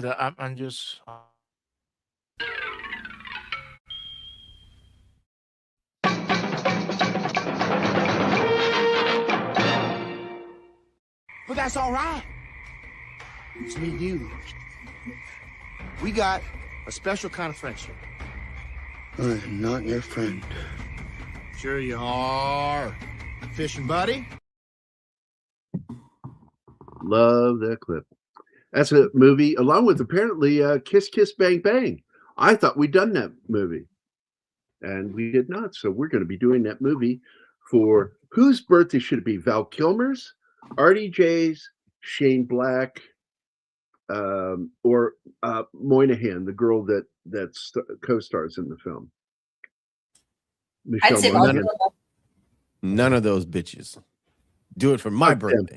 I'm just. But that's all right. It's me and you. We got a special kind of friendship. I am not your friend. Sure you are. Fishing buddy? Love that clip. That's a movie, along with apparently Kiss Kiss Bang Bang. I thought we'd done that movie, and we did not. So we're going to be doing that movie for whose birthday should it be? Val Kilmer's, RDJ's, Shane Black, or Moynihan, the girl that co-stars in the film. I'd say Monaghan. None of those bitches. Do it for my birthday.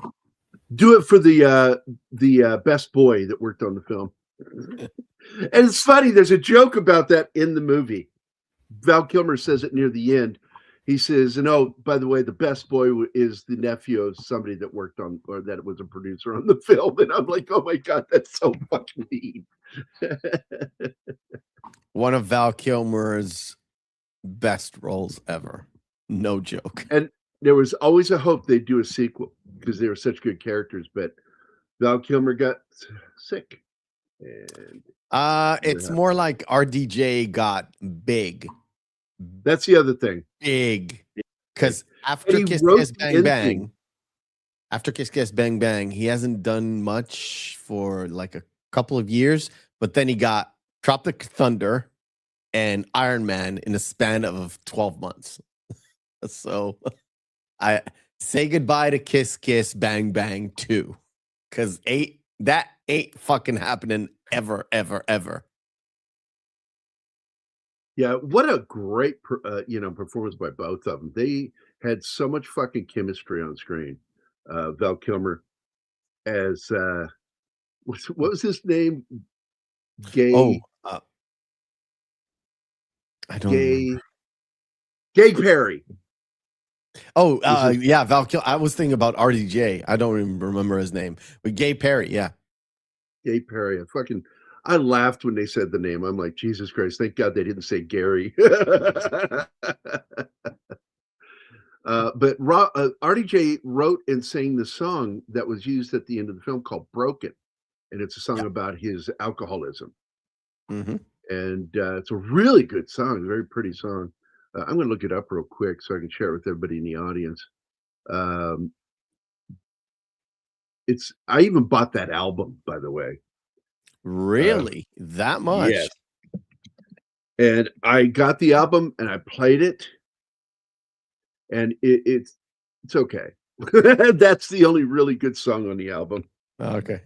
Do it for the best boy that worked on the film. And it's funny, there's a joke about that in the movie. Val Kilmer says it near the end. He says, and oh, by the way, the best boy is the nephew of somebody that worked on, or that was a producer on the film. And I'm like, oh my God, that's so fucking mean. One of Val Kilmer's best roles ever. No joke. And there was always a hope they'd do a sequel because they were such good characters, but Val Kilmer got sick. And it's more like RDJ got big. That's the other thing. Big. Because after Kiss Kiss Bang Bang, he hasn't done much for like a couple of years, but then he got Tropic Thunder and Iron Man in a span of 12 months. So I say goodbye to Kiss Kiss Bang Bang 2. Because that ain't fucking happening ever. Yeah, what a great performance by both of them. They had so much fucking chemistry on screen. Val Kilmer as what was his name? Gay. I don't remember. Gay Perry. Yeah, Val Kilmer. I was thinking about RDJ. I don't even remember his name. But Gay Perry, yeah. Gay Perry. I laughed when they said the name. I'm like, Jesus Christ, thank God they didn't say Gary. But RDJ wrote and sang the song that was used at the end of the film called Broken. And it's a song about his alcoholism. Mm-hmm. And it's a really good song, a very pretty song. I'm going to look it up real quick so I can share it with everybody in the audience. I even bought that album, by the way. Really? That much? Yes. And I got the album and I played it, and it's okay. That's the only really good song on the album. Okay.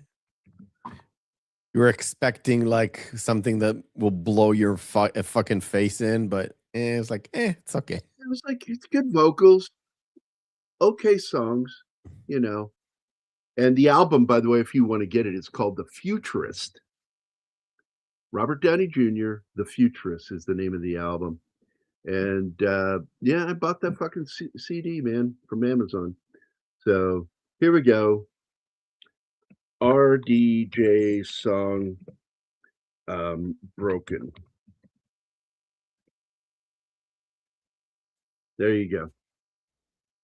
You were expecting like something that will blow your fucking face in, but it's like, it's okay. It was like, it's good vocals, okay songs, And the album, by the way, if you want to get it, it's called The Futurist. Robert Downey Jr., The Futurist is the name of the album. And I bought that fucking CD, man, from Amazon. So here we go. RDJ song, Broken. There you go.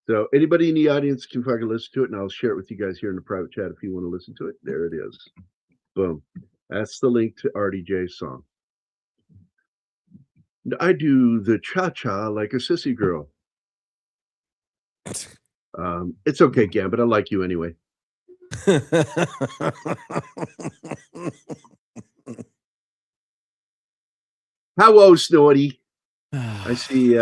So anybody in the audience can fucking listen to it, and I'll share it with you guys here in the private chat if you want to listen to it. There it is. Boom. That's the link to RDJ's song. I do the cha-cha like a sissy girl. It's okay, Gambit. I like you anyway. Hello, Snorty. I see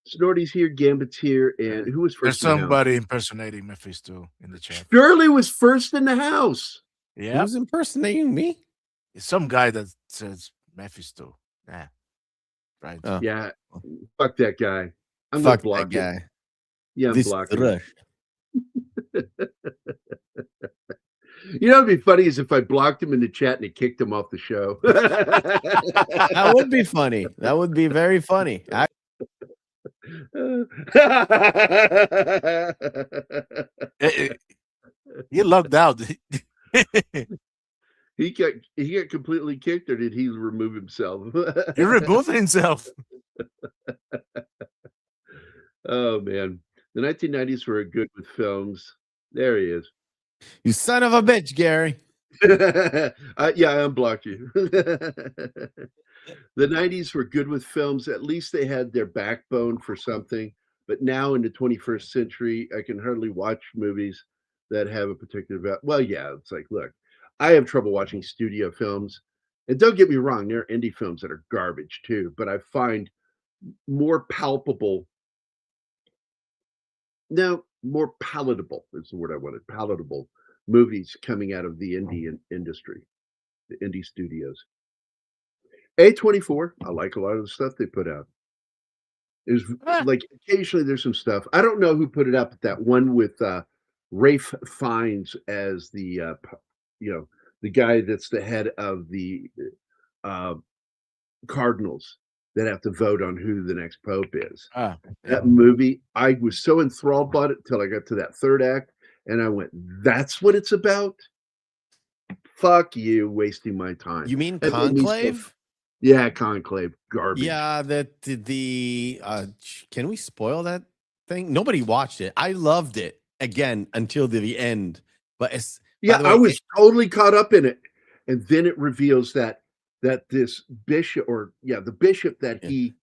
Snorty's here, Gambit's here, and who was first? There's somebody impersonating Mephisto in the chat. Shirley was first in the house. Yeah. Who's impersonating me? It's some guy that says Mephisto. Yeah. Right. Oh. Yeah. Fuck that guy. I'm Fuck gonna block that guy. Yeah, I'm This blocking. rush. What'd be funny is if I blocked him in the chat and it kicked him off the show. That would be funny. That would be very funny. You logged out. He got completely kicked, or did he remove himself? He removed himself. Oh man, the 1990s were good with films. There he is. You son of a bitch, Gary. Yeah, I unblocked you. The 90s were good with films. At least they had their backbone for something. But now in the 21st century, I can hardly watch movies that have a particular well, yeah, it's like, look, I have trouble watching studio films. And don't get me wrong, there are indie films that are garbage too, but I find more palpable. No, more palatable is the word I wanted. Palatable movies coming out of the indie industry, the indie studios. A24, I like a lot of the stuff they put out. There's Ah, like occasionally there's some stuff. I don't know who put it up, but that one with Rafe Fiennes as the the guy that's the head of the uh, Cardinals that have to vote on who the next pope is. yeah. That movie, I was so enthralled by it till I got to that third act, and I went, "That's what it's about." Fuck you, wasting my time. You mean That made me so Conclave? yeah, Conclave, garbage. Yeah, that the can we spoil that thing? Nobody watched it. I loved it again until the end. But it's by Yeah, the I way, was totally caught up in it, and then it reveals that this bishop, or yeah, the bishop that Yeah. he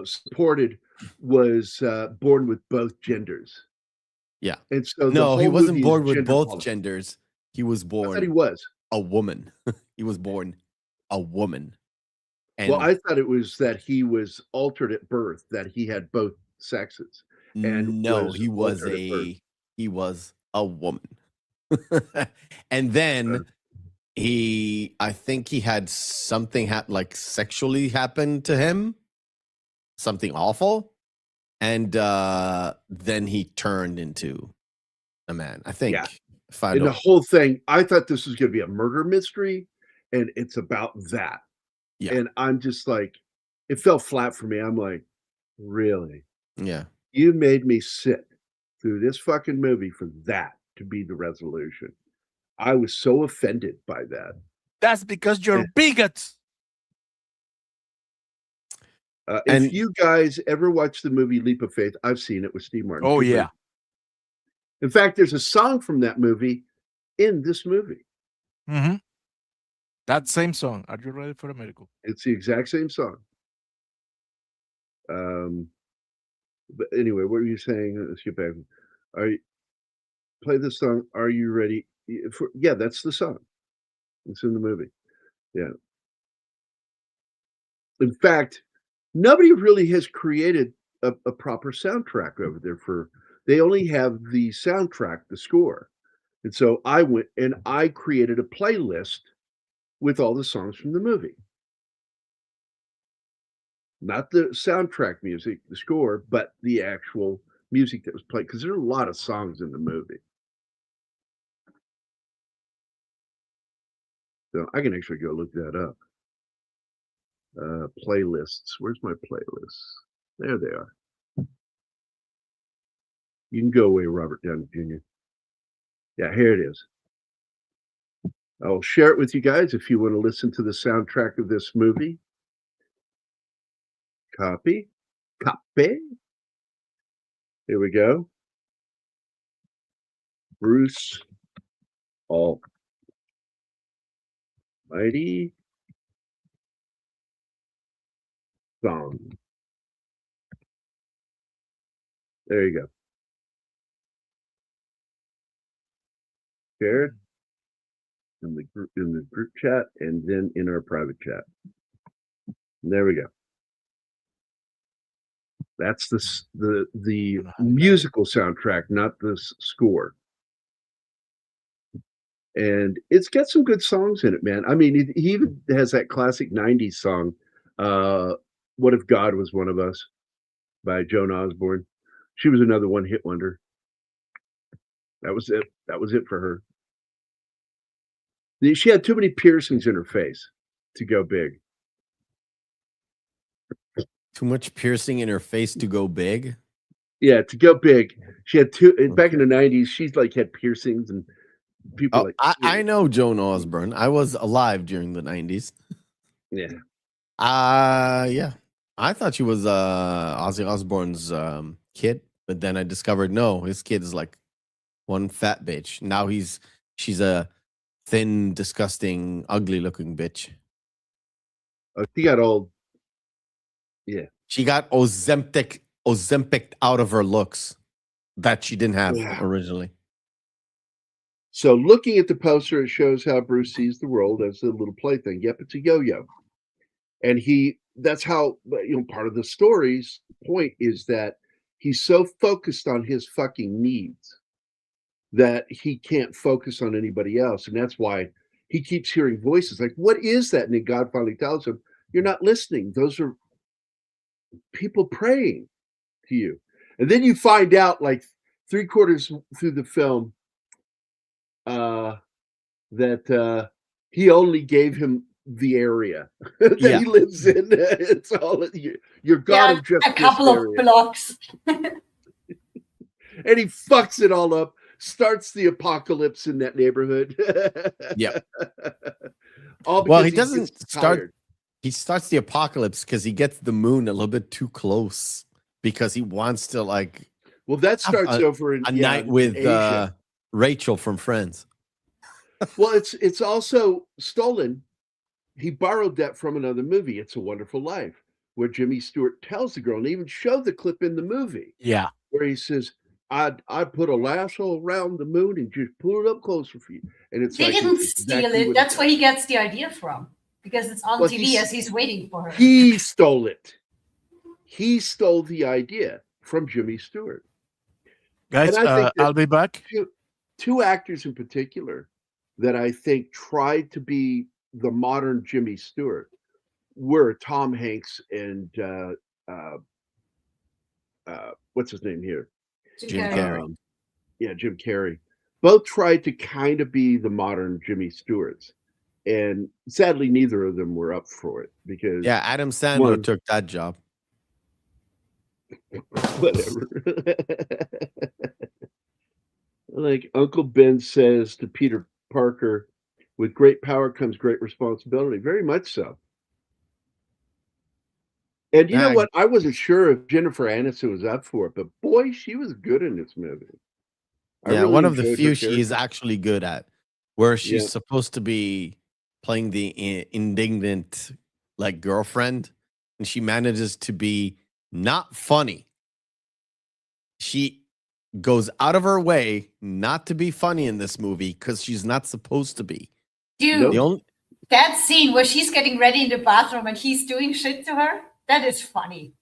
supported was born with both genders, Yeah. and so the No, he whole wasn't movie is born with gender both politics. genders. He was I thought he born was. a woman. He was born a woman. Well, And I thought it was that he was altered at birth, that he had both sexes, and no, was altered at birth. he was a woman. And then I think he had something like sexually happen to him, something awful, and then he turned into a man. I think Yeah. if I And the don't, whole thing, I thought this was going to be a murder mystery, and it's about that. yeah, And I'm just like, it fell flat for me. I'm like, really? yeah. You made me sit through this fucking movie for that to be the resolution. I was so offended by that. That's because you're And, bigots. if And you guys ever watch the movie Leap of Faith, I've seen it with Steve Martin. Oh Good yeah. movie. In fact, there's a song from that movie in this movie. Mm-hmm. That same song. Are you ready for a miracle? It's the exact same song. But anyway, what were you saying? Let's get back. Are you play the song? Are you ready? Yeah, that's the song. It's in the movie. Yeah. In fact, nobody really has created a proper soundtrack over there for. They only have the soundtrack, the score, and so I went and I created a playlist with all the songs from the movie. Not the soundtrack music, the score, but the actual music that was played, because there are a lot of songs in the movie. So I can actually go look that up. Playlists. Where's my playlists? There they are. You can go away, Robert Downey Jr. Yeah, here it is. I'll share it with you guys if you want to listen to the soundtrack of this movie. Copy. Copy. Here we go. Bruce Almighty song. There you go. Shared in the group chat, and then in our private chat. And there we go. That's the musical soundtrack, not the score. And it's got some good songs in it, man. I mean, he even has that classic 90s song, What If God Was One of Us by Joan Osborne. She was another one-hit wonder. That was it. That was it for her. She had too many piercings in her face to go big. too much piercing in her face to go big. Yeah, to go big. She had two back in the 90s. She's like had piercings and people like I know Joan Osborne. I was alive during the 90s. yeah. Yeah. I thought she was Ozzy Osbourne's kid, but then I discovered no, his kid is like one fat bitch. Now she's a thin, disgusting, ugly-looking bitch. She got old. Yeah. She got Ozempic out of her looks that she didn't have originally. So looking at the poster, it shows how Bruce sees the world as a little plaything. Yep, it's a yo-yo. And that's how, part of the story's point is that he's so focused on his fucking needs that he can't focus on anybody else. And that's why he keeps hearing voices like, what is that? And then God finally tells him, you're not listening. Those are people praying to you. And then you find out like 3/4 through the film that he only gave him the area that he lives in. It's all you're God of just a couple of blocks. And he fucks it all up, starts the apocalypse in that neighborhood. Yeah. Well, he doesn't start. He starts the apocalypse because he gets the moon a little bit too close because he wants to like. Well, that starts over in a night with Asia. Rachel from Friends. Well, it's also stolen. He borrowed that from another movie, It's a Wonderful Life, where Jimmy Stewart tells the girl, and even showed the clip in the movie. Yeah. Where he says, I put a lasso around the moon and just pull it up closer for you. And it's they like, didn't steal it. That's where he gets the idea from. Because it's on TV as he's waiting for her. He stole it. He stole the idea from Jimmy Stewart. Guys, I'll be back. Two actors in particular that I think tried to be the modern Jimmy Stewart were Tom Hanks and what's his name here? Jim Carrey. Yeah, Jim Carrey. Both tried to kind of be the modern Jimmy Stewarts. And sadly, neither of them were up for it because Adam Sandler took that job. Whatever. Like Uncle Ben says to Peter Parker, with great power comes great responsibility. Very much so. And you know what? I wasn't sure if Jennifer Aniston was up for it, but boy, she was good in this movie. Really one of the few she is actually good at, where she's supposed to be playing the indignant like girlfriend, and she manages to be not funny. She goes out of her way not to be funny in this movie because she's not supposed to be. Dude, that scene where she's getting ready in the bathroom and he's doing shit to her, that is funny.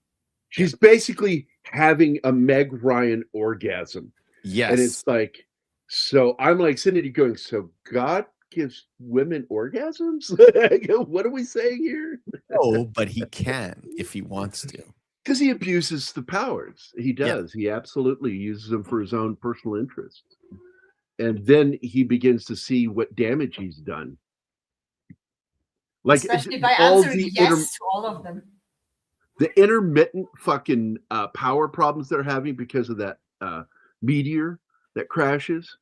She's basically having a Meg Ryan orgasm. Yes. And it's like, so I'm like sitting here going, so God gives women orgasms? What are we saying here? No, but he can if he wants to. Because he abuses the powers. He does. He absolutely uses them for his own personal interest. And then he begins to see what damage he's done. Like, especially by answering yes to all of them. The intermittent fucking power problems they're having because of that meteor that crashes.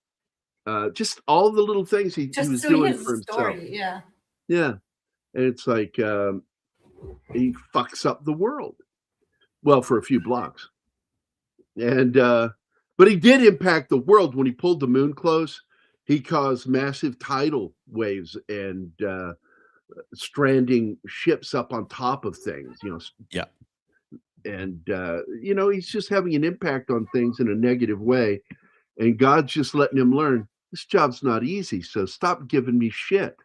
Just all the little things he was doing for himself. Yeah. Yeah. And it's like he fucks up the world. Well, for a few blocks. And but he did impact the world when he pulled the moon close. He caused massive tidal waves and stranding ships up on top of things, Yeah. And he's just having an impact on things in a negative way. And God's just letting him learn this job's not easy. So stop giving me shit.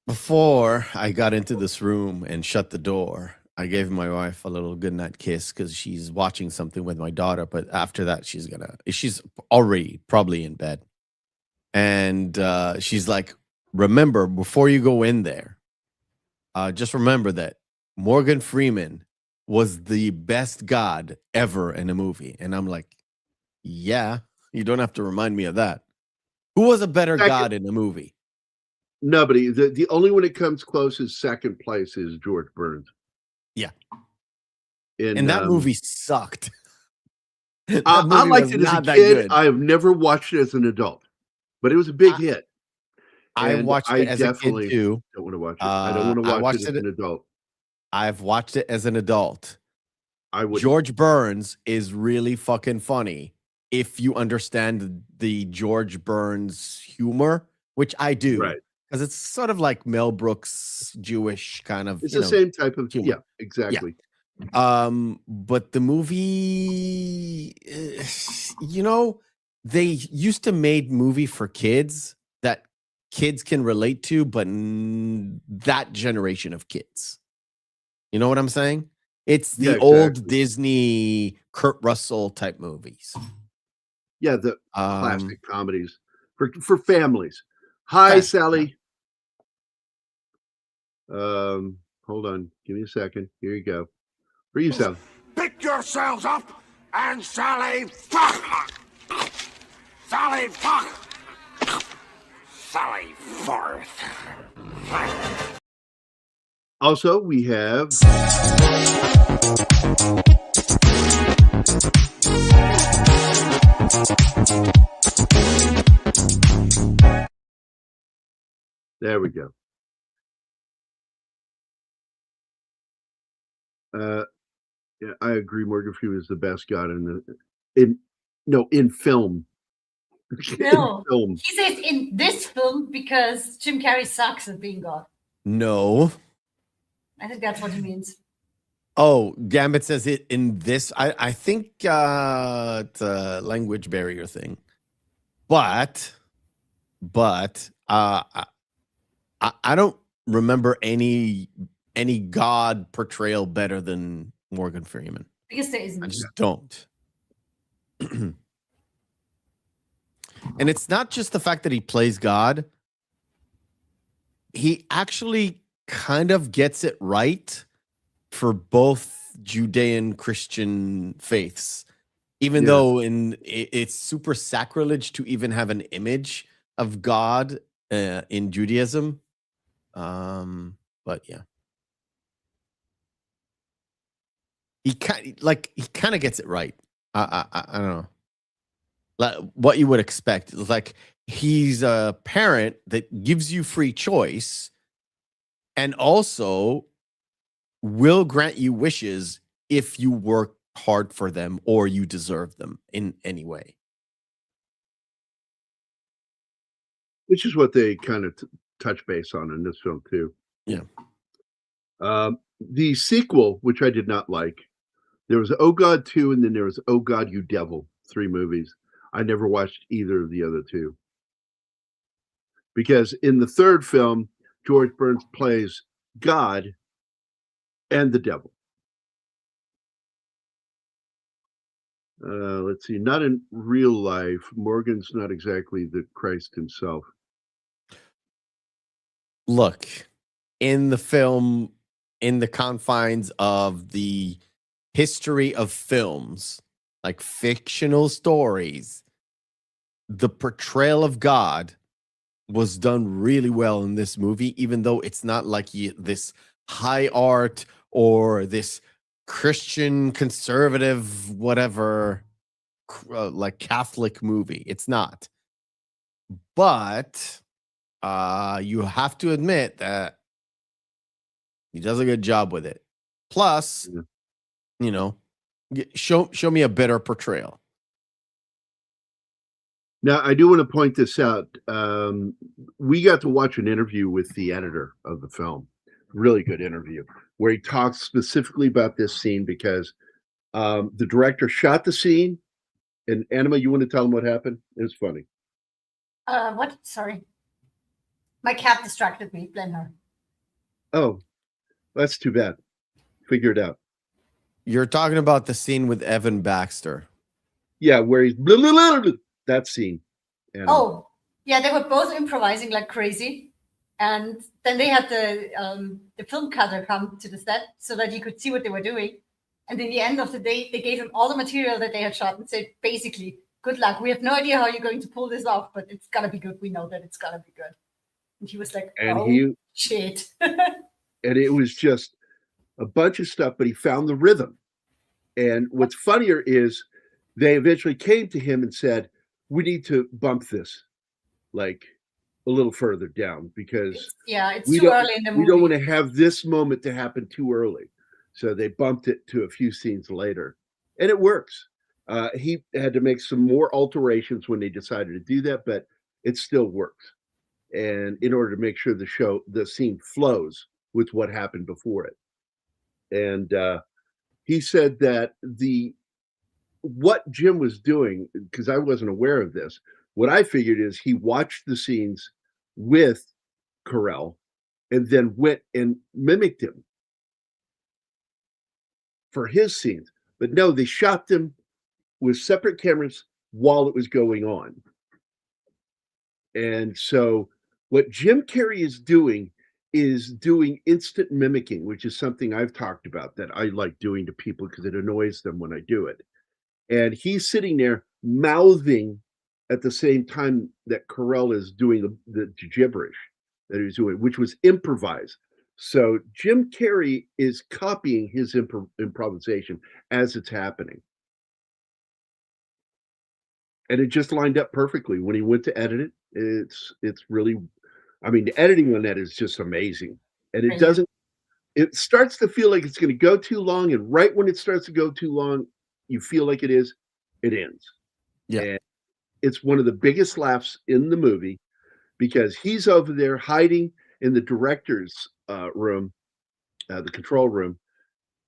Before I got into this room and shut the door, I gave my wife a little goodnight kiss because she's watching something with my daughter. But after that, she's already probably in bed. And she's like, remember, before you go in there, just remember that Morgan Freeman was the best God ever in a movie. And I'm like, yeah, you don't have to remind me of that. Who was a better God in a movie? Nobody. The only one that comes close is second place is George Burns. Yeah. And that movie sucked. I liked it as a not that kid. good. I have never watched it as an adult, but it was a big hit. I And watched I it as a kid definitely too. don't want to watch it. I don't want to I watch watched it as it. an adult. I've watched it as an adult. I would. George Burns is really fucking funny if you understand the George Burns humor, which I do, Right. because it's sort of like Mel Brooks Jewish kind of. It's the same type of humor. yeah, exactly. But the movie, they used to made movie for kids that kids can relate to, but that generation of kids. You know what I'm saying? It's the old Disney Kurt Russell type movies. Yeah, the classic comedies for families. Hi, Sally. Hold on. Give me a second. Here you go. For you, Sally. Pick yourselves up and Sally fuck! Sally fuck! Sally forth. Also, we have there we go. Yeah, I agree. Morgan Freeman is the best God in film. No, film. he says in this film because Jim Carrey sucks at being God. No. I think that's what he means. Oh, Gambit says it in this. I think it's a language barrier thing, but I don't remember any God portrayal better than Morgan Freeman. Because there isn't. I just don't. And it's not just the fact that he plays God. He actually kind of gets it right for both Judean Christian faiths, even though it's super sacrilege to even have an image of God in Judaism. But yeah, he kind of gets it right. I don't know, like what you would expect. Like he's a parent that gives you free choice, and also will grant you wishes if you work hard for them or you deserve them in any way. Which is what they kind of touch base on in this film too. Yeah. The sequel, which I did not like, there was Oh God 2, and then there was Oh God You Devil, 3 movies. I never watched either of the other two. Because in the third film, George Burns plays God and the devil. Let's see, not in real life. Morgan's not exactly the Christ himself. Look, in the film, in the confines of the history of films, like fictional stories, the portrayal of God was done really well in this movie, even though it's not like this high art or this Christian conservative, whatever, like Catholic movie. It's not. But you have to admit that he does a good job with it. Plus, show me a better portrayal. Now, I do want to point this out. We got to watch an interview with the editor of the film. Really good interview, where he talks specifically about this scene because the director shot the scene. And Anima, you want to tell him what happened? It was funny. What? Sorry. My cat distracted me. Blame her. Oh, that's too bad. Figure it out. You're talking about the scene with Evan Baxter. Yeah, where he's blah, blah, blah, blah, that scene. Oh, yeah, they were both improvising like crazy. And then they had the film cutter come to the set so that he could see what they were doing. And in the end of the day, they gave him all the material that they had shot and said, basically, good luck. We have no idea how you're going to pull this off, but it's going to be good. We know that it's going to be good. And he was like, shit. And it was just a bunch of stuff, but he found the rhythm. And what's funnier is they eventually came to him and said, "We need to bump this like a little further down because It's we too don't early in the we don't want movie. to have this moment to happen too early." So they bumped it to a few scenes later, and it works. He had to make some more alterations when they decided to do that, but it still works. And in order to make sure the scene flows with what happened before it. And he said that what Jim was doing, because I wasn't aware of this, what I figured is he watched the scenes with Carell and then went and mimicked him for his scenes. But no, they shot them with separate cameras while it was going on. And so what Jim Carrey is doing instant mimicking, which is something I've talked about that I like doing to people because it annoys them when I do it. And he's sitting there mouthing at the same time that Carell is doing the gibberish that he's doing, which was improvised. So Jim Carrey is copying his improvisation as it's happening. And it just lined up perfectly when he went to edit it. It's really, I mean, the editing on that is just amazing. And it doesn't, it starts to feel like it's going to go too long. And right when it starts to go too long, you feel like it ends. Yeah. And it's one of the biggest laughs in the movie because he's over there hiding in the director's room, the control room,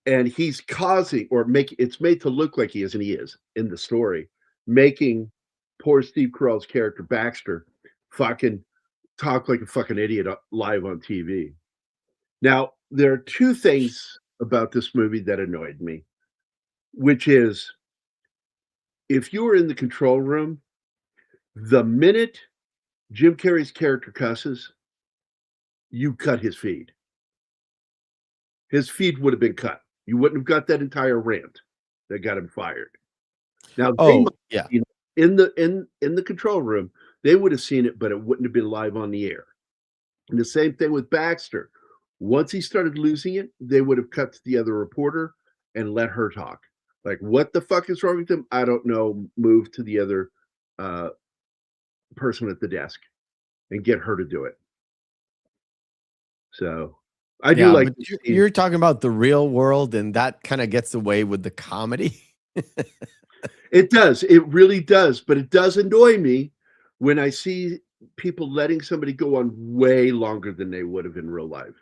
and he's causing it's made to look like he is, and he is in the story, making poor Steve Carell's character Baxter fucking talk like a fucking idiot live on TV. Now, there are two things about this movie that annoyed me, which is if you were in the control room, the minute Jim Carrey's character cusses, you cut his feed. His feed would have been cut. You wouldn't have got that entire rant that got him fired. Now, yeah. In the control room, they would have seen it, but it wouldn't have been live on the air. And the same thing with Baxter. Once he started losing it, they would have cut to the other reporter and let her talk. Like, what the fuck is wrong with him? I don't know. Move to the other person at the desk and get her to do it. So I do like. But you're talking about the real world, and that kind of gets away with the comedy. It does. It really does. But it does annoy me when I see people letting somebody go on way longer than they would have in real life.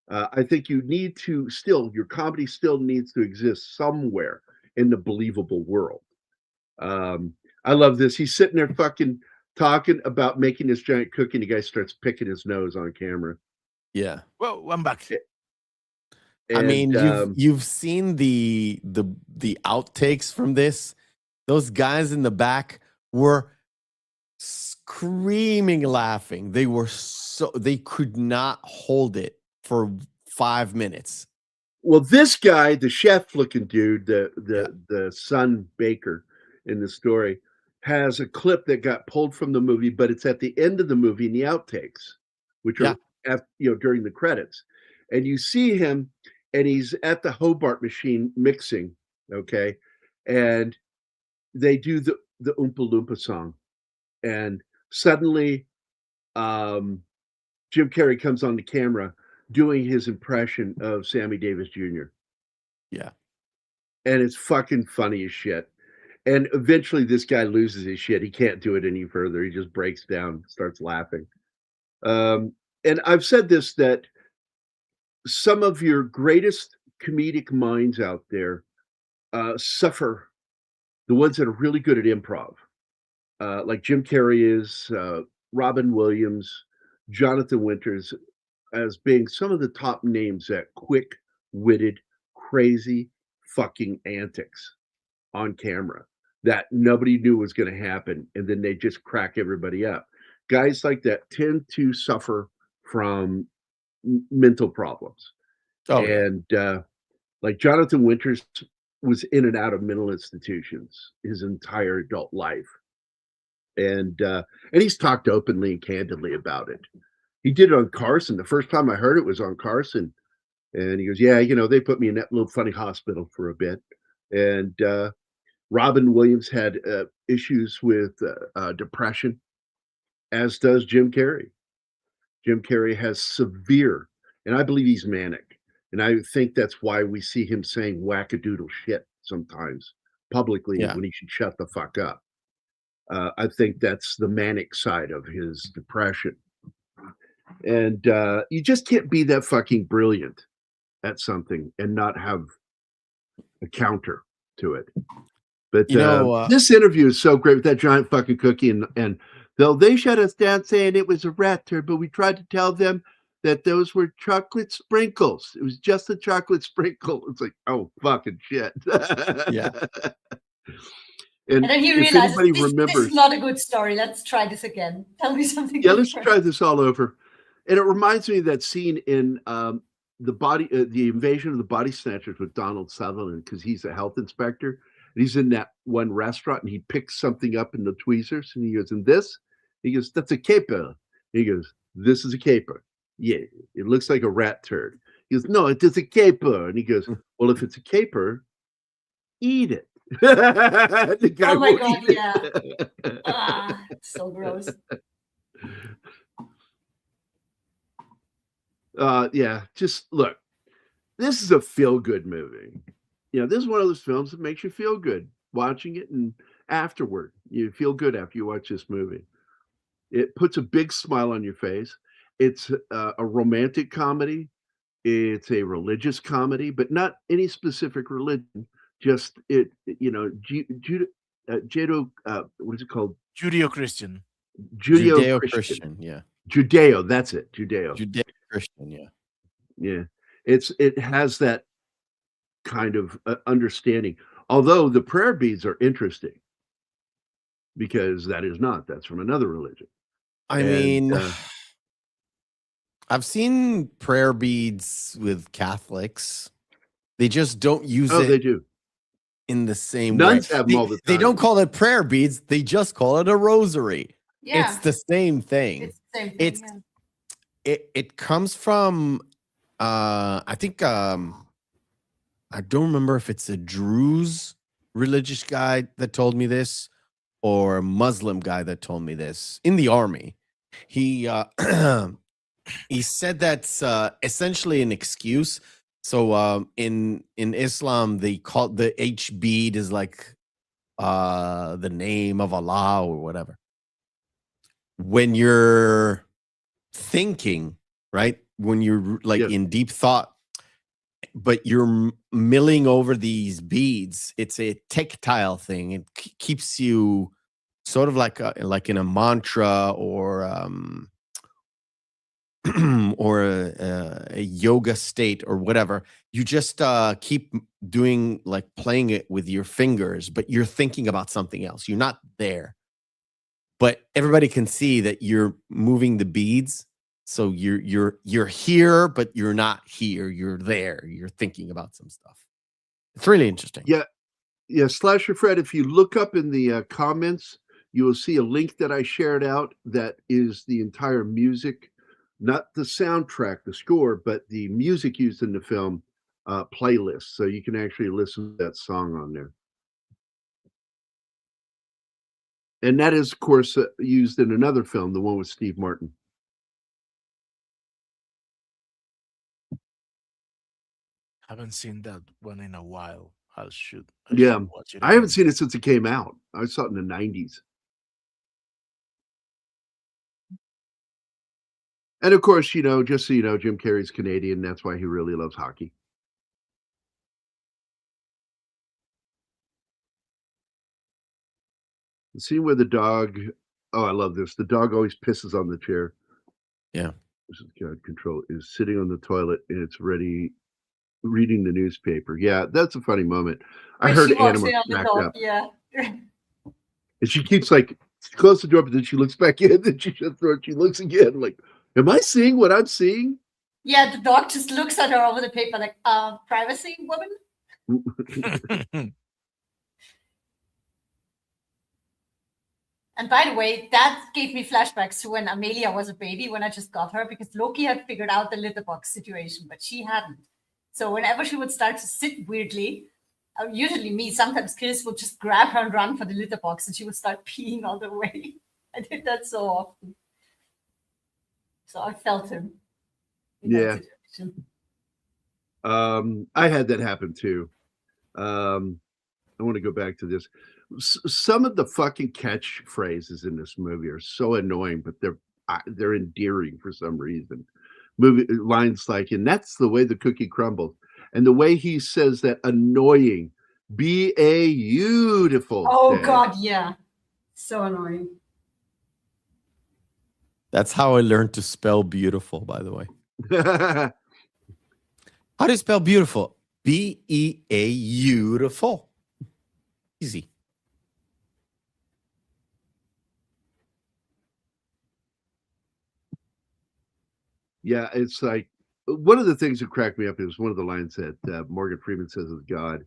I think you need to your comedy still needs to exist somewhere in the believable world. I love this. He's sitting there fucking talking about making this giant cookie, and the guy starts picking his nose on camera. Yeah. Well, I'm back. I mean, you've seen the outtakes from this. Those guys in the back were screaming, laughing. They could not hold it for 5 minutes. Well, this guy, the chef-looking dude, the son baker in the story, has a clip that got pulled from the movie, but it's at the end of the movie in the outtakes, which are during the credits, and you see him, and he's at the Hobart machine mixing, okay, and they do the Oompa Loompa song, and suddenly, Jim Carrey comes on the camera doing his impression of Sammy Davis Jr. Yeah. And it's fucking funny as shit. And eventually this guy loses his shit. He can't do it any further. He just breaks down, starts laughing. And I've said this, that some of your greatest comedic minds out there suffer, the ones that are really good at improv. Like Jim Carrey is, Robin Williams, Jonathan Winters, as being some of the top names at quick-witted, crazy fucking antics on camera that nobody knew was going to happen, and then they just crack everybody up. Guys like that tend to suffer from mental problems. And like Jonathan Winters was in and out of mental institutions his entire adult life. And he's talked openly and candidly about it. He did it on Carson. The first time I heard it was on Carson. And he goes, yeah, they put me in that little funny hospital for a bit. And Robin Williams had issues with depression, as does Jim Carrey. Jim Carrey has severe, and I believe he's manic. And I think that's why we see him saying wackadoodle shit sometimes publicly Yeah. when he should shut the fuck up. I think that's the manic side of his depression. And you just can't be that fucking brilliant at something and not have a counter to it. But this interview is so great with that giant fucking cookie. And though they shut us down saying it was a rat turd, but we tried to tell them that those were chocolate sprinkles. It was just a chocolate sprinkle. It's like, oh, fucking shit. Yeah. And then he if realized anybody this remembers, is not a good story. Let's try this again. Tell me something. yeah, let's different. try this all over. And it reminds me of that scene in the Invasion of the Body Snatchers with Donald Sutherland, because he's a health inspector. And he's in that one restaurant and he picks something up in the tweezers and he goes, "And this?" He goes, "That's a caper." He goes, "This is a caper." "Yeah, it looks like a rat turd." He goes, "No, it is a caper." And he goes, "Well, if it's a caper, eat it." The guy Oh my won't God, eat yeah. it. So gross. Yeah, just look, this is a feel-good movie. You know, this is one of those films that makes you feel good watching it, and afterward, you feel good after you watch this movie. It puts a big smile on your face. It's a romantic comedy. It's a religious comedy, but not any specific religion. Just Judeo, what is it called? Judeo-Christian. Judeo-Christian. Judeo-Christian, yeah. Judeo, that's it. Judeo. Judeo-Christian, yeah. Yeah. It has that kind of understanding. Although the prayer beads are interesting because that's from another religion. I mean, I've seen prayer beads with Catholics. They just don't use it. They do. In the same Nuns way. have them all the time. They don't call it prayer beads. They just call it a rosary. Yeah. It's the same thing. It's the same thing. It comes from I think I don't remember if it's a Druze religious guy that told me this or a Muslim guy that told me this in the army. He he said that's essentially an excuse. So in Islam, they call the H bead is like the name of Allah or whatever. When you're thinking, right? When you're like in deep thought, but you're milling over these beads, it's a tactile thing. It keeps you sort of like in a mantra or or a yoga state or whatever. You just keep doing like playing it with your fingers, but you're thinking about something else. You're not there, but everybody can see that you're moving the beads. So you're here, but you're not here. You're there. You're thinking about some stuff. It's really interesting. Yeah. Slasher Fred, if you look up in the comments, you will see a link that I shared out that is the entire music. Not the soundtrack, the score, but the music used in the film playlist. So you can actually listen to that song on there. And that is, of course, used in another film, the one with Steve Martin. Haven't seen that one in a while. I should watch it. I haven't seen it since it came out. I saw it in the 90s. And of course, just so you know, Jim Carrey's Canadian. That's why he really loves hockey. The scene where the dog, I love this. The dog always pisses on the chair. Yeah. This is God control, is sitting on the toilet and it's ready reading the newspaper. Yeah, that's a funny moment. I heard Anna back up. Yeah. And she keeps she closes the door, but then she looks back in, then she shuts the door, she looks again, like, am I seeing what I'm seeing? Yeah, the dog just looks at her over the paper like, privacy, woman? And by the way, that gave me flashbacks to when Amelia was a baby, when I just got her, because Loki had figured out the litter box situation, but she hadn't. So whenever she would start to sit weirdly, usually me, sometimes Chris would just grab her and run for the litter box and she would start peeing all the way. I did that so often. So I felt him. Yeah. I had that happen too. I want to go back to this. Some of the fucking catchphrases in this movie are so annoying, but they're endearing for some reason. Movie lines like, and that's the way the cookie crumbles. And the way he says that annoying, beautiful. Oh day. God, yeah. So annoying. That's how I learned to spell beautiful, by the way. How do you spell beautiful? B-E-A-beautiful. Easy. Yeah, it's like one of the things that cracked me up is one of the lines that Morgan Freeman says of God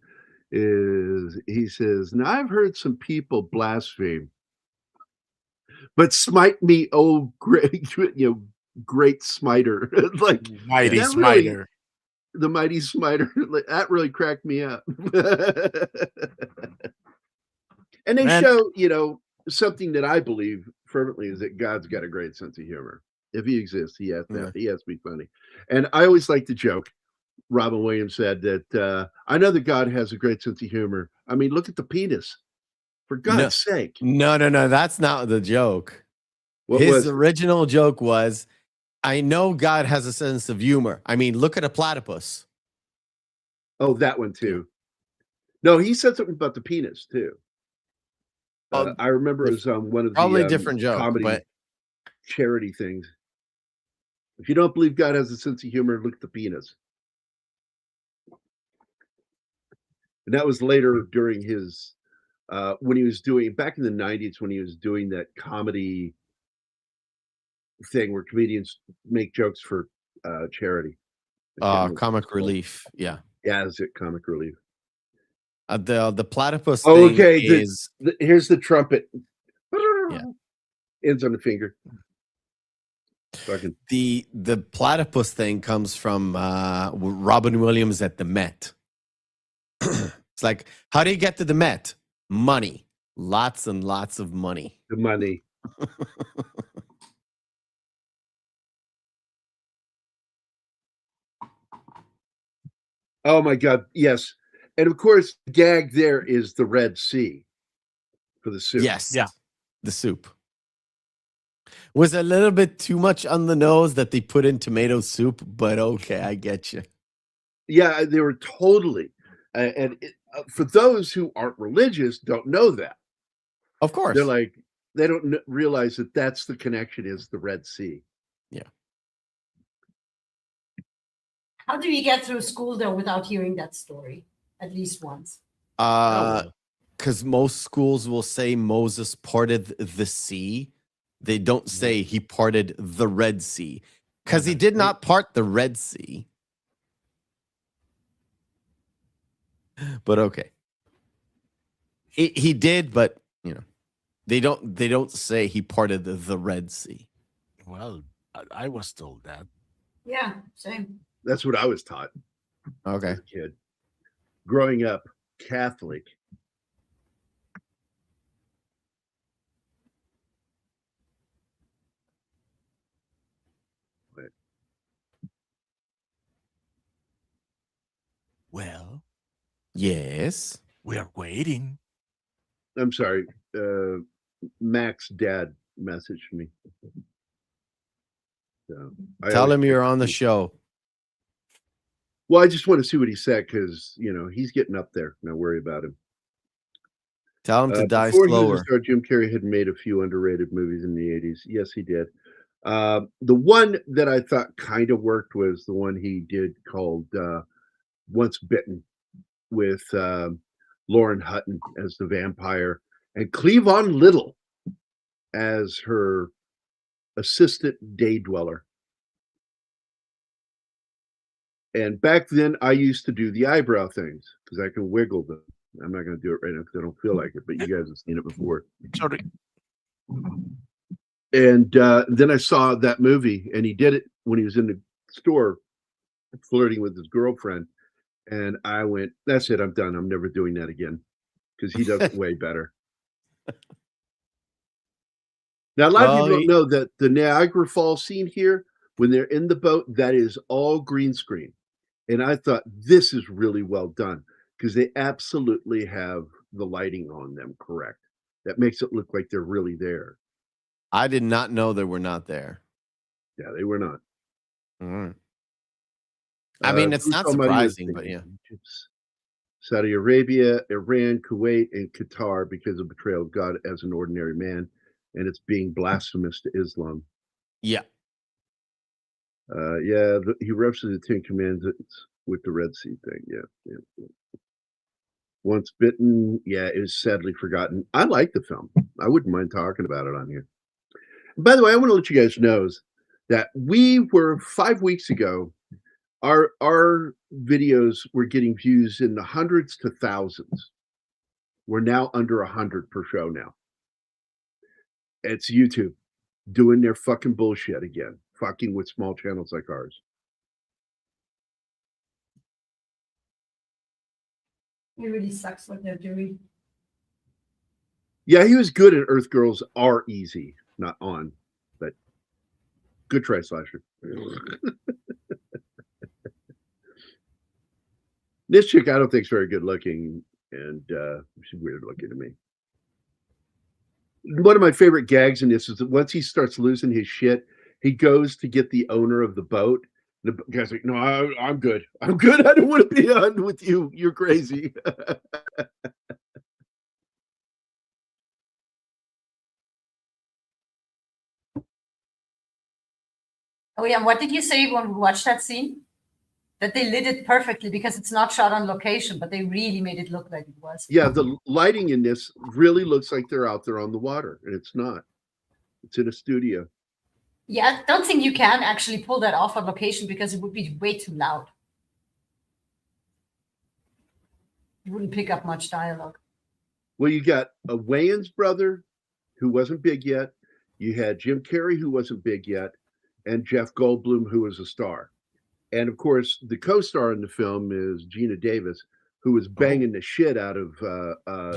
is he says, "Now I've heard some people blaspheme, but smite me, oh great, great smiter." Like Mighty that really, Smiter. the mighty smiter, like, that really cracked me up. And they Man. show, something that I believe fervently is that God's got a great sense of humor. If he exists, he has to be funny. And I always like to joke. Robin Williams said that I know that God has a great sense of humor. I mean, look at the penis. For God's sake. No. That's not the joke. His original joke was, I know God has a sense of humor. I mean, look at a platypus. Oh, that one too. No, he said something about the penis too. I remember it was one of the probably a different joke, comedy but charity things. If you don't believe God has a sense of humor, look at the penis. And that was later during his when he was doing back in the 90s when he was doing that comedy thing where comedians make jokes for charity. comic relief. Yeah. Yeah, is it comic relief? The platypus Oh, thing okay. is Here's the trumpet. Yeah. Ends on the finger. Fucking. The platypus thing comes from Robin Williams at the Met. It's like, how do you get to the Met? Money. Lots and lots of money. The money. Oh my God, yes. And of course, the gag there is the Red Sea for the soup. Yes. Yeah. The soup. Was a little bit too much on the nose that they put in tomato soup, but okay, I get you. Yeah, they were totally. For those who aren't religious, don't know that. Of course. They're like, they don't realize that that's the connection is the Red Sea. Yeah. How do you get through school though without hearing that story at least once? Because most schools will say Moses parted the sea. They don't say he parted the Red Sea, because he did not part the Red Sea. But okay, he did, but they don't say he parted the Red Sea. Well, I was told that. Yeah, same. That's what I was taught Okay. as a kid. Growing up Catholic. Well, Yes. we are waiting. I'm sorry. Mac's dad messaged me. So Tell him you're on the show. Well, I just want to see what he said because he's getting up there. Don't worry about him. Tell him to die Before he was a slower. star, Jim Carrey had made a few underrated movies in the 80s. Yes, he did. The one that I thought kind of worked was the one he did called Once Bitten with Lauren Hutton as the vampire and Cleavon Little as her assistant day dweller. And back then, I used to do the eyebrow things because I can wiggle them. I'm not going to do it right now because I don't feel like it, but you guys have seen it before. Sorry. And then I saw that movie, and he did it when he was in the store flirting with his girlfriend. And I went, that's it. I'm done. I'm never doing that again because he does it way better. Now, a lot of people don't know that the Niagara Falls scene here, when they're in the boat, that is all green screen. And I thought this is really well done because they absolutely have the lighting on them correct. That makes it look like they're really there. I did not know they were not there. Yeah, they were not. Mm. I mean, it's not surprising, but yeah. Saudi Arabia, Iran, Kuwait, and Qatar because of betrayal of God as an ordinary man, and it's being blasphemous to Islam. Yeah. He references the Ten Commandments with the Red Sea thing. Yeah. Once Bitten, it is sadly forgotten. I like the film. I wouldn't mind talking about it on here. By the way, I want to let you guys know that we were 5 weeks ago. Our videos were getting views in the hundreds to thousands. We're now under 100 per show now. It's YouTube doing their fucking bullshit again, fucking with small channels like ours. It really sucks what they're doing. Yeah, he was good at Earth Girls Are Easy, not on, but good try, Slasher. This chick, I don't think is very good looking, and she's weird looking to me. One of my favorite gags in this is that once he starts losing his shit, he goes to get the owner of the boat. The guy's like, "No, I'm good. I'm good. I don't want to be on with you. You're crazy." Oh yeah, and what did you say when we watched that scene? That they lit it perfectly because it's not shot on location, but they really made it look like it was. Yeah, the lighting in this really looks like they're out there on the water, and it's not. It's in a studio. Yeah, I don't think you can actually pull that off on location because it would be way too loud. You wouldn't pick up much dialogue. Well, you got a Wayans brother who wasn't big yet. You had Jim Carrey who wasn't big yet, and Jeff Goldblum who was a star. And of course, the co-star in the film is Gina Davis, who was banging the shit out of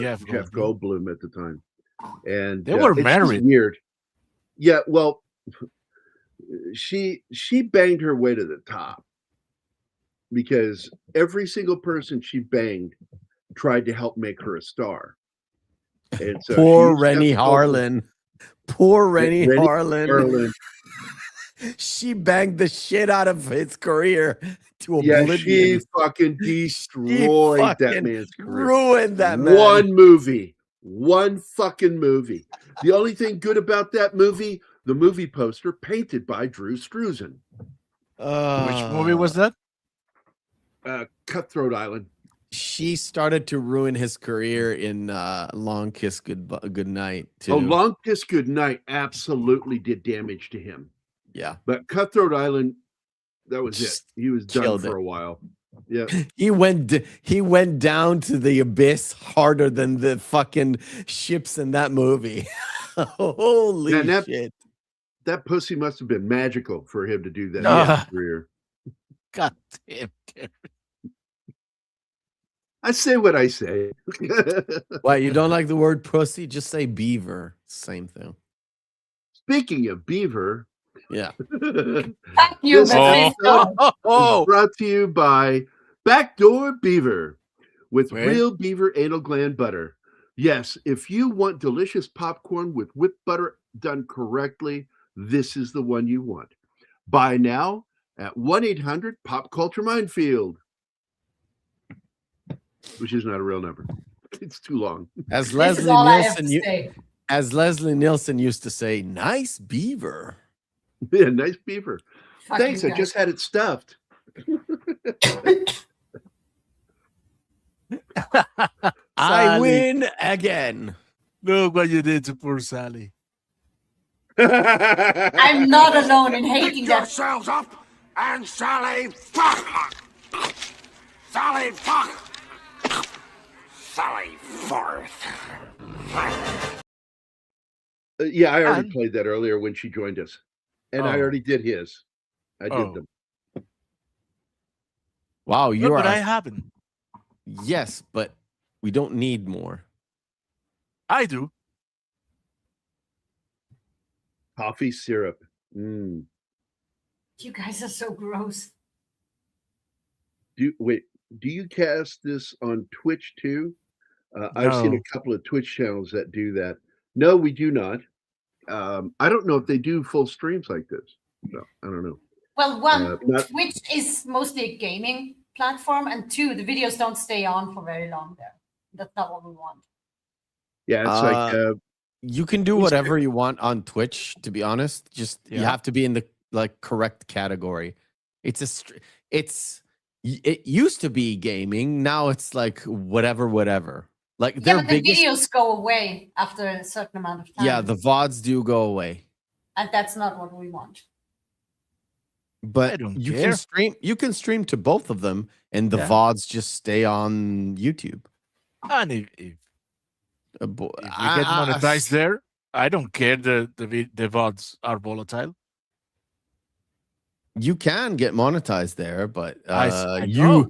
Jeff Goldblum at the time. And they were married. Weird. Yeah, well, she banged her way to the top because every single person she banged tried to help make her a star. And so poor Rennie Harlan. Poor Rennie Harlan. She banged the shit out of his career to oblivion. Yeah, she fucking destroyed that man's career. Ruined that man. One fucking movie. The only thing good about that movie, the movie poster painted by Drew Struzan. Which movie was that? Cutthroat Island. She started to ruin his career in Long Kiss Goodnight too. Oh, Long Kiss Goodnight absolutely did damage to him. Yeah, but Cutthroat Island, that was it. He was done for a while. Yeah, he went down to the abyss harder than the fucking ships in that movie. Holy shit! That pussy must have been magical for him to do that in his career. God damn. I say what I say. Why, you don't like the word pussy? Just say beaver. Same thing. Speaking of beaver. Yeah. Thank you. Brought to you by Backdoor Beaver with real beaver anal gland butter. Yes, if you want delicious popcorn with whipped butter done correctly, this is the one you want. Buy now at 1-800 Pop Culture Minefield, which is not a real number. It's too long. As Leslie Nielsen used to say, nice beaver. Yeah, nice beaver. Thanks. I just had it stuffed. I win again. Look what you did to poor Sally. I'm not alone in hating that. Yourselves up and Sally fuck. Sally fuck. Sally forth. Yeah, I already played that earlier when she joined us. And I already did his. I did them. Wow, you But I are. haven't. Yes, but we don't need more. I do. Coffee syrup. Mm. You guys are so gross. Do you cast this on Twitch too? I've seen No. a couple of Twitch channels that do that. No, we do not. I don't know if they do full streams like this. No, I don't know. Well, one, not- Twitch is mostly a gaming platform, and two, the videos don't stay on for very long there. That's not what we want. Yeah, it's like You can do whatever you want on Twitch, to be honest. Just you Yeah. have to be in the correct category. It used to be gaming, now it's like whatever. Like Yeah, their but the biggest videos go away after a certain amount of time. Yeah, the VODs do go away. And that's not what we want. But don't you care. can stream to both of them, and the Yeah. VODs just stay on YouTube. And if we get monetized there, I don't care. The VODs are volatile. You can get monetized there, but I know.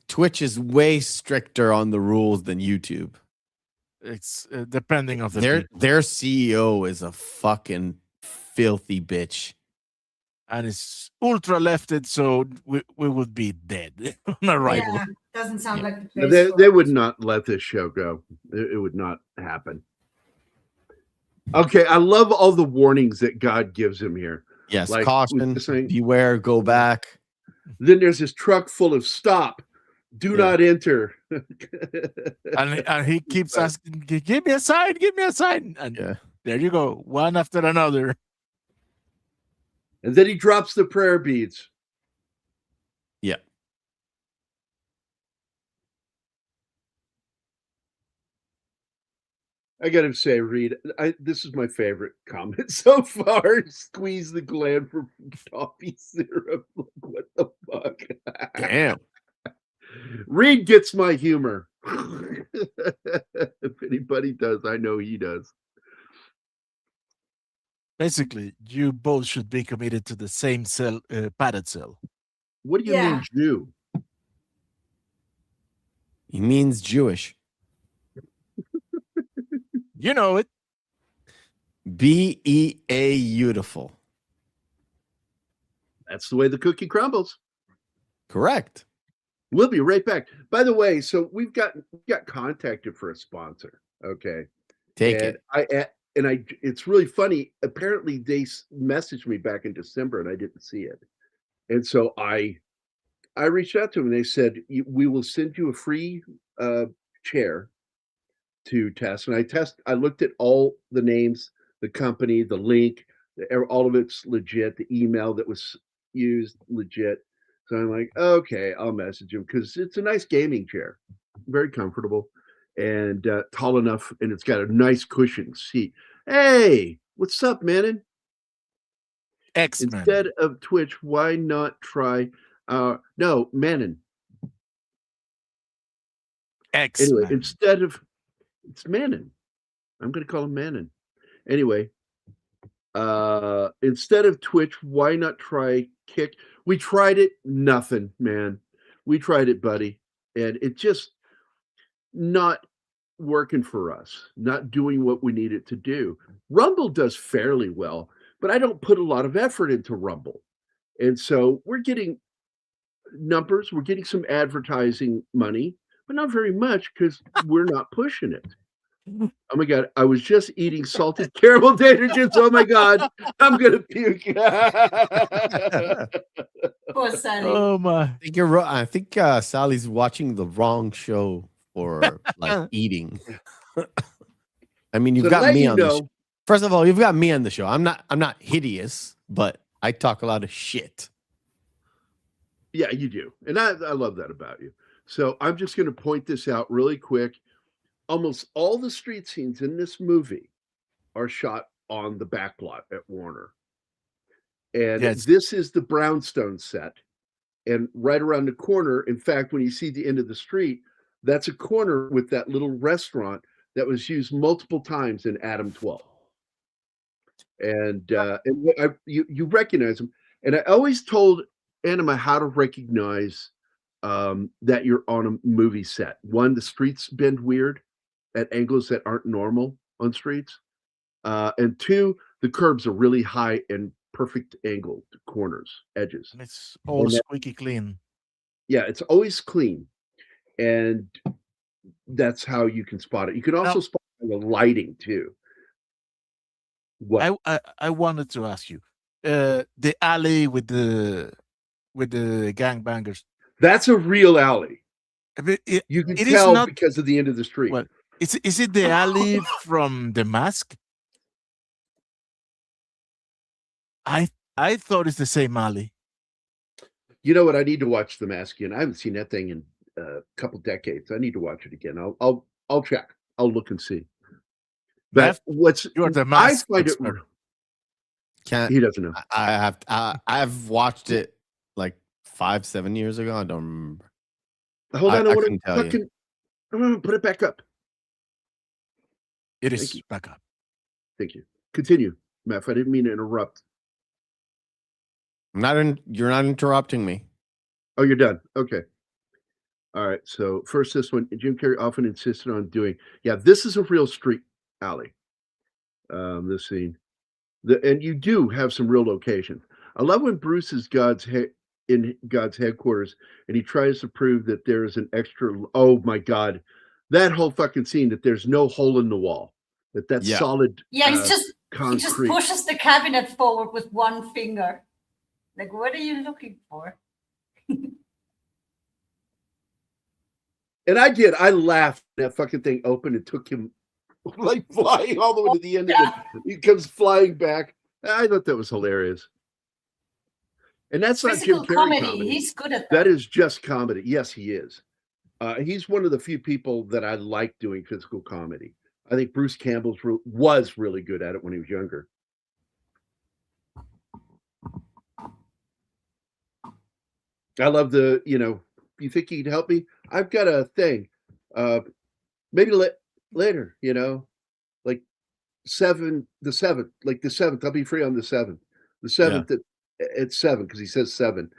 Twitch is way stricter on the rules than YouTube. It's depending on the Their CEO is a fucking filthy bitch. and it's ultra lefted, so we would be dead on arrival. Yeah, doesn't sound like the place. they would not let this show go. It would not happen. Okay, I love all the warnings that God gives him here. Yes, Like, caution, with saying- beware, go back. Then there's this truck full of stop, do not enter. And he keeps asking, give me a sign. And Yeah. there you go, one after another. And then he drops the prayer beads. Yeah. I gotta say, Reed, this is my favorite comment so far. Squeeze the gland for coffee syrup. Like, what the fuck? Damn. Reed gets my humor. If anybody does, I know he does. Basically, you both should be committed to the same cell, padded cell. What do you mean, Jew? He means Jewish. You know it. beautiful. That's the way the cookie crumbles. Correct. We'll be right back. By the way, so we got contacted for a sponsor. Okay. Take it. It's really funny. Apparently, they messaged me back in December, and I didn't see it. And so I reached out to them, and they said, "We will send you a free chair to test." And I looked at all the names, the company, the link, all of it's legit. The email that was used, legit. So I'm like, okay, I'll message him because it's a nice gaming chair, very comfortable and tall enough, and it's got a nice cushion seat. Hey, what's up, Manon? X-Men. Instead of Twitch, why not try? No, Manon. X-Men. Anyway, it's Manon. I'm going to call him Manon. Anyway, instead of Twitch, why not try Kick? We tried it, nothing, man. We tried it, buddy, and it just not working for us, not doing what we need it to do. Rumble does fairly well, but I don't put a lot of effort into Rumble. And so we're getting numbers, we're getting some advertising money, but not very much because we're not pushing it. Oh my God, I was just eating salted caramel tater chips. Oh my God, I'm gonna puke. Poor Sally. Oh my. I think Sally's watching the wrong show for like eating. I mean, you've So to got let me you on the know- show. First of all, you've got me on the show. I'm not hideous, but I talk a lot of shit. Yeah, you do. And I love that about you. So I'm just going to point this out really quick. Almost all the street scenes in this movie are shot on the back lot at Warner. And Yes. this is the brownstone set. And right around the corner, in fact, when you see the end of the street, that's a corner with that little restaurant that was used multiple times in Adam 12. And you recognize them. And I always told Anima how to recognize that you're on a movie set. One, the streets bend weird at angles that aren't normal on streets. And two, the curbs are really high and perfect angled corners, edges. And it's all And that- squeaky clean. Yeah, it's always clean. And that's how you can spot it. You can also spot the lighting too. What? I wanted to ask you, the alley with the gangbangers. That's a real alley. You can it is tell not- because of the end of the street. Well, is it the alley from The Mask? I thought it's the same alley. You know what? I need to watch The Mask again. I haven't seen that thing in a couple decades. I need to watch it again. I'll check. I'll look and see. But You're the Mask I find expert. he doesn't know. I've watched it like 5-7 years ago. I don't remember. Hold on, I want couldn't to tell you. fucking put it back up. It Thank is you. back up. Thank you. Continue, Matt. I didn't mean to interrupt. You're not interrupting me. Oh, you're done. Okay. All right. So first, this one, Jim Carrey often insisted on doing. Yeah, this is a real street alley. This scene, and you do have some real locations. I love when Bruce is in God's headquarters, and he tries to prove that there is an extra. Oh my God, that whole fucking scene that there's no hole in the wall, that's Yeah. solid. Yeah, he concrete. just pushes the cabinet forward with one finger. Like, what are you looking for? And I laughed. That fucking thing opened and took him like flying all the way to the end of it. He comes flying back. I thought that was hilarious. And that's not Jim Physical Carrey comedy. He's good at That that. is just comedy. Yes, he is. He's one of the few people that I like doing physical comedy. I think Bruce Campbell was really good at it when he was younger. I love you think you'd help me? I've got a thing. Maybe later, like the 7th. I'll be free on the 7th. The 7th at 7, because he says 7.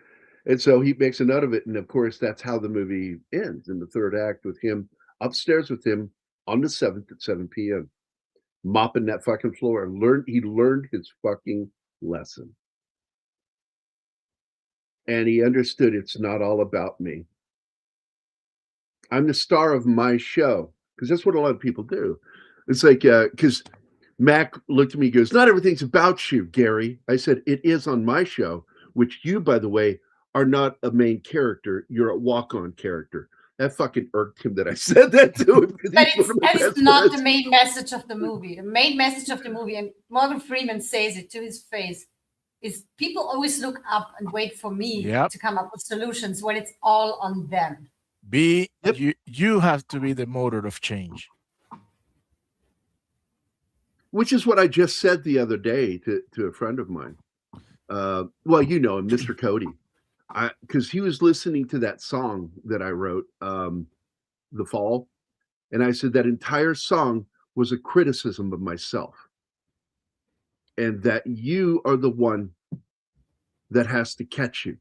And so he makes a note of it. And of course, that's how the movie ends in the third act, with him upstairs with him on the 7th at 7 p.m. mopping that fucking floor. He learned his fucking lesson. And he understood it's not all about me. I'm the star of my show, because that's what a lot of people do. It's like, because Mac looked at me and goes, not everything's about you, Gary. I said, it is on my show, which you, by the way, are not a main character. You're a walk-on character. That fucking irked him that I said that to him. But it's not the main message of the movie. The main message of the movie, and Morgan Freeman says it to his face, is people always look up and wait for me to come up with solutions when it's all on them. You have to be the motor of change. Which is what I just said the other day to a friend of mine. Well, you know him, Mr. Cody. Because he was listening to that song that I wrote, The Fall. And I said that entire song was a criticism of myself. And that you are the one that has to catch you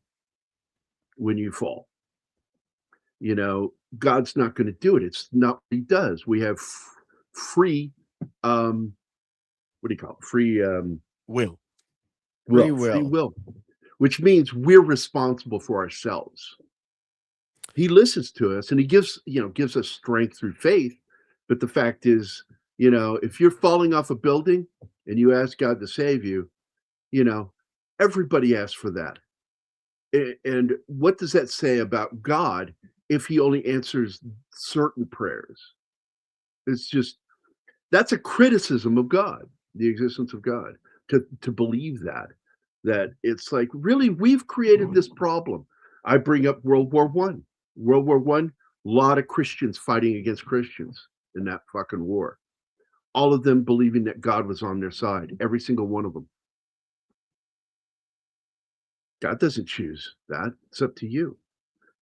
when you fall. God's not going to do it. It's not what he does. We have free, what do you call it? Free will. Free will, which means we're responsible for ourselves. He listens to us, and he gives us strength through faith. But the fact is, if you're falling off a building and you ask God to save you, everybody asks for that. And what does that say about God if he only answers certain prayers? It's just, that's a criticism of God, the existence of God, to believe that it's like, really, we've created this problem. I bring up World War I. World War I, a lot of Christians fighting against Christians in that fucking war. All of them believing that God was on their side, every single one of them. God doesn't choose that. It's up to you.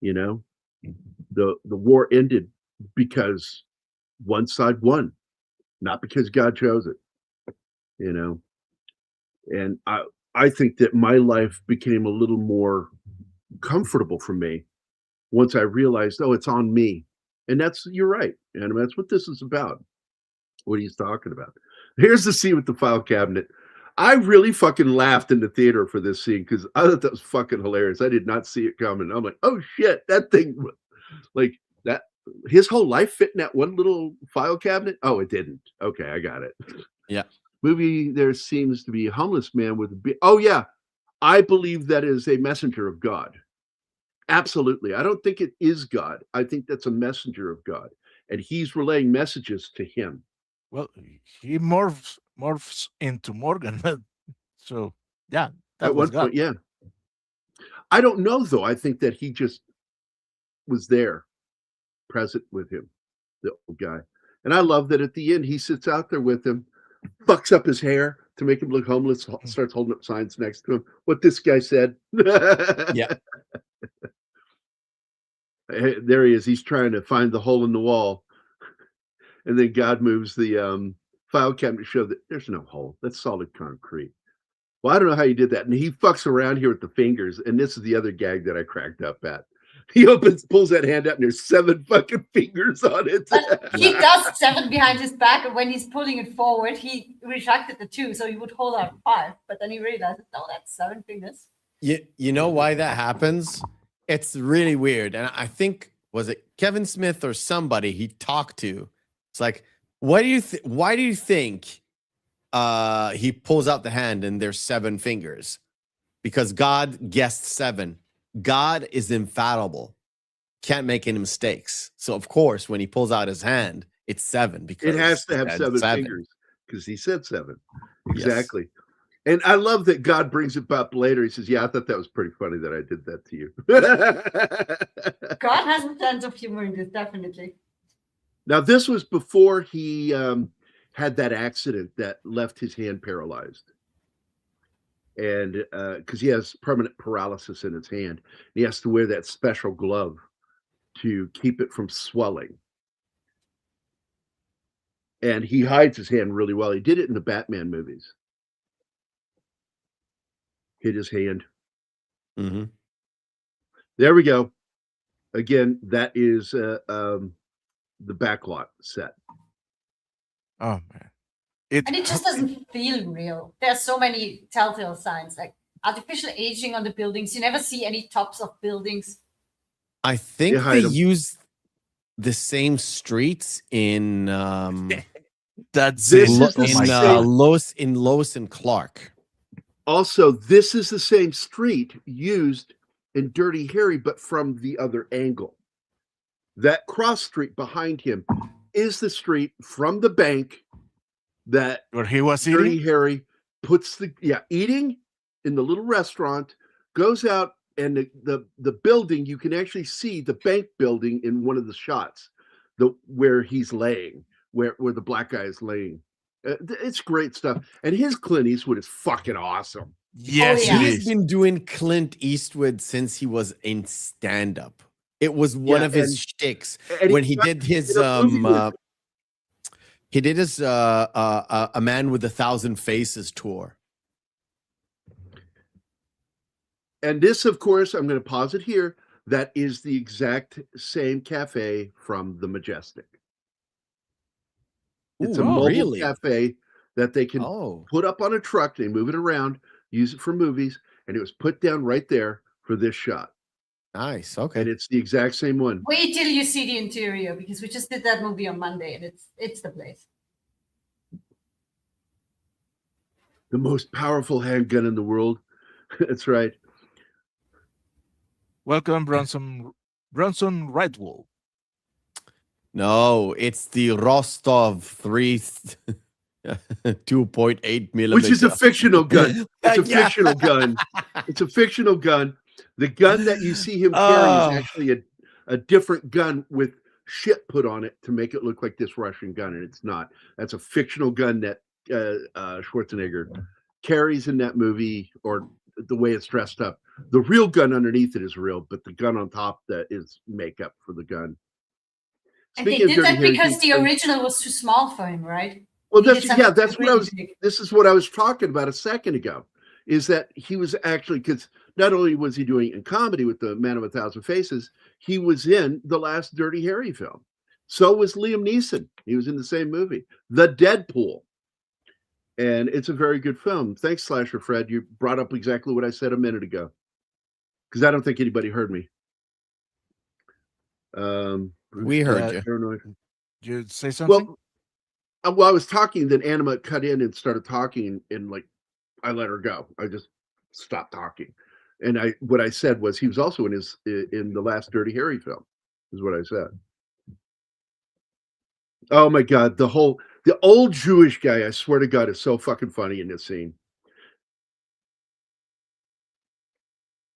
The war ended because one side won, not because God chose it. And I think that my life became a little more comfortable for me once I realized, oh, it's on me. And you're right. And that's what this is about. What he's talking about. Here's the scene with the file cabinet. I really fucking laughed in the theater for this scene because I thought that was fucking hilarious. I did not see it coming. I'm like, oh shit, that thing, like that, his whole life fit in that one little file cabinet. Oh, it didn't. Okay, I got it. Yeah. Movie, there seems to be a homeless man with a oh yeah, I believe that is a messenger of God. Absolutely. I don't think it is God. I think that's a messenger of God. And he's relaying messages to him. Well, he morphs into Morgan. So yeah, that At was one God. point, yeah. I don't know though. I think that he just was there, present with him, the old guy. And I love that at the end he sits out there with him, fucks up his hair to make him look homeless, starts holding up signs next to him. What this guy said. Yeah. There he is. He's trying to find the hole in the wall. And then God moves the file cabinet to show that there's no hole. That's solid concrete. Well, I don't know how you did that. And he fucks around here with the fingers. And this is the other gag that I cracked up at. He pulls that hand out, and there's 7 fucking fingers on it. But he does 7 behind his back, and when he's pulling it forward, he retracted the 2, so he would hold out 5. But then he realized, no, that's 7 fingers. You know why that happens? It's really weird. And I think, was it Kevin Smith or somebody he talked to? It's like, why do you think he pulls out the hand and there's 7 fingers? Because God guessed 7. God is infallible, can't make any mistakes. So of course, when he pulls out his hand, it's 7 because it has to have 7 fingers because he said 7. Exactly. Yes. And I love that God brings it up later. He says, yeah, I thought that was pretty funny that I did that to you. God has a sense of humor in this, definitely. Now, this was before he had that accident that left his hand paralyzed. And because he has permanent paralysis in his hand, he has to wear that special glove to keep it from swelling. And he hides his hand really well. He did it in the Batman movies. Hid his hand. Mm-hmm. There we go. Again, that is the backlot set. Oh man. And it just doesn't feel real. There are so many telltale signs, like artificial aging on the buildings. You never see any tops of buildings. I think they use the same streets in Lois and Clark. Also, this is the same street used in Dirty Harry, but from the other angle. That cross street behind him is the street from the bank that where he was Dirty eating? Harry puts eating in the little restaurant, goes out, and the building, you can actually see the bank building in one of the shots, where he's laying, where the black guy is laying. It's great stuff. And his Clint Eastwood is fucking awesome. Yes, he's been doing Clint Eastwood since he was in stand-up. It was one of his shticks when he did his he did his A Man with 1,000 Faces tour. And this, of course, I'm going to pause it here. That is the exact same cafe from the Majestic. It's a mobile cafe that they can put up on a truck. They move it around, use it for movies, and it was put down right there for this shot. Nice. Okay. And it's the exact same one. Wait till you see the interior, because we just did that movie on Monday, and it's the place. The most powerful handgun in the world. That's right. Welcome, Bronson Rightwall. No, it's the Rostov 2.8 millimeter, which is a fictional gun. It's a fictional gun. It's a fictional gun. The gun that you see him carry is actually a different gun with shit put on it to make it look like this Russian gun, and it's not. That's a fictional gun that Schwarzenegger carries in that movie, or the way it's dressed up. The real gun underneath it is real, but the gun on top that is makeup for the gun. And they did that because the original was too small for him, right? Well, that's what I was. This is what I was talking about a second ago. is that he was actually, because not only was he doing it in comedy with The Man of a Thousand Faces, he was in the last Dirty Harry film. So was Liam Neeson. He was in the same movie, The Deadpool. And it's a very good film. Thanks, Slasher Fred. You brought up exactly what I said a minute ago, because I don't think anybody heard me. We heard you. Paranoid. Did you say something? Well, I was talking, then Anima cut in and started talking, and like I let her go. I just stopped talking. And what I said was he was also in the last Dirty Harry film, is what I said. Oh my God, the old Jewish guy, I swear to God, is so fucking funny in this scene.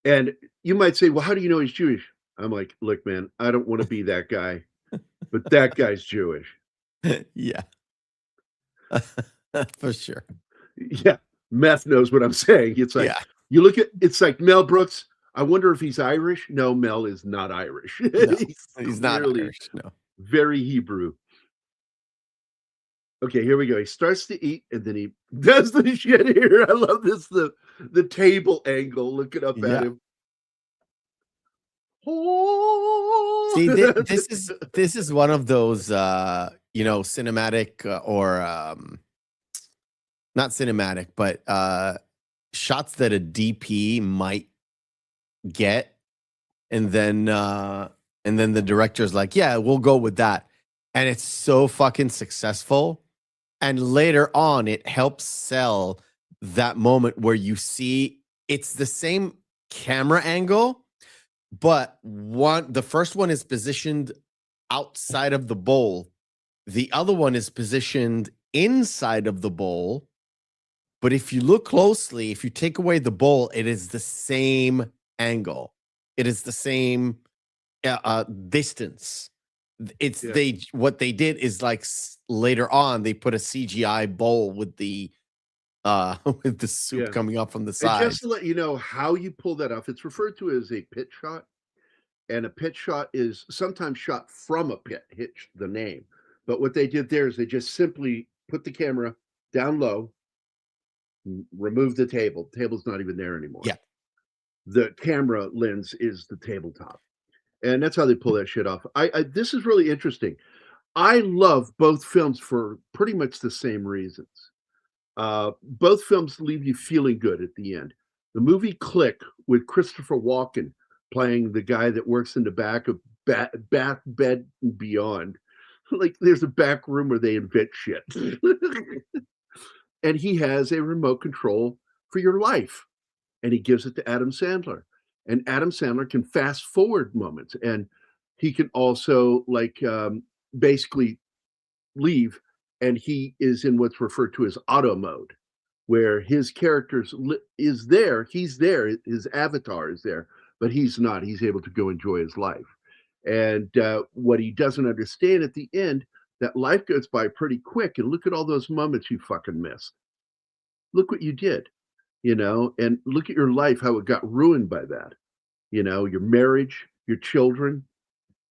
And you might say, well, how do you know he's Jewish? I'm like, look, man, I don't want to be that guy, but that guy's Jewish. Yeah. For sure. Yeah. Meth knows what I'm saying. It's like, you look at, it's like Mel Brooks. I wonder if he's Irish. No, Mel is not Irish. No, he's not Irish. No. Very Hebrew. Okay, here we go. He starts to eat, and then he does the shit here. I love this, the table angle, looking up at him. See, this is one of those cinematic or not cinematic, but shots that a DP might get, and then the director's like, yeah, we'll go with that, and it's so fucking successful. And later on, it helps sell that moment where you see it's the same camera angle, but the first one is positioned outside of the bowl. The other one is positioned inside of the bowl. But if you look closely, if you take away the bowl, it is the same angle. It is the same distance. What they did is like later on they put a CGI bowl with the soup coming up from the side. And just to let you know how you pull that off, it's referred to as a pit shot, and a pit shot is sometimes shot from a pit. Hitch the name, but what they did there is they just simply put the camera down low, remove the table. The table's not even there anymore. Yeah, the camera lens is the tabletop. And that's how they pull that shit off. This is really interesting. I love both films for pretty much the same reasons. Both films leave you feeling good at the end. The movie Click, with Christopher Walken playing the guy that works in the back of Bath Bed and Beyond. Like, there's a back room where they invent shit. And he has a remote control for your life. And he gives it to Adam Sandler. And Adam Sandler can fast forward moments, and he can also basically leave, and he is in what's referred to as auto mode, where his character is there, he's there, his avatar is there, but he's not. He's able to go enjoy his life. And what he doesn't understand at the end, that life goes by pretty quick, and look at all those moments you fucking missed. Look what you did. And look at your life, how it got ruined by that. Your marriage, your children.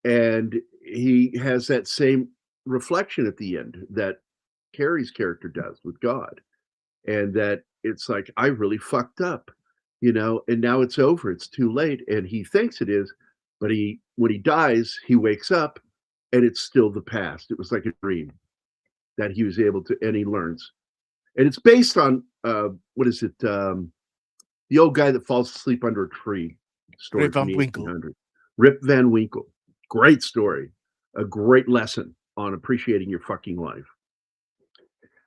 And he has that same reflection at the end that Carrey's character does with God. And that it's like, I really fucked up, and now it's over. It's too late. And he thinks it is, but when he dies, he wakes up and it's still the past. It was like a dream that he was able to, and he learns. And it's based on the old guy that falls asleep under a tree story. Rip Van Winkle. Rip Van Winkle. Great story. A great lesson on appreciating your fucking life.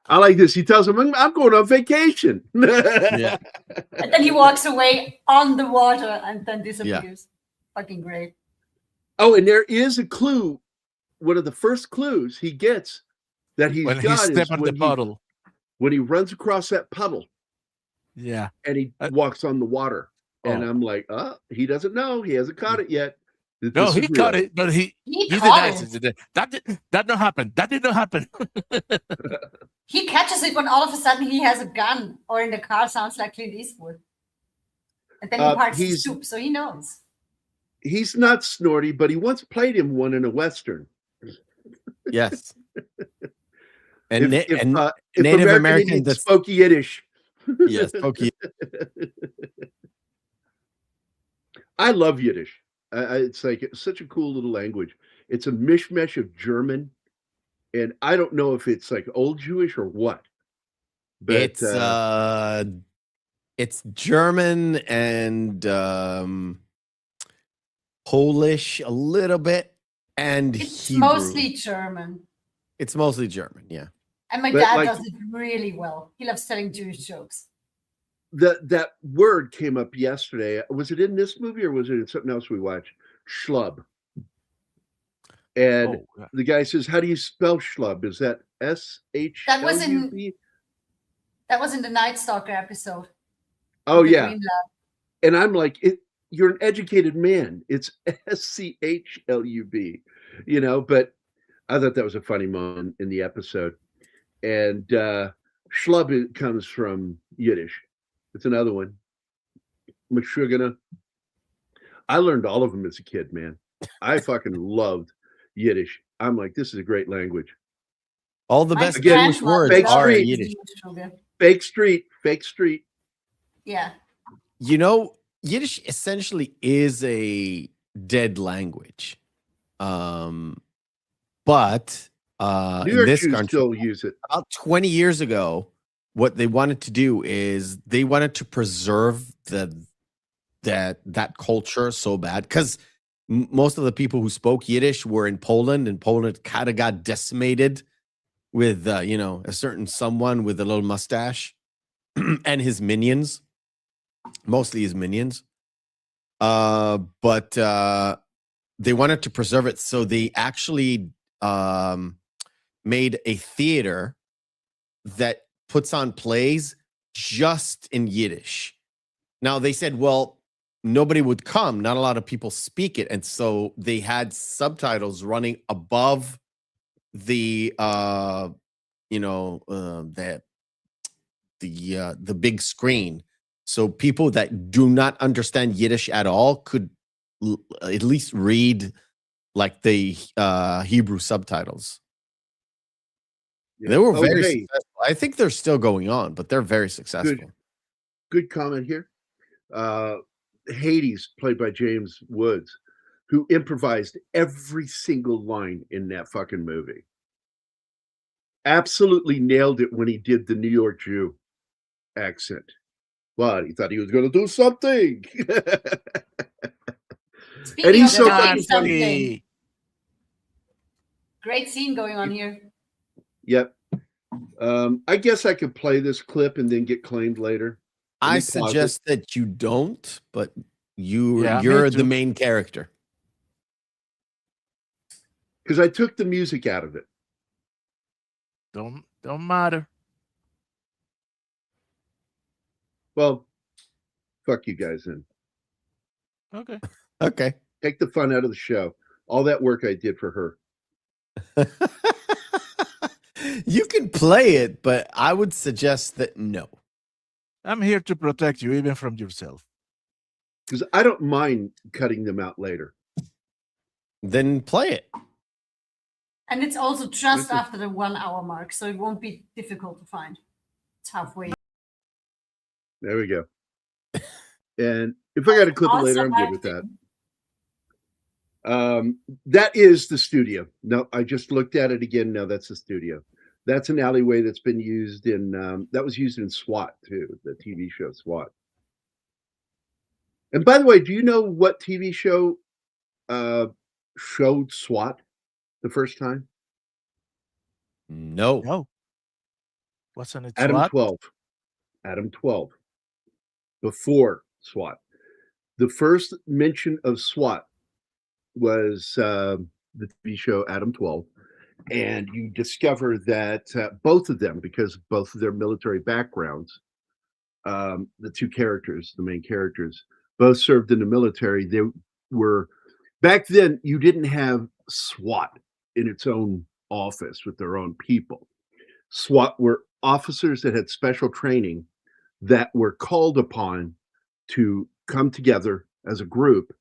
I like this. He tells him, I'm going on vacation. Yeah. And then he walks away on the water and then disappears. Yeah. Fucking great. Oh, and there is a clue. One of the first clues he gets that he's when got he steps on the puddle. When he runs across that puddle. Yeah. And he walks on the water. And I'm like, he doesn't know. He hasn't caught it yet. No, he caught it, but he denies it. That did not happen. That did not happen. He catches it when all of a sudden he has a gun, or in the car sounds like Clint Eastwood. And then he parts the soup, so he knows. He's not snorty, but he once played him one in a Western. Yes. And if Native American spoke Yiddish, Yes, Pokey. I love Yiddish. It's like it's such a cool little language. It's a mishmash of German, and I don't know if it's like old Jewish or what. But It's German and Polish a little bit, and It's Hebrew. mostly German. It's mostly German, yeah. And my But, dad like- does it really well. He loves telling Jewish jokes. that word came up yesterday. Was it in this movie or was it in something else we watched? Schlub. And Oh, yeah. the guy says, "How do you spell schlub? Is that SH?" That was in the Night Stalker episode. Oh with the yeah. Green Lab. And I'm like, you're an educated man. It's SCHLUB, but I thought that was a funny moment in the episode. And schlub comes from Yiddish. It's another one. Mashugana. I learned all of them as a kid, man. I fucking loved Yiddish. I'm like, this is a great language. All the My best Again, Jewish grandmother words fake are in street. Yiddish. Sugar. Fake street. Yeah. You know, Yiddish essentially is a dead language. But New in York this Jews country, still use it. about 20 years ago, what they wanted to do is they wanted to preserve that culture so bad, because most of the people who spoke Yiddish were in Poland, and Poland kind of got decimated with a certain someone with a little mustache and his minions, mostly his minions. But they wanted to preserve it, so they actually made a theater that puts on plays just in Yiddish. Now they said, well, nobody would come. Not a lot of people speak it. And so they had subtitles running above the the big screen. So people that do not understand Yiddish at all could at least read like the Hebrew subtitles. They were very successful. I think they're still going on, but they're very successful. Good comment here. Hades, played by James Woods, who improvised every single line in that fucking movie. Absolutely nailed it when he did the New York Jew accent. What? He thought he was going to do something. Speaking And he's of so doing fucking something, great scene going on here. Yep. I guess I could play this clip and then get claimed later. I suggest that you don't, but you're the main character. Because I took the music out of it. Don't matter. Well, fuck you guys then. Okay. Okay. Take the fun out of the show. All that work I did for her. You can play it, but I would suggest that no. I'm here to protect you, even from yourself. Because I don't mind cutting them out later. Then play it. And it's also just after the 1 hour mark, so it won't be difficult to find. It's halfway. There we go. And if I got to clip it later, I'm Awesome good with that. acting. That is the studio. No, I just looked at it again. No, that's the studio. That's an alleyway that's been used in, that was used in SWAT too, the TV show SWAT. And by the way, do you know what TV show showed SWAT the first time? No. No. Wasn't it Adam SWAT? 12. Adam 12. Before SWAT. The first mention of SWAT was the TV show Adam 12. And you discover that both of them, because of both of their military backgrounds, the two characters, the main characters, both served in the military. They were, back then, you didn't have SWAT in its own office with their own people. SWAT were officers that had special training that were called upon to come together as a group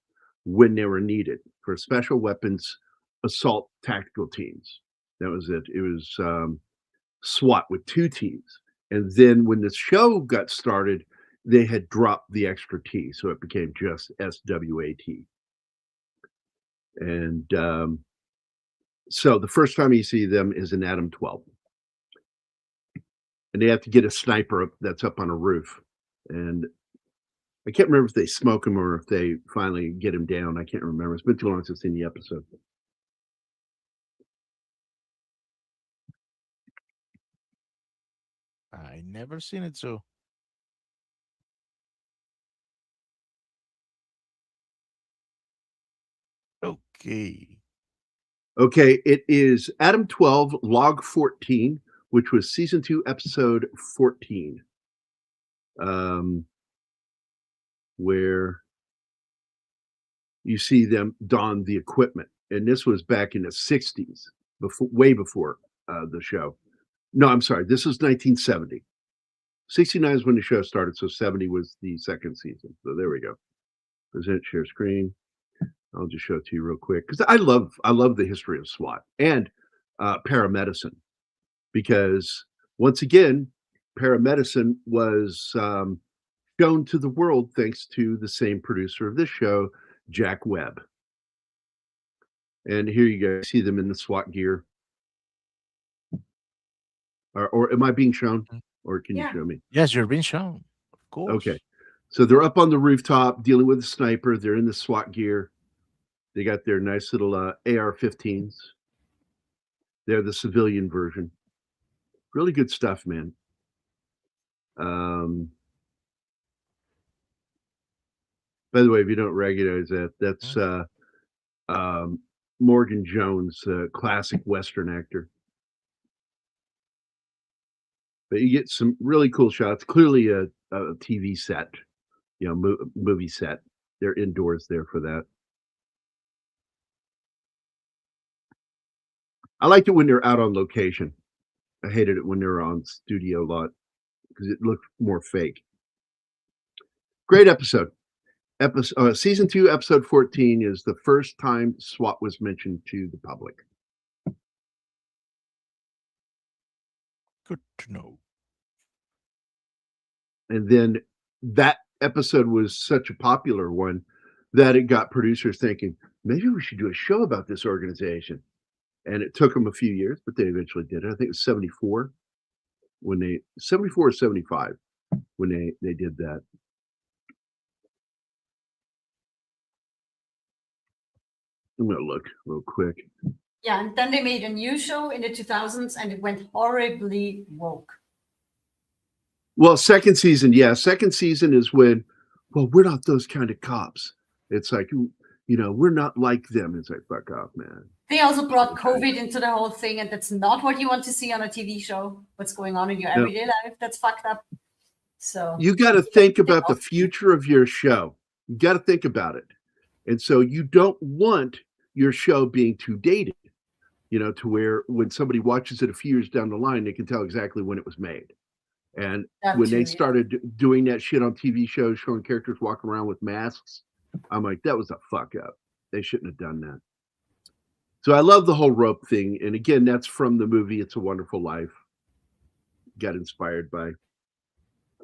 when they were needed for special weapons assault tactical teams. That was it. It was SWAT with two teams. And then when the show got started, they had dropped the extra T, so it became just SWAT. And so the first time you see them is in Adam 12. And they have to get a sniper that's up on a roof. And I can't remember if they smoke him or if they finally get him down. I can't remember. It's been too long since I've seen the episode. I never seen it, so okay. Okay, it is Adam 12, Log 14, which was season 2, episode 14. Where you see them don the equipment. And this was back in the 60s, way before the show. No, I'm sorry. This is 1970. 69 is when the show started, so 70 was the second season. So there we go. Present, share screen. I'll just show it to you real quick because I love the history of SWAT and paramedicine, because once again, paramedicine was shown to the world thanks to the same producer of this show, Jack Webb. And here you go. See them in the SWAT gear. Or am I being shown? Or can you show me? Yes, you're being shown. Of course. Okay. So they're up on the rooftop dealing with a sniper. They're in the SWAT gear. They got their nice little AR-15s. They're the civilian version. Really good stuff, man. By the way, if you don't recognize that, that's Morgan Jones, classic Western actor. But you get some really cool shots. Clearly a TV set, movie set. They're indoors there for that. I liked it when they're out on location. I hated it when they were on studio lot because it looked more fake. Great episode. Season 2, episode 14 is the first time SWAT was mentioned to the public. Good to know. And then that episode was such a popular one that it got producers thinking, maybe we should do a show about this organization. And it took them a few years, but they eventually did it. I think it was 74 or 75 when they did that. I'm going to look real quick. Yeah, and then they made a new show in the 2000s and it went horribly woke. Well, second season, yeah. Second season is when, well, we're not those kind of cops. It's like, we're not like them. It's like, fuck off, man. They also brought COVID into the whole thing, and that's not what you want to see on a TV show. What's going on in your everyday life, that's fucked up. So you got to think about the future of your show. You got to think about it. And so you don't want your show being too dated, to where when somebody watches it a few years down the line, they can tell exactly when it was made. And when they started doing that shit on TV shows, showing characters walking around with masks, I'm like, that was a fuck up. They shouldn't have done that. So I love the whole rope thing. And again, that's from the movie It's a Wonderful Life. Got inspired by,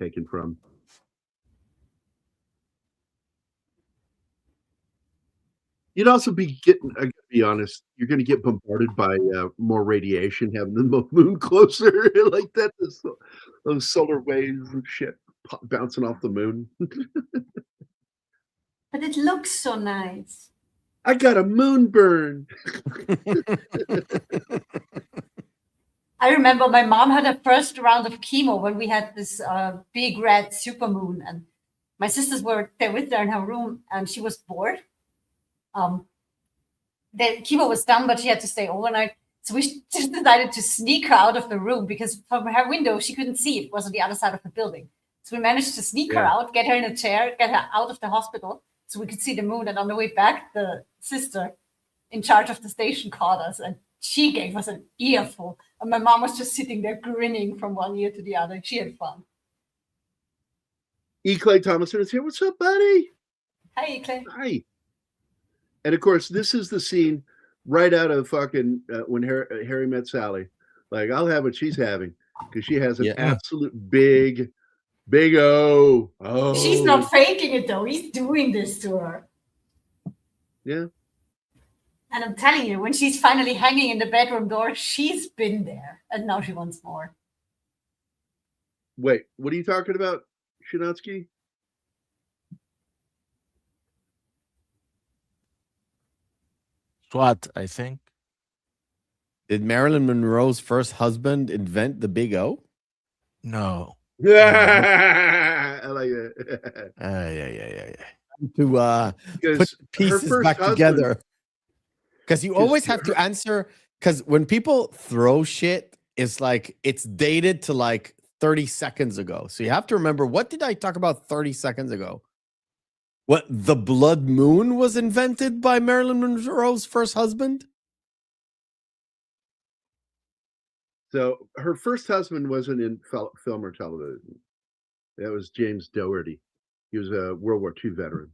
taken from. You'd also be getting, I gotta be honest, you're going to get bombarded by more radiation, having the moon closer like that. Those solar waves and shit bouncing off the moon. But it looks so nice. I got a moon burn. I remember my mom had a first round of chemo when we had this big red supermoon, and my sisters were there with her in her room, and she was bored. The chemo was done, but she had to stay overnight. So we just decided to sneak her out of the room because from her window, she couldn't see it. It was on the other side of the building. So we managed to sneak her out, get her in a chair, get her out of the hospital so we could see the moon. And on the way back, the sister in charge of the station called us and she gave us an earful. And my mom was just sitting there grinning from one ear to the other. She had fun. E. Clay Thomason is here. What's up, buddy? Hi, E. Clay. Hi. And of course, this is the scene right out of fucking when Harry Met Sally. Like, I'll have what she's having. because she has an Yeah. absolute big O. Oh, She's not faking it though. He's doing this to her. Yeah. And I'm telling you, when she's finally hanging in the bedroom door, she's been there, and now she wants more. Wait, what are you talking about, Shinatsky? SWAT, I think. Did Marilyn Monroe's first husband invent the big O? No. Yeah, I like it. Yeah. To put Because her pieces first back husband, together. Because you always have to her- answer. Because when people throw shit, it's like it's dated to like 30 seconds ago. So you have to remember, what did I talk about 30 seconds ago? What, the blood moon was invented by Marilyn Monroe's first husband? So her first husband wasn't in film or television. That was James Dougherty. He was a World War II veteran,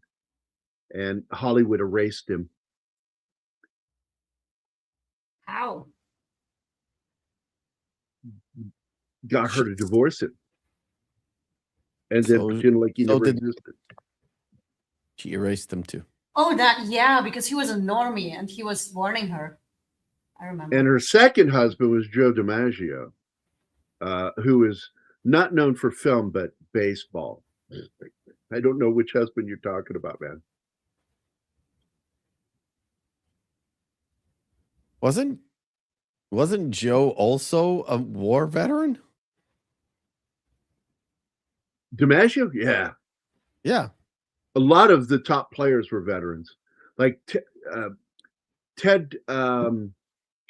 and Hollywood erased him. How? Got her to divorce him, and then pretend like he never existed. She erased him too. Oh, because he was a normie and he was warning her. I remember. And her second husband was Joe DiMaggio, who is not known for film but baseball. I don't know which husband you're talking about, man. Wasn't Joe also a war veteran? DiMaggio, yeah. A lot of the top players were veterans, like Ted.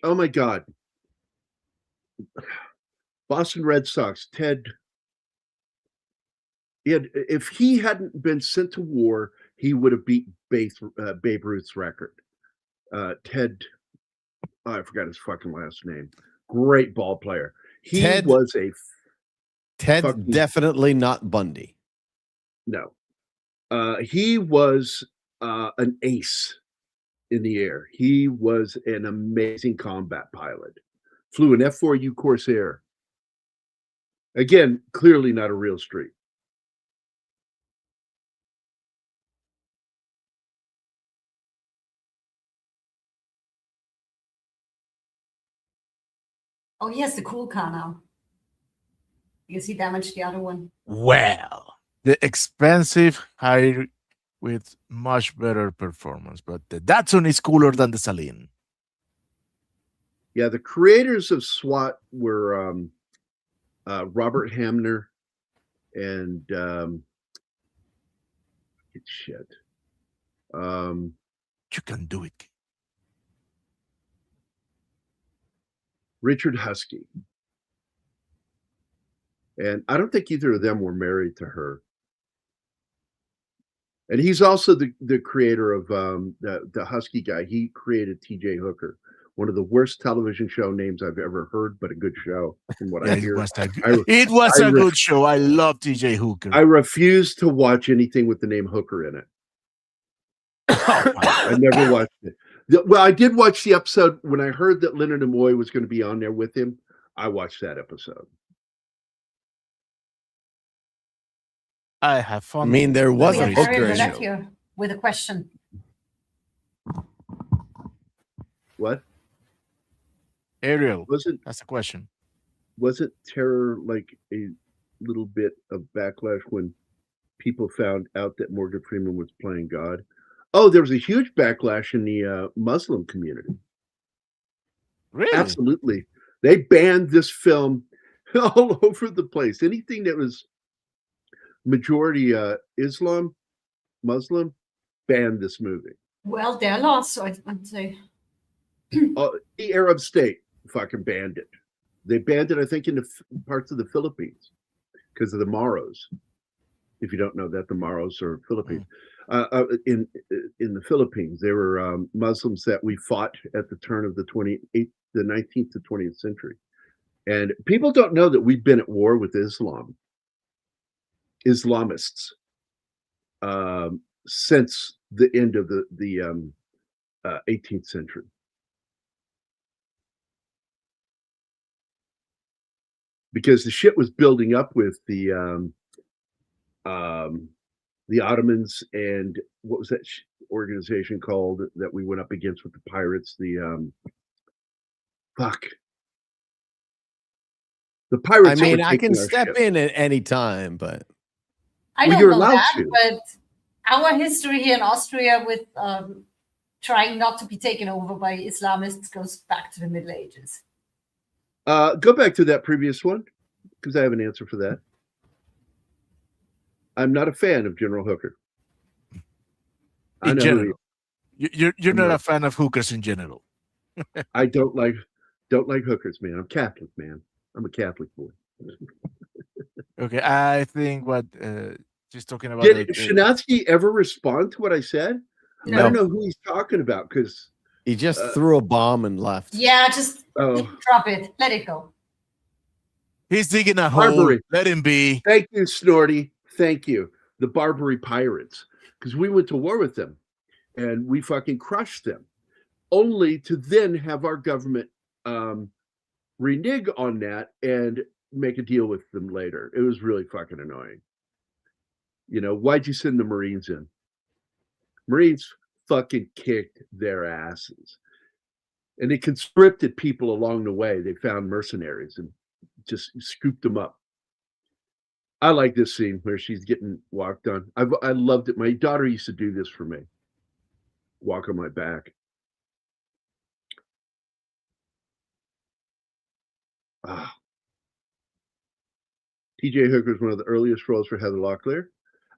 Oh my God, Boston Red Sox. Ted. If he hadn't been sent to war, he would have beat Babe Ruth's record. Ted. Oh, I forgot his fucking last name. Great ball player. Ted definitely not Bundy. No. He was an ace in the air. He was an amazing combat pilot. Flew an F-4U Corsair. Again, clearly not a real street. Oh, he has the cool car now. Because he damaged the other one. Well, the expensive high with much better performance, but the Datsun is cooler than the Saleen. Yeah, the creators of SWAT were Robert Hamner and shit. You can do it. Richard Husky. And I don't think either of them were married to her. And he's also the creator of the Husky guy. He created TJ Hooker, one of the worst television show names I've ever heard, but a good show. From what I hear, it was a good show. I love TJ Hooker. I refuse to watch anything with the name Hooker in it. I never watched it. Well, I did watch the episode when I heard that Leonard Nimoy was going to be on there with him. I watched that episode. I have fun. I mean, there was a Hooker show. Here with a question. What? Ariel, that's a question. Wasn't terror like a little bit of backlash when people found out that Morgan Freeman was playing God? Oh, there was a huge backlash in the Muslim community. Really? Absolutely. They banned this film all over the place. Anything that was majority Muslim, banned this movie. Well, they're lost, so I'd say. The Arab state fucking banned it. They banned it, I think, in the parts of the Philippines because of the Moros. If you don't know that, the Moros are Philippines. In the Philippines, they were Muslims that we fought at the turn of the 19th to 20th century. And people don't know that we've been at war with Islamists since the end of the 18th century. because the shit was building up with the Ottomans and what was that organization called that we went up against with the pirates? The pirates. I mean, I can step in at any time, but I don't know that, but our history here in Austria with trying not to be taken over by Islamists goes back to the Middle Ages. Go back to that previous one, because I have an answer for that. I'm not a fan of General Hooker. In general, you're not a fan of hookers in general. I don't like hookers, man. I'm Catholic, man. I'm a Catholic boy. Okay, I think what she's talking about. Did Shanatsky ever respond to what I said? No. I don't know who he's talking about because he just threw a bomb and left. Yeah, just drop it. Let it go. He's digging a hole. Let him be. Thank you, Snorty. Thank you. The Barbary pirates. Because we went to war with them and we fucking crushed them. Only to then have our government renege on that and make a deal with them later. It was really fucking annoying. You know, why'd you send the Marines in? Marines fucking kicked their asses. And they conscripted people along the way. They found mercenaries and just scooped them up. I like this scene where she's getting walked on. I loved it. My daughter used to do this for me. Walk on my back. TJ Hooker is one of the earliest roles for Heather Locklear.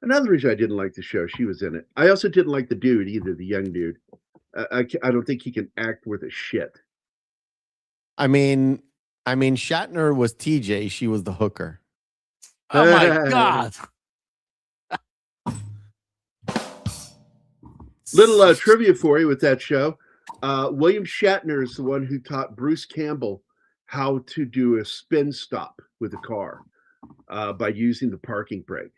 Another reason I didn't like the show, she was in it. I also didn't like the dude either, the young dude. I don't think he can act worth a shit. I mean, Shatner was TJ. She was the hooker. Oh my God. Little trivia for you with that show. William Shatner is the one who taught Bruce Campbell how to do a spin stop with a car by using the parking brake.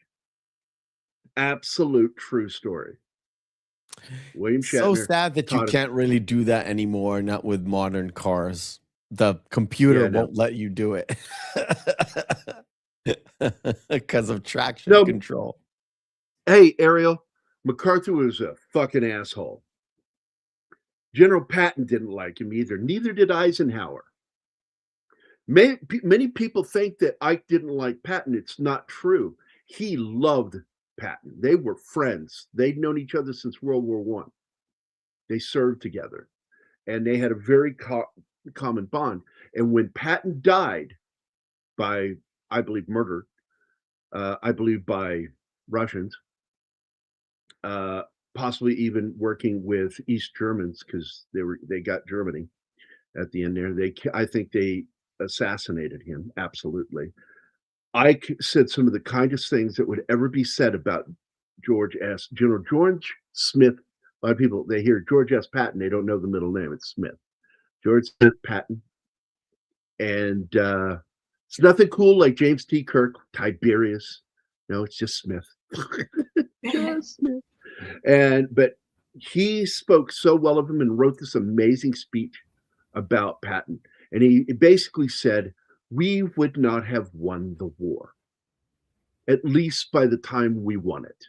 Absolute true story. William Shatner. So sad that you can't really do that anymore, not with modern cars. The computer won't let you do it because of traction control. Hey, Ariel, MacArthur was a fucking asshole. General Patton didn't like him either. Neither did Eisenhower. Many people think that Ike didn't like Patton. It's not true. He loved Patton. They were friends. They'd known each other since World War I. They served together, and they had a very common bond. And when Patton died by, I believe, murder, I believe by Russians, possibly even working with East Germans because they got Germany at the end there. I think they assassinated him. Absolutely. Ike said some of the kindest things that would ever be said about General George Smith. A lot of people, they hear George S. Patton, they don't know the middle name. It's Smith. George Smith Patton. And it's nothing cool like James T. Kirk, Tiberius. No, it's just Smith. Just Smith. But he spoke so well of him and wrote this amazing speech about Patton. And he basically said, we would not have won the war, at least by the time we won it,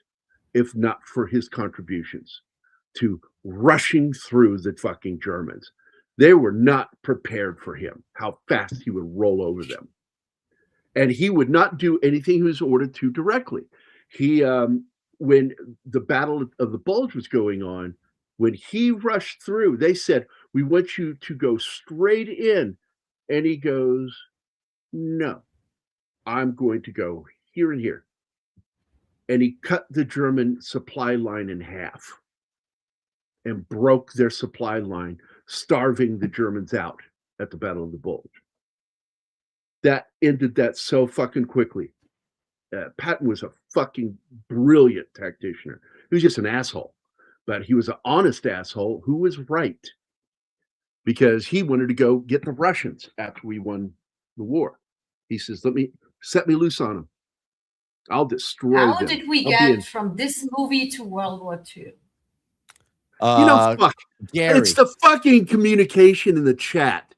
if not for his contributions to rushing through the fucking Germans. They were not prepared for him, how fast he would roll over them. And he would not do anything he was ordered to directly. He, when the Battle of the Bulge was going on, when he rushed through, they said, we want you to go straight in. And he goes, no, I'm going to go here and here. And he cut the German supply line in half and broke their supply line, starving the Germans out at the Battle of the Bulge. That ended that so fucking quickly. Patton was a fucking brilliant tactician. He was just an asshole, but he was an honest asshole who was right because he wanted to go get the Russians after we won the war. He says, set me loose on them. I'll destroy them. How did we get from this movie to World War II? Fuck. Gary. It's the fucking communication in the chat.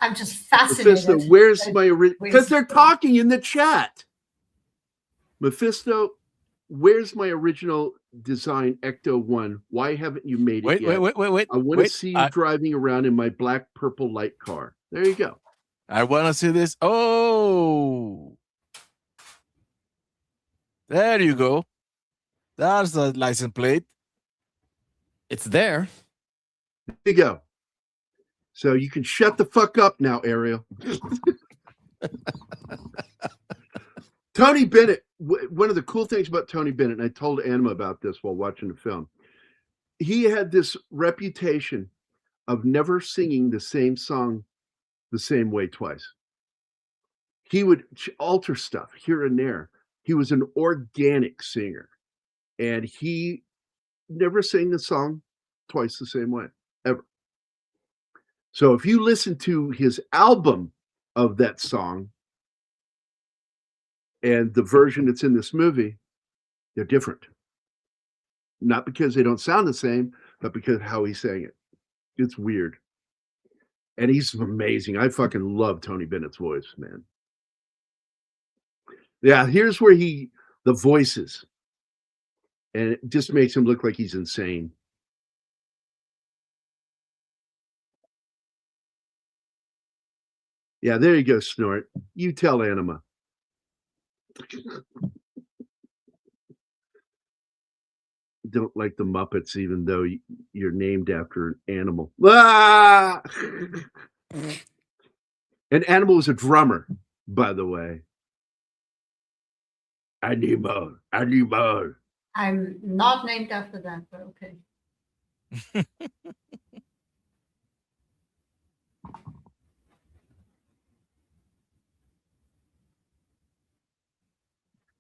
I'm just fascinated. Mephisto, where's by my original? Because they're talking in the chat. Mephisto, where's my original design Ecto-1? Why haven't you made it yet? Wait. I want to see you driving around in my black purple light car. There you go. I want to see this. Oh, there you go. That's the license plate. It's there. There you go. So you can shut the fuck up now, Ariel. Tony Bennett. One of the cool things about Tony Bennett, and I told Anima about this while watching the film, he had this reputation of never singing the same song the same way twice. He would alter stuff here and there. He was an organic singer, and he never sang the song twice the same way, ever. So if you listen to his album of that song and the version that's in this movie, they're different. Not because they don't sound the same, but because of how he sang it. It's weird. And he's amazing. I fucking love Tony Bennett's voice, man. Yeah, here's where the voices, and it just makes him look like he's insane. Yeah, there you go, Snort. You tell Anima. Don't like the Muppets, even though you're named after an animal. Ah! An animal was a drummer, by the way. Animal. I'm not named after that, but okay.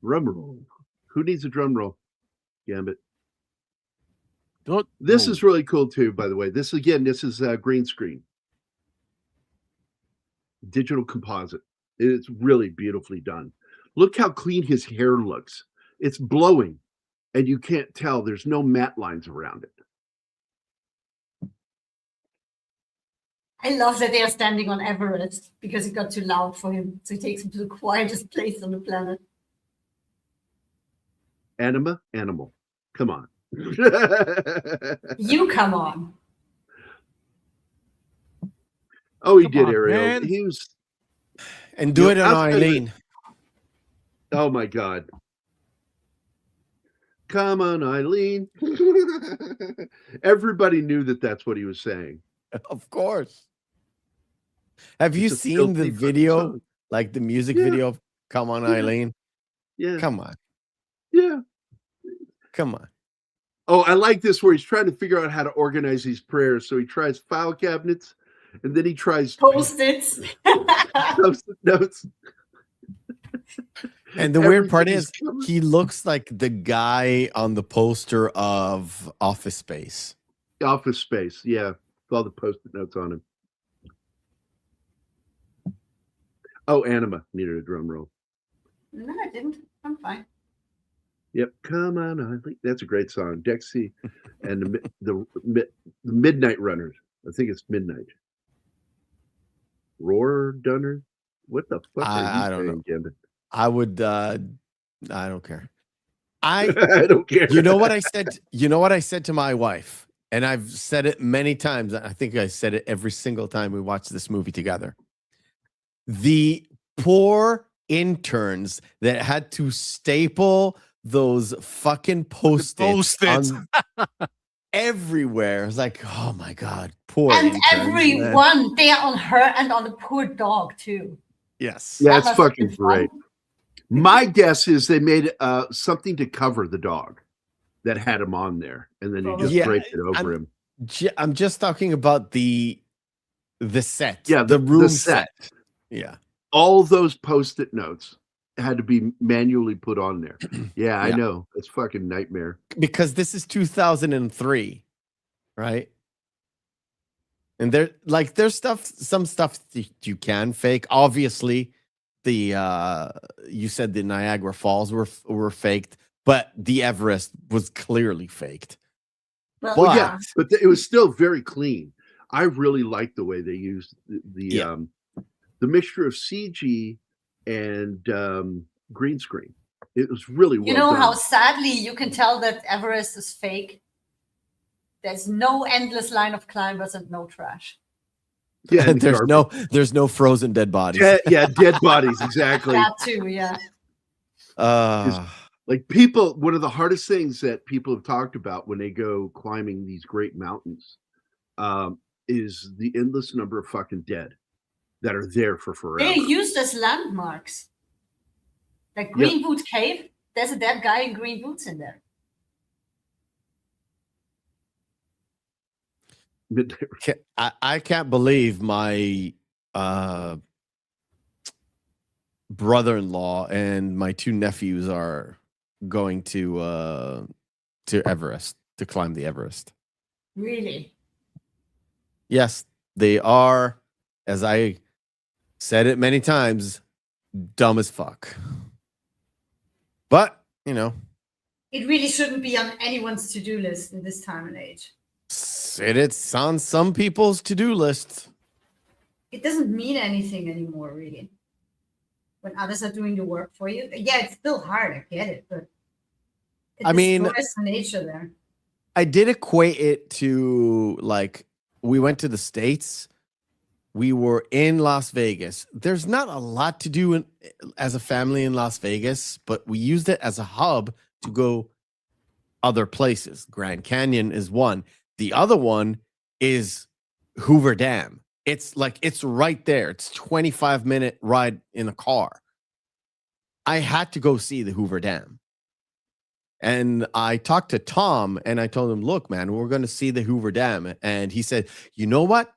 Drum roll. Who needs a drum roll? Gambit. This is really cool too, by the way. This is green screen. Digital composite. It's really beautifully done. Look how clean his hair looks. It's blowing, and you can't tell. There's no matte lines around it. I love that they are standing on Everest because it got too loud for him. So he takes him to the quietest place on the planet. Animal. Come on. You come on. Oh, he Come did, on, Ariel. man. He was. And do it on Eileen. Oh my God. Come on, Eileen. Everybody knew that that's what he was saying. Of course. Have you It's a seen the filthy video, song. like the music Yeah. video of Come On, Yeah. Eileen? Yeah. Come on. Yeah. Come on. Oh, I like this where he's trying to figure out how to organize these prayers. So he tries file cabinets, and then he tries Post-its. post-it notes. And the weird part Everything is covered. he looks like the guy on the poster of Office Space. Office Space, yeah, with all the post-it notes on him. Oh, Anima needed a drum roll. No, I didn't. I'm fine. Yep, come on, Eileen. That's a great song. Dexy and the Midnight Runners. I think it's Midnight. Roar Dunner. What the fuck are you I don't saying, Gambit? I would I don't care. I I don't care. you know what I said? You know what I said to my wife? And I've said it many times. I think I said it every single time we watch this movie together. The poor interns that had to staple those fucking post-its Post-its. everywhere. It's like, oh my God, poor And interns, man. everyone, they are on her and on the poor dog too. Yes. Yeah, That it's must have fucking been fun. great. My guess is they made something to cover the dog that had him on there, and then he just Yeah, draped it over him. I'm just talking about the set. Yeah, the the room set. set. Yeah. All those post-it notes had to be manually put on there. Yeah, I Yeah. know. It's fucking nightmare. Because this is 2003, right? And there's some stuff that you can fake. Obviously, you said the Niagara Falls were faked, but the Everest was clearly faked. Well, Well, yeah. yeah, but it was still very clean. I really like the way they used the mixture of CG and green screen. It was really well You know done. how sadly you can tell that Everest is fake? There's no endless line of climbers and no trash. Yeah, And there's no frozen dead bodies. Dead bodies, exactly. That too, yeah. Like people, one of the hardest things that people have talked about when they go climbing these great mountains is the endless number of fucking dead that are there for forever. They're used as landmarks. Like Green Boot Cave, there's a dead guy in green boots in there. I can't believe my brother-in-law and my two nephews are going to Everest to climb the Everest. Really? Yes, they are, as I said it many times, dumb as fuck. But, you know. It really shouldn't be on anyone's to-do list in this time and age. It's on some people's to-do list. It doesn't mean anything anymore, really. When others are doing the work for you. Yeah, it's still hard, I get it, but I mean, destroys the nature there. I did equate it to, like, we went to the States. We were in Las Vegas. There's not a lot to do as a family in Las Vegas, but we used it as a hub to go other places. Grand Canyon is one. The other one is Hoover Dam. It's right there. It's 25-minute ride in a car. I had to go see the Hoover Dam. And I talked to Tom and I told him, look, man, we're going to see the Hoover Dam. And he said, you know what?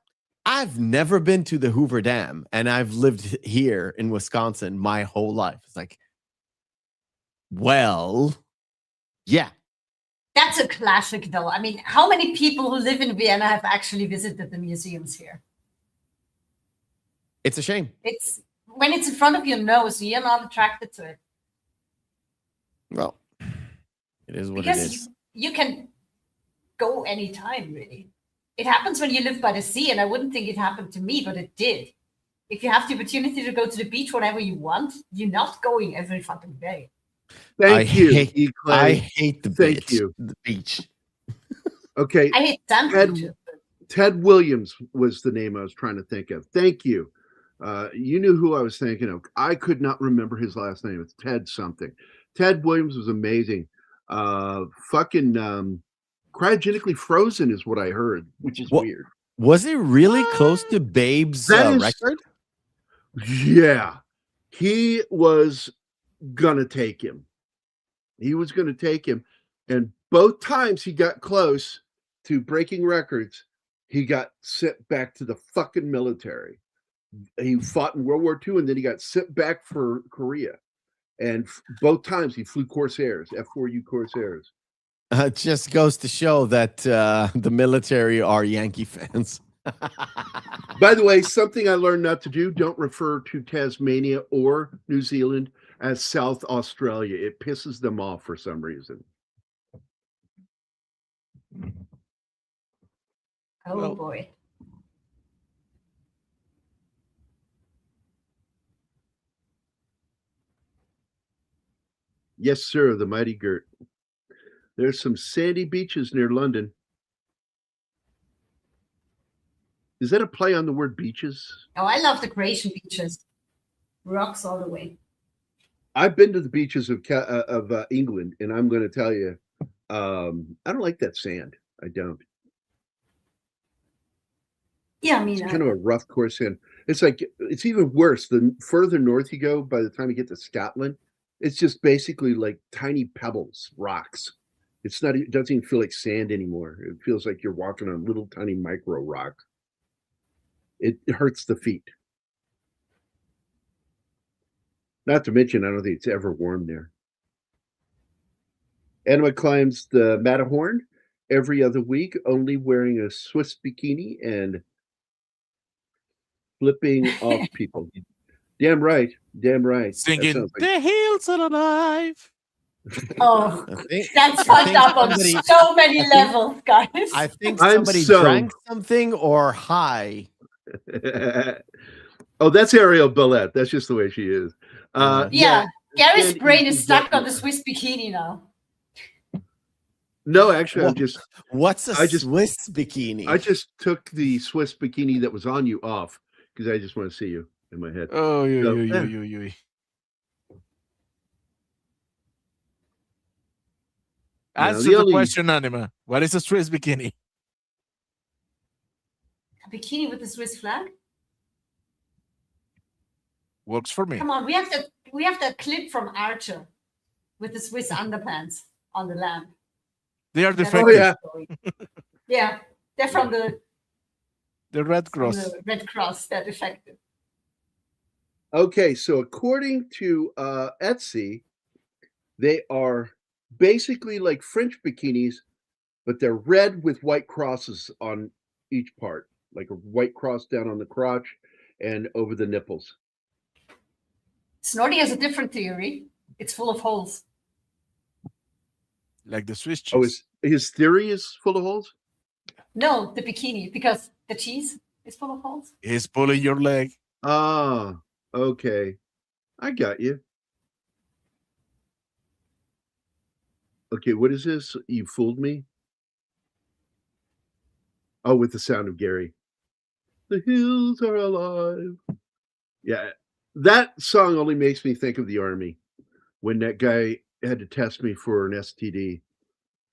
I've never been to the Hoover Dam and I've lived here in Wisconsin my whole life. It's like, well, yeah. That's a classic, though. I mean, how many people who live in Vienna have actually visited the museums here? It's a shame. It's when it's in front of your nose, you're not attracted to it. Well, it is what because it is. You can go anytime, really. It happens when you live by the sea, and I wouldn't think it happened to me, but it did. If you have the opportunity to go to the beach whenever you want, you're not going every fucking day. Thank you. I hate the beach. Thank you. The beach. Okay. I hate sand. Ted Williams was the name I was trying to think of. Thank you. You knew who I was thinking of. I could not remember his last name. It's Ted something. Ted Williams was amazing. Cryogenically frozen is what I heard, which is weird. Was it really close to Babe's record? Yeah. He was going to take him. He was going to take him. And both times he got close to breaking records, he got sent back to the fucking military. He fought in World War II, and then he got sent back for Korea. And both times he flew Corsairs, F-4U Corsairs. It just goes to show that the military are Yankee fans. By the way, something I learned not to do, don't refer to Tasmania or New Zealand as South Australia. It pisses them off for some reason. Oh, boy. Yes, sir, the mighty Gert. There's some sandy beaches near London. Is that a play on the word beaches? Oh, I love the Croatian beaches. Rocks all the way. I've been to the beaches of England, and I'm going to tell you, I don't like that sand. I don't. Yeah, I mean, it's kind of a rough, coarse sand. It's like, it's even worse. The further north you go, by the time you get to Scotland, it's just basically like tiny pebbles, rocks. It's not, it doesn't even feel like sand anymore. It feels like you're walking on little tiny micro rocks. It hurts the feet. Not to mention, I don't think it's ever warm there. Anima climbs the Matterhorn every other week, only wearing a Swiss bikini and flipping off people. Damn right. Damn right. Singing, like... the hills are alive. Oh, I think, that's I fucked think up on somebody- so many I think- levels, guys. I think I'm somebody so- drank something or high. Oh, that's Ariel Bellette. That's just the way she is. Yeah, Gary's and brain he's is stuck on exactly- the Swiss bikini now. No, actually, What's a I just- Swiss bikini? I just took the Swiss bikini that was on you off because I just want to see you in my head. Oh, So, yeah. Now, Answer the the only- question, Anima. What is a Swiss bikini? A bikini with the Swiss flag? Works for me. Come on, we have that clip from Archer with the Swiss underpants on the lamp. They are That's defective. yeah. Yeah, they're from the The Red Cross. They're defective. Okay, so according to Etsy, they are basically like French bikinis, but they're red with white crosses on each part, like a white cross down on the crotch and over the nipples. Snorty has a different theory. It's full of holes. Like the Swiss cheese. Oh, his theory is full of holes? No, the bikini, because the cheese is full of holes. He's pulling your leg. Ah, okay. I got you. Okay, what is this? You fooled me? Oh, with the sound of Gary. The hills are alive. Yeah, that song only makes me think of the army when that guy had to test me for an STD.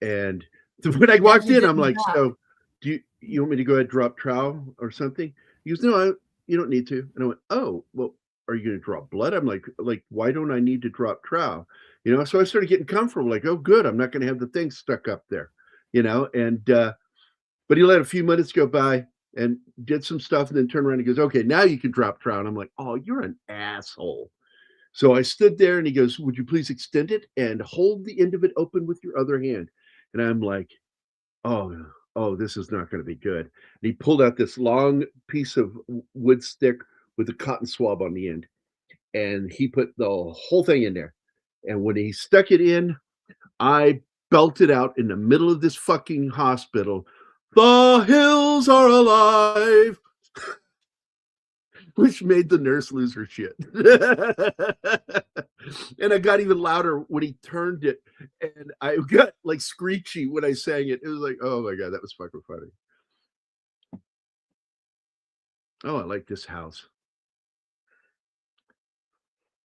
And when I walked you in, I'm did like, not. so do you want me to go ahead and drop trowel or something? He goes, no, you don't need to. And I went, oh, well, are you going to drop blood? I'm like, why don't I need to drop trowel? You know, so I started getting comfortable, like, oh, good, I'm not going to have the thing stuck up there, you know. And but he let a few minutes go by and did some stuff and then turned around and goes, okay, now you can drop trowel. And I'm like, oh, you're an asshole. So I stood there and he goes, would you please extend it and hold the end of it open with your other hand? And I'm like, oh, this is not going to be good. And he pulled out this long piece of wood stick with a cotton swab on the end. And he put the whole thing in there. And when he stuck it in, I belted out in the middle of this fucking hospital, the hills are alive, which made the nurse lose her shit. And it got even louder when he turned it. And I got like screechy when I sang it. It was like, oh my God, that was fucking funny. Oh, I like this house.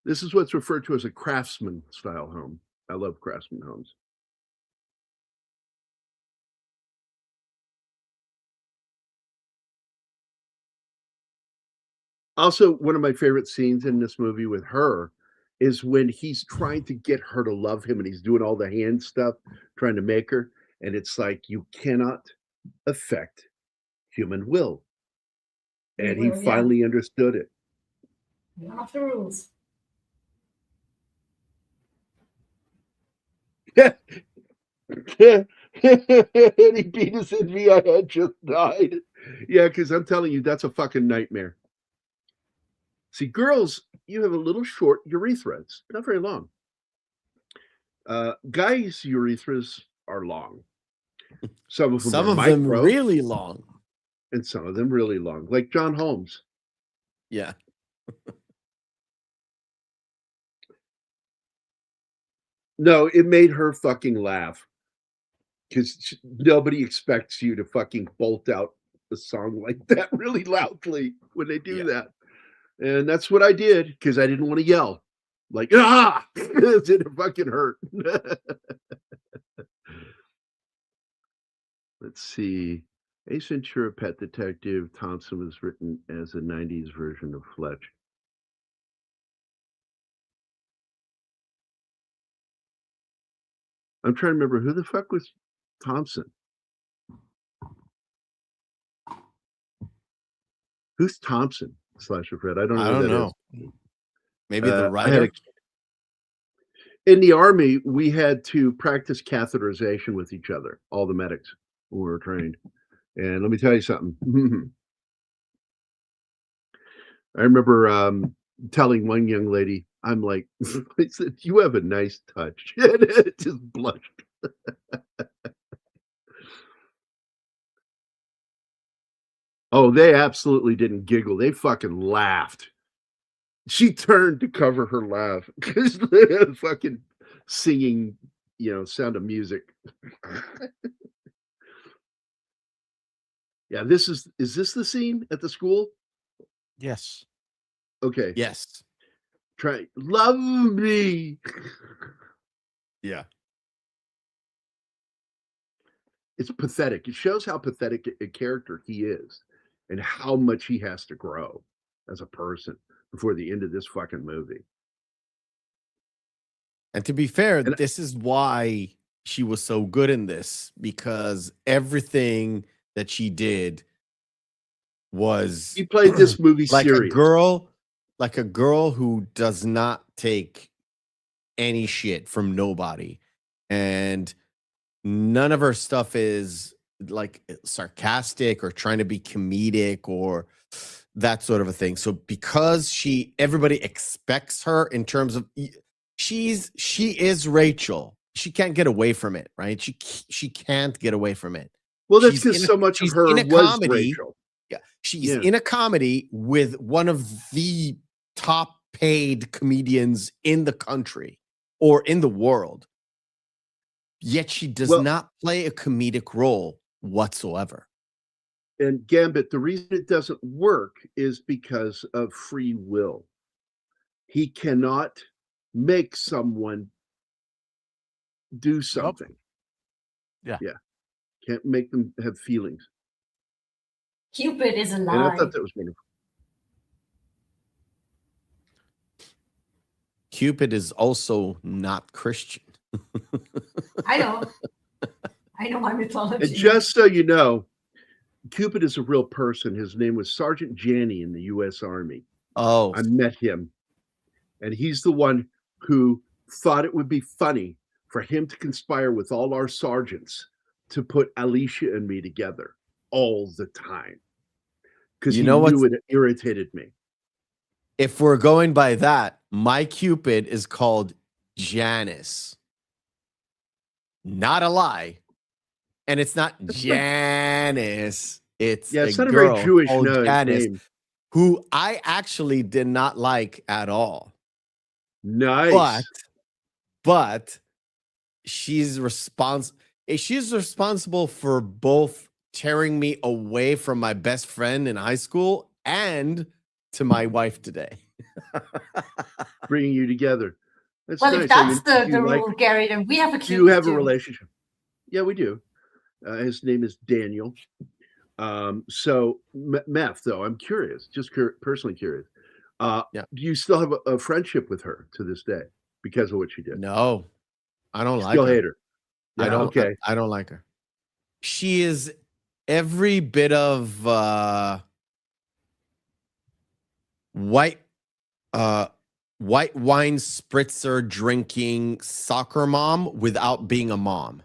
This is what's referred to as a craftsman style home. I love craftsman homes. Also, one of my favorite scenes in this movie with her is when he's trying to get her to love him and he's doing all the hand stuff, trying to make her. And it's like, you cannot affect human will. And he finally understood it. One of the rules. And he beat us in me. I had just died. Yeah, because I'm telling you, that's a fucking nightmare. See, girls, you have a little short urethra. It's not very long. Guys' urethras are long. Some of them are micro, really long. and some of them really long, like John Holmes. Yeah. No, it made her fucking laugh because nobody expects you to fucking bolt out a song like that really loudly when they do that. And that's what I did because I didn't want to yell. Like, ah, it fucking hurt. Let's see. Ace Ventura, Pet Detective, Thompson was written as a 90s version of Fletch. I'm trying to remember who the fuck was Thompson. Who's Thompson? Slasher Fred. I don't know. I who don't that know. is. Maybe the I had writer. in the army, we had to practice catheterization with each other, all the medics when we were trained. And let me tell you something. I remember telling one young lady, I'm like, I said, you have a nice touch. And it just blushed. Oh, they absolutely didn't giggle. They fucking laughed. She turned to cover her laugh because the fucking singing, Sound of Music. Yeah, is this the scene at the school? Yes. Okay. Yes. Try love me. Yeah. It's pathetic. It shows how pathetic a character he is and how much he has to grow as a person before the end of this fucking movie. And to be fair, And this is why she was so good in this, because everything that she did was he played this movie like serious. a girl who does not take any shit from nobody. And none of her stuff is like sarcastic or trying to be comedic or that sort of a thing. So because everybody expects her in terms of she is Rachel. She can't get away from it, right? She can't get away from it. Well, that's because so much of her was comedy. Rachel. Yeah, she's in a comedy with one of the top paid comedians in the country or in the world. Yet she does not play a comedic role whatsoever. And Gambit, the reason it doesn't work is because of free will. He cannot make someone do something. Yeah. Can't make them have feelings. Cupid is a And lie. I thought that was wonderful. Cupid is also not Christian. I know my mythology. And just so you know, Cupid is a real person. His name was Sergeant Janney in the U.S. Army. Oh, I met him. And he's the one who thought it would be funny for him to conspire with all our sergeants to put Alicia and me together all the time. Because he knew it irritated me. If we're going by that, my Cupid is called Janice. Not a lie. And it's not Janice. It's it's a not girl a very Jewish called Janice, name. who I actually did not like at all. Nice. But she's responsible for both tearing me away from my best friend in high school and to my wife today. Bringing you together. That's well, nice. if that's the rule, Gary, then we have a Cupid. You have a too. relationship. Yeah, we do. His name is Daniel. So Meth, though, I'm curious, just personally curious. Do you still have a friendship with her to this day because of what she did? No, I don't like still her. hate her. Yeah, I don't. Okay. I don't like her. She is every bit of white wine spritzer drinking soccer mom without being a mom.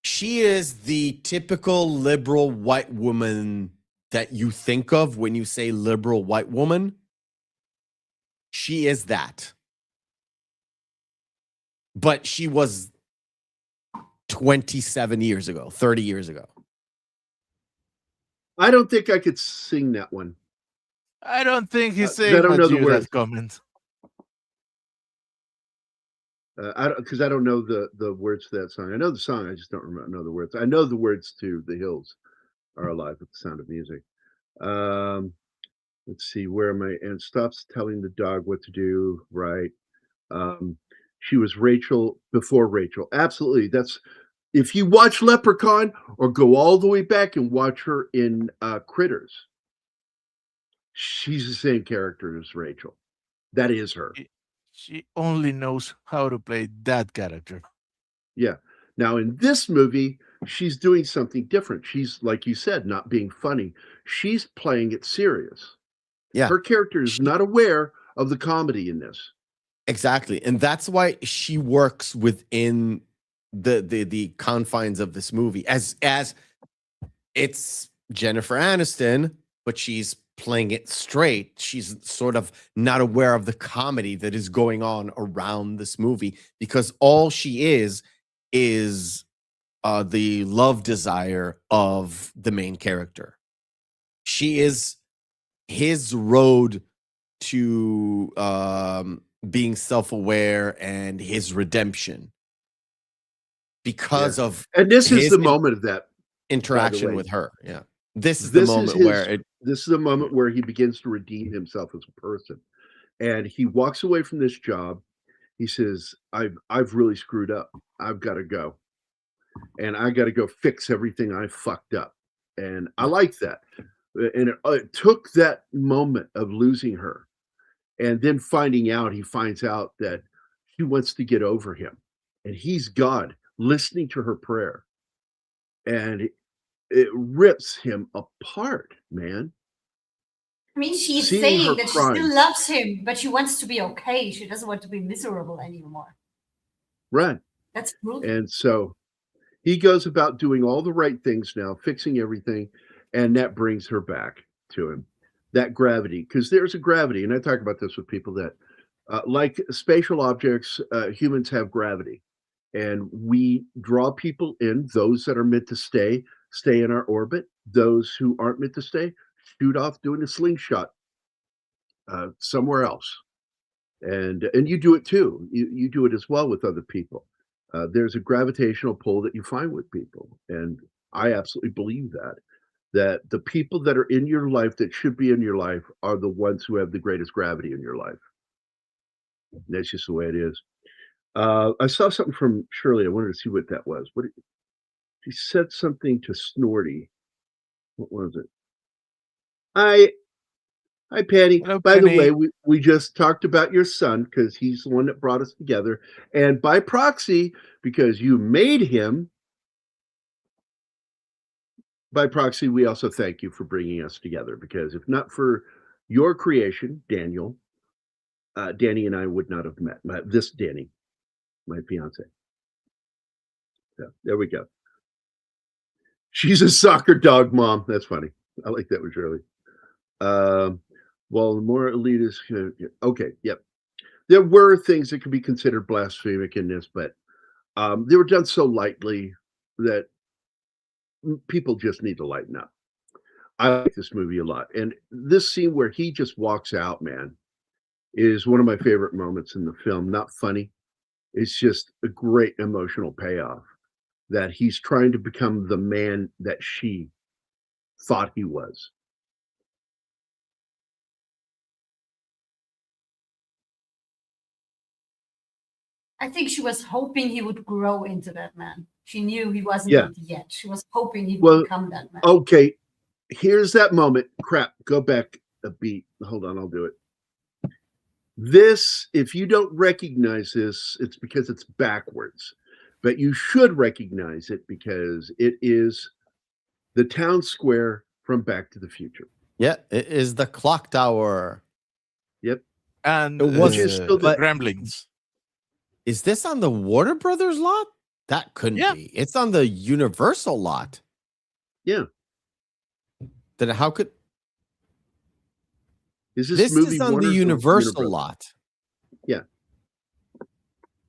She is the typical liberal white woman that you think of when you say liberal white woman. She is that. But she was 27 years ago, 30 years ago. I don't think I could sing that one. I don't think he's I saying don't know the you words. that comment. Because I don't know the words to that song. I know the song, I just don't know the words. I know the words to "The Hills Are Alive with the Sound of Music." Let's see, where am I? And stops telling the dog what to do. Right. She was Rachel before Rachel. Absolutely. That's if you watch Leprechaun or go all the way back and watch her in Critters. She's the same character as Rachel. That is her. She only knows how to play that character. Yeah. Now in this movie, she's doing something different. She's, like you said, not being funny. She's playing it serious. Yeah. Her character is not aware of the comedy in this. Exactly. And that's why she works within the confines of this movie. As it's Jennifer Aniston, but she's playing it straight. She's sort of not aware of the comedy that is going on around this movie, because all she is the love desire of the main character. She is his road to being self-aware and his redemption because of and this is his the moment of that interaction way. with her. Yeah. This is the moment where this is the moment where he begins to redeem himself as a person. And he walks away from this job. He says, I've really screwed up. I've got to go. And I got to go fix everything I fucked up. And I like that. And it took that moment of losing her and then he finds out that she wants to get over him. And he's God listening to her prayer. And it rips him apart, man. I mean, she's Seeing her saying that crying. she still loves him, but she wants to be okay. She doesn't want to be miserable anymore. Right. That's brutal. And so he goes about doing all the right things now, fixing everything, and that brings her back to him. That gravity, because there's a gravity, and I talk about this with people that, like spatial objects, humans have gravity, and we draw people in. Those that are meant to stay in our orbit. Those who aren't meant to stay, shoot off doing a slingshot somewhere else. And you do it too. You do it as well with other people. There's a gravitational pull that you find with people, and I absolutely believe that the people that are in your life that should be in your life are the ones who have the greatest gravity in your life. That's just the way it is. I saw something from Shirley. I wanted to see what that was. She said something to Snorty. What was it? Hi, Patty. Hello, By the Penny. way, we just talked about your son because he's the one that brought us together. And by proxy, because you made him, by proxy, we also thank you for bringing us together. Because if not for your creation, Daniel, Danny and I would not have met. This Danny, my fiance. So there we go. She's a soccer dog mom. That's funny. I like that one, Shirley. Well, the more elitist. Okay, yep. There were things that could be considered blasphemic in this, but they were done so lightly that people just need to lighten up. I like this movie a lot. And this scene where he just walks out, man, is one of my favorite moments in the film. Not funny. It's just a great emotional payoff that he's trying to become the man that she thought he was. I think she was hoping he would grow into that man. She knew he wasn't Yeah. it yet. She was hoping he would become that man. Okay, here's that moment. Crap, go back a beat. Hold on, I'll do it. This, if you don't recognize this, it's because it's backwards. But you should recognize it because it is the town square from Back to the Future. Yeah, it is the clock tower. Yep. And It was- Which is still the the Gremlins. Is this on the Warner Brothers lot? That couldn't Yeah. be. It's on the Universal lot. Yeah. Then how could Is this movie is on Warner's the or Universal Warner Bros.? lot?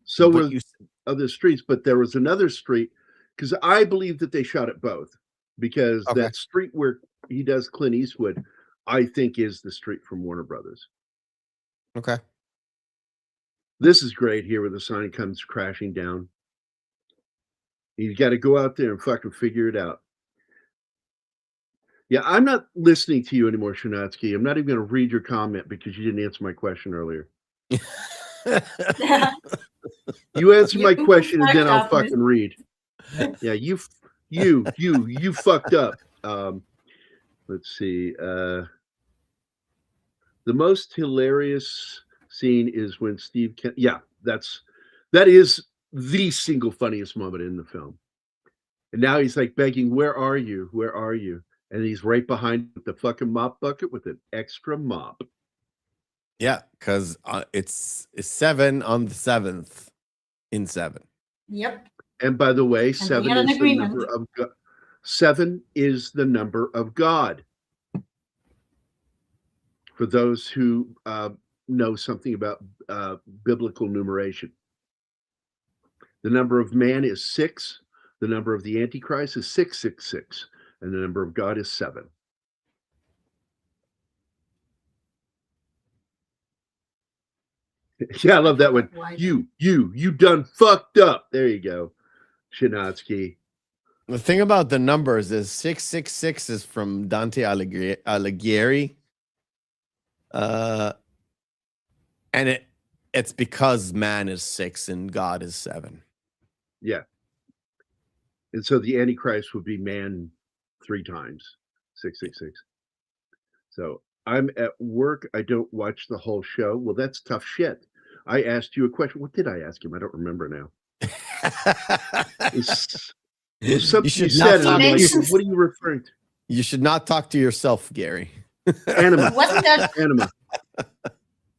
So But were you- other streets, but there was another street because I believe that they shot it both because Okay. that street where he does Clint Eastwood, I think is the street from Warner Brothers. Okay. This is great here where the sign comes crashing down. You got to go out there and fucking figure it out. Yeah, I'm not listening to you anymore, Shanatsky. I'm not even going to read your comment because you didn't answer my question earlier. You answer my You question and then fucked I'll up, miss. fucking read. Yeah, you fucked up. Let's see. The most hilarious scene is when Steve that is the single funniest moment in the film. And now he's like begging, "Where are you? Where are you?" And he's right behind the fucking mop bucket with an extra mop. Yeah, because it's 7 on the 7th in 7. Yep. And by the way, we 7 had an is the agreement. number of God. 7 is the number of God. 7 for those who know something about biblical numeration. The number of man is 6. The number of the Antichrist is 666. And the number of God is 7. Yeah, I love that one. You done fucked up. There you go, Shinatsky. The thing about the numbers is 666 is from Dante Alighieri. And it's because man is 6 and God is 7. Yeah. And so the Antichrist would be man 3 times, 666. So I'm at work. I don't watch the whole show. Well, that's tough shit. I asked you a question. What did I ask him? I don't remember now. It was something you said. And I'm like, what are you referring to? You should not talk to yourself, Gary. Anima. Wasn't that Anima?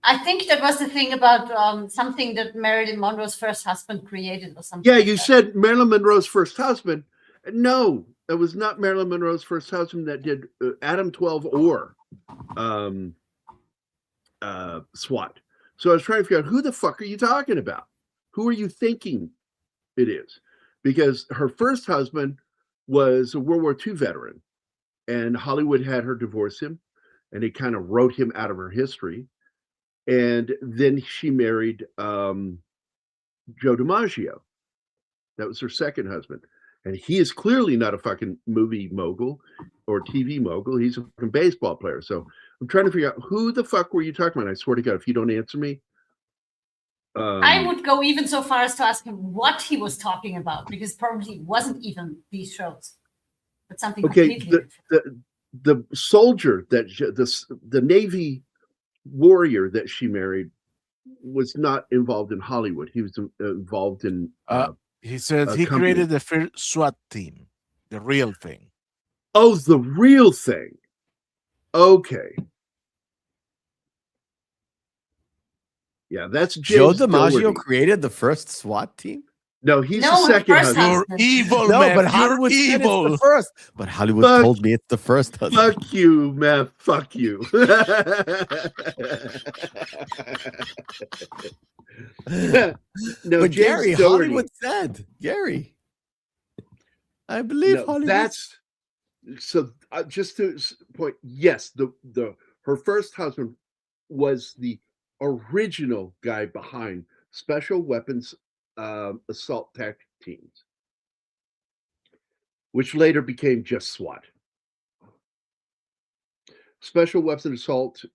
I think that was the thing about something that Marilyn Monroe's first husband created or something. Yeah, like you that. said Marilyn Monroe's first husband. No, it was not Marilyn Monroe's first husband that did Adam 12 or SWAT. So I was trying to figure out, who the fuck are you talking about? Who are you thinking it is? Because her first husband was a World War II veteran, and Hollywood had her divorce him, and it kind of wrote him out of her history. And then she married Joe DiMaggio. That was her second husband. And he is clearly not a fucking movie mogul or TV mogul. He's a fucking baseball player. So I'm trying to figure out, who the fuck were you talking about? I swear to God, if you don't answer me. I would go even so far as to ask him what he was talking about, because probably it wasn't even these shows, but something completely different. The soldier that the Navy warrior that she married was not involved in Hollywood. He was involved in he said he company. created the first SWAT team, the real thing. Oh, the real thing. Okay. Yeah, that's Joe James DiMaggio Dougherty. created the first SWAT team? No, he's No, the second first husband. husband. You're evil, No, man. but You're Hollywood said it's evil. the first. But Hollywood Fuck. told me it's the first husband. Fuck you, man. Fuck you. No, But James Gary, Dougherty. Hollywood said, Gary. I believe No, Hollywood. that's so. Just to point, yes, her first husband was the original guy behind Special Weapons Assault Tactic Teams, which later became just SWAT. Special Weapons Assault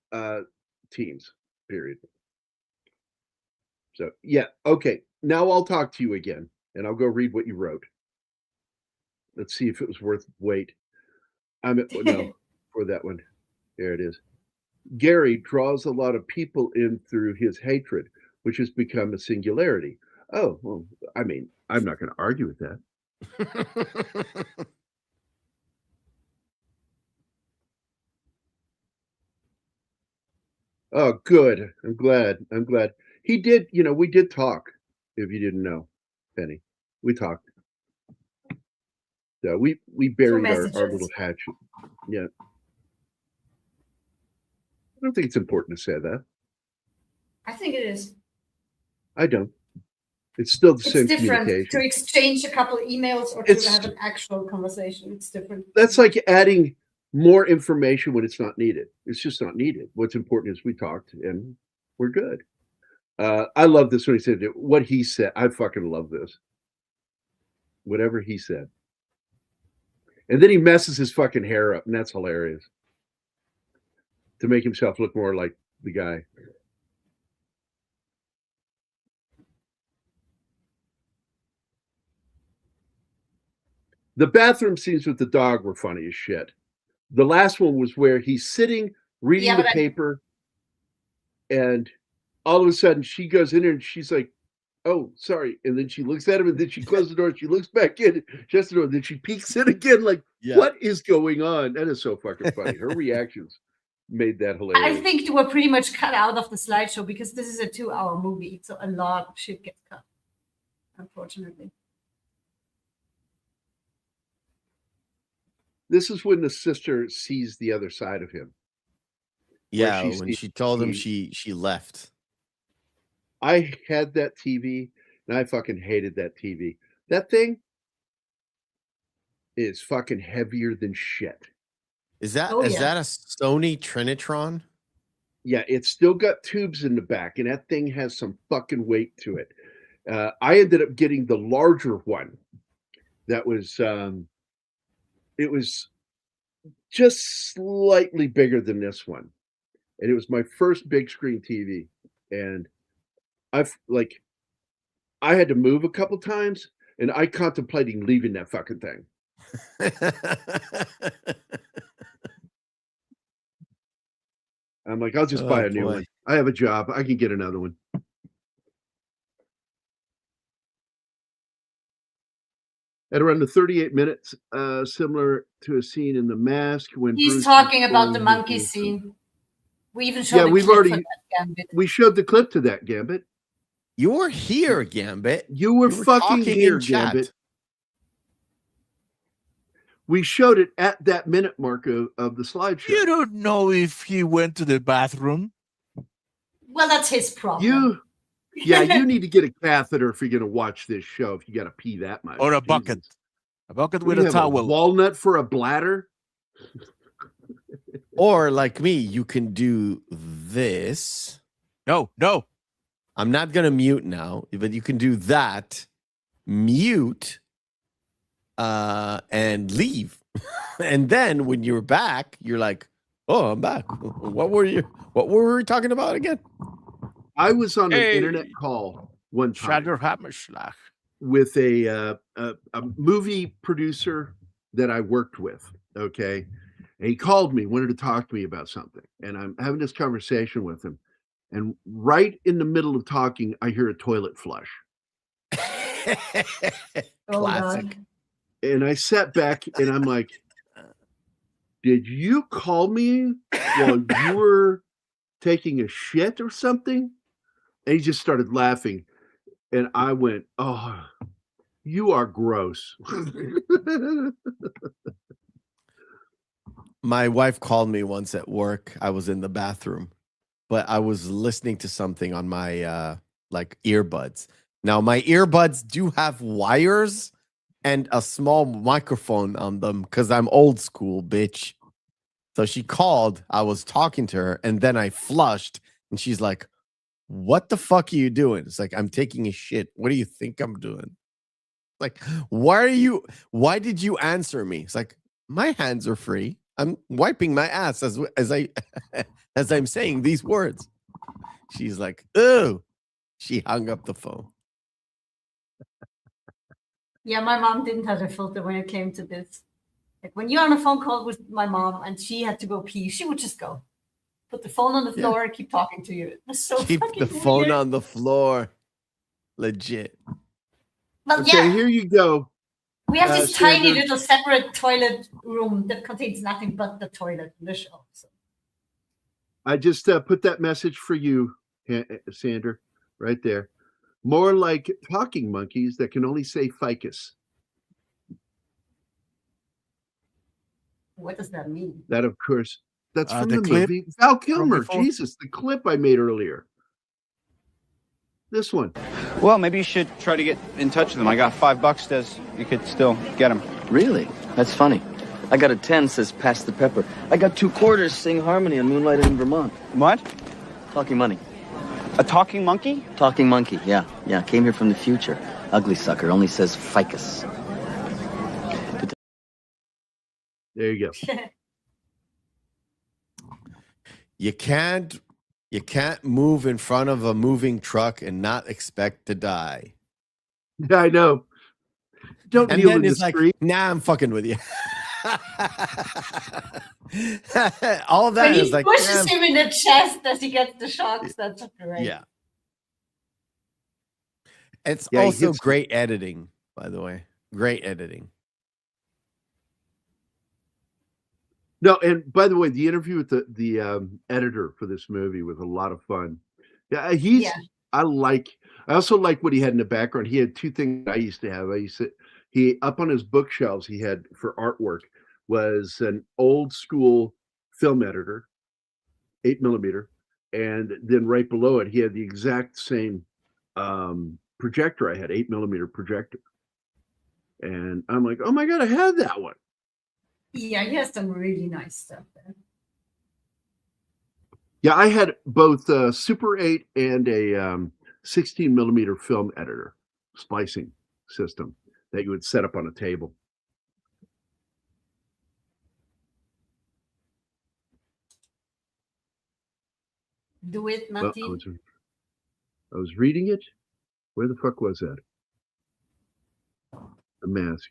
Teams, period. So, yeah, okay. Now I'll talk to you again, and I'll go read what you wrote. Let's see if it was worth wait. No, for that one. There it is. Gary draws a lot of people in through his hatred, which has become a singularity. Oh, well, I mean, I'm not going to argue with that. Oh, good. I'm glad. He did, we did talk, if you didn't know, Penny. We talked. Yeah, we buried our little hatchet. Yeah. I don't think it's important to say that. I think it is. I don't. It's still the same It's different communication. to exchange a couple of emails or to have an actual conversation. It's different. That's like adding more information when it's not needed. It's just not needed. What's important is we talked and we're good. I love this when he said what he said. I fucking love this. Whatever he said. And then he messes his fucking hair up, and that's hilarious. To make himself look more like the guy. The bathroom scenes with the dog were funny as shit. The last one was where he's sitting reading the paper, and all of a sudden she goes in there and she's like, "Oh, sorry." And then she looks at him, and then she closes the door. She looks back in, shuts the door, and then she peeks in again. Like, what is going on? That is so fucking funny. Her reactions made that hilarious. I think they were pretty much cut out of the slideshow because this is a 2-hour movie, so a lot of shit gets cut, unfortunately. This is when the sister sees the other side of him. Yeah, she's when seen she told him TV. she left. I had that TV, and I fucking hated that TV. That thing is fucking heavier than shit. Is that Oh is yeah. that a Sony Trinitron? Yeah, it's still got tubes in the back, and that thing has some fucking weight to it. I ended up getting the larger one. That was it was just slightly bigger than this one, and it was my first big screen TV. And I had to move a couple times, and I contemplating leaving that fucking thing. I'm like, I'll just buy Oh a new boy. one. I have a job. I can get another one. At around the 38 minutes, similar to a scene in The Mask when He's Bruce talking is about the pulling monkey his- scene. We even Yeah, showed a we've clip for already that Gambit. we showed the clip to that, Gambit. You were here, Gambit. You were fucking talking here, in chat. Gambit. We showed it at that minute mark of the slideshow. You don't know if he went to the bathroom. Well, that's his problem. You need to get a catheter if you're going to watch this show. If you got to pee that much, Or a Jesus. bucket. A bucket What with do you a have, towel. walnut for a bladder. Or like me, you can do this. No. I'm not gonna mute now, but you can do that, mute, and leave. And then when you're back, you're like, oh, I'm back. What were we talking about again? I was on an Hey. internet call one time Schlag. with a movie producer that I worked with. Okay. And he called me, wanted to talk to me about something. And I'm having this conversation with him. And right in the middle of talking, I hear a toilet flush. Classic. God. And I sat back and I'm like, did you call me while you were taking a shit or something? And he just started laughing. And I went, oh, you are gross. My wife called me once at work. I was in the bathroom, but I was listening to something on my like earbuds. Now my earbuds do have wires and a small microphone on them because I'm old school, bitch. So she called, I was talking to her, and then I flushed, and she's like, what the fuck are you doing? It's like, I'm taking a shit. What do you think I'm doing? Like, why did you answer me? It's like, my hands are free. I'm wiping my ass as I'm saying these words. She's like, oh, she hung up the phone. Yeah, my mom didn't have a filter when it came to this. Like when you're on a phone call with my mom and she had to go pee, she would just go, put the phone on the floor and keep talking to you. It was so Keep fucking the phone weird. on the floor. Legit. Well, Okay, yeah, here you go. we have this tiny Sandra. little separate toilet room that contains nothing but the toilet in the show. So. I just put that message for you, Sander, right there. More like talking monkeys that can only say ficus. What does that mean? That, of course, that's from The the clip movie Val Kilmer. before? Jesus, the clip I made earlier. This one. Well, maybe you should try to get in touch with them. I got $5, says you could still get them. Really? That's funny. I got a 10, says pass the pepper. I got 2 quarters, sing harmony on Moonlight in Vermont. What? Talking money. A talking monkey? Talking monkey, yeah. Yeah, came here from the future. Ugly sucker, only says ficus. There you go. You can't move in front of a moving truck and not expect to die. Yeah, I know. Don't And kneel then in the it's like, street. nah, I'm fucking with you. All of that When he is like, pushes nah, him in the chest as he gets the shocks, that's great. yeah. It's Yeah, he also hits- great editing, by the way. Great editing. No, and by the way, the interview with the editor for this movie was a lot of fun. Yeah, I also like what he had in the background. He had 2 things I used to have. He up on his bookshelves he had for artwork was an old school film editor 8mm, and then right below it, he had the exact same projector I had, 8mm projector. And I'm like, oh my God, I had that one. Yeah, he has some really nice stuff there. Yeah, I had both Super 8 and a 16mm film editor splicing system that you would set up on a table. Do it, Well, Martin. I was reading it. Where the fuck was that? A mask.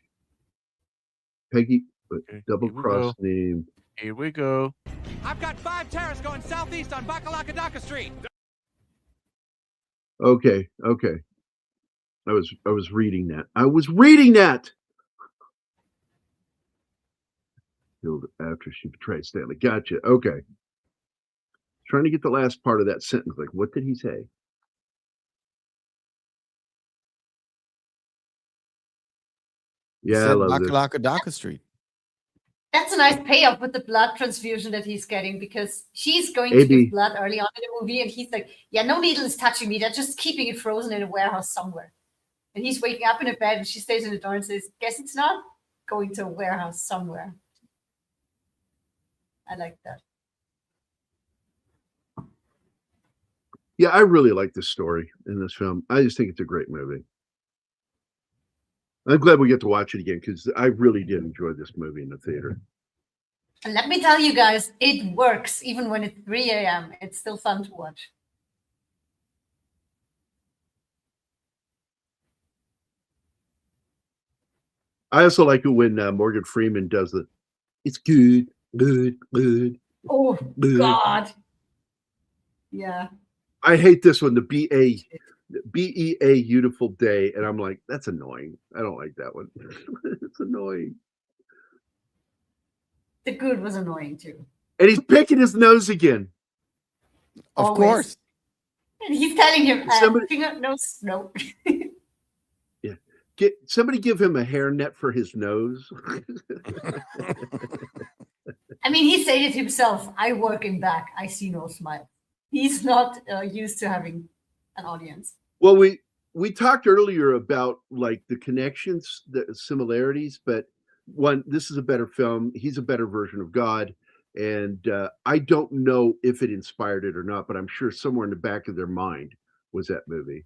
Peggy, double cross name. Here we go. I've got 5 terrorists going southeast on Bakalakadaka Street. Okay. I was reading that. I was reading that. Killed after she betrayed Stanley. Gotcha. Okay. Trying to get the last part of that sentence. Like, what did he say? Yeah, I love this. Bakalakadaka Street. That's a nice payoff with the blood transfusion that he's getting, because she's going to give blood early on in the movie, and he's like, yeah, no needle is touching me. They're just keeping it frozen in a warehouse somewhere. And he's waking up in a bed, and she stays in the door and says, guess it's not going to a warehouse somewhere. I like that. Yeah, I really like this story in this film. I just think it's a great movie. I'm glad we get to watch it again, because I really did enjoy this movie in the theater. And let me tell you guys, it works even when it's 3 a.m. It's still fun to watch. I also like it when Morgan Freeman does the, it's good. Oh, good. God. Yeah. I hate this one, the BEA Beautiful Day, and I'm like, that's annoying. I don't like that one. It's annoying. The good was annoying too. And he's picking his nose again. Of course. And he's telling him, no. Yeah. Somebody give him a hairnet for his nose. I mean, he said it himself. I work in back. I see no smile. He's not used to having an audience. Well, we talked earlier about like the connections, the similarities, but this is a better film. He's a better version of God. And I don't know if it inspired it or not, but I'm sure somewhere in the back of their mind was that movie.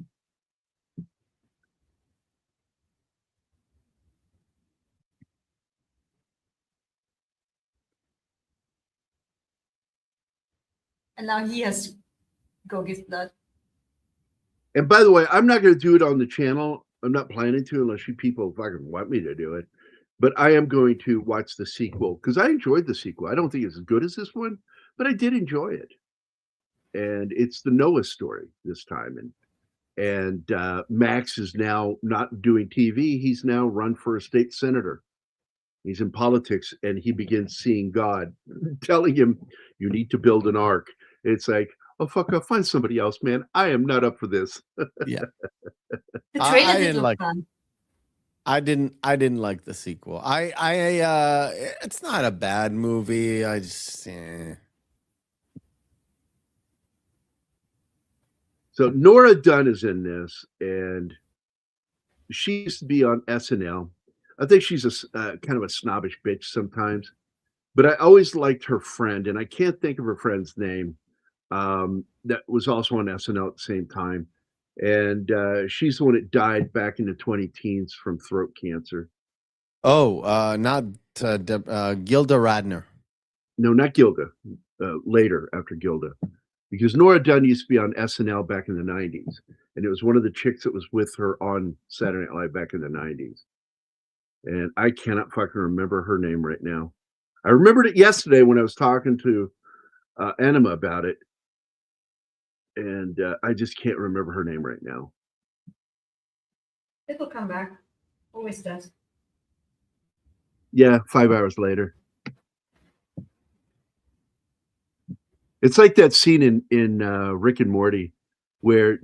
And now he has to go give blood. And by the way, I'm not going to do it on the channel. I'm not planning to, unless you people fucking want me to do it. But I am going to watch the sequel, because I enjoyed the sequel. I don't think it's as good as this one, but I did enjoy it. And it's the Noah story this time. And Max is now not doing TV. He's now run for a state senator. He's in politics, and he begins seeing God telling him, you need to build an ark. It's like, oh, fuck, I'll find somebody else, man. I am not up for this. Yeah. The trailer didn't look fun. I didn't like the sequel. It's not a bad movie. I just So Nora Dunn is in this, and she used to be on SNL. I think she's a kind of a snobbish bitch sometimes, but I always liked her friend, and I can't think of her friend's name. That was also on SNL at the same time, and she's the one that died back in the 20-teens from throat cancer. Oh, not Gilda Radner. No, not Gilda. Later, after Gilda, because Nora Dunn used to be on SNL back in the 90s, and it was one of the chicks that was with her on Saturday Night Live back in the 90s. And I cannot fucking remember her name right now. I remembered it yesterday when I was talking to Anima about it, and I just can't remember her name right now. It will come back. Always does. Yeah, 5 hours later. It's like that scene in Rick and Morty where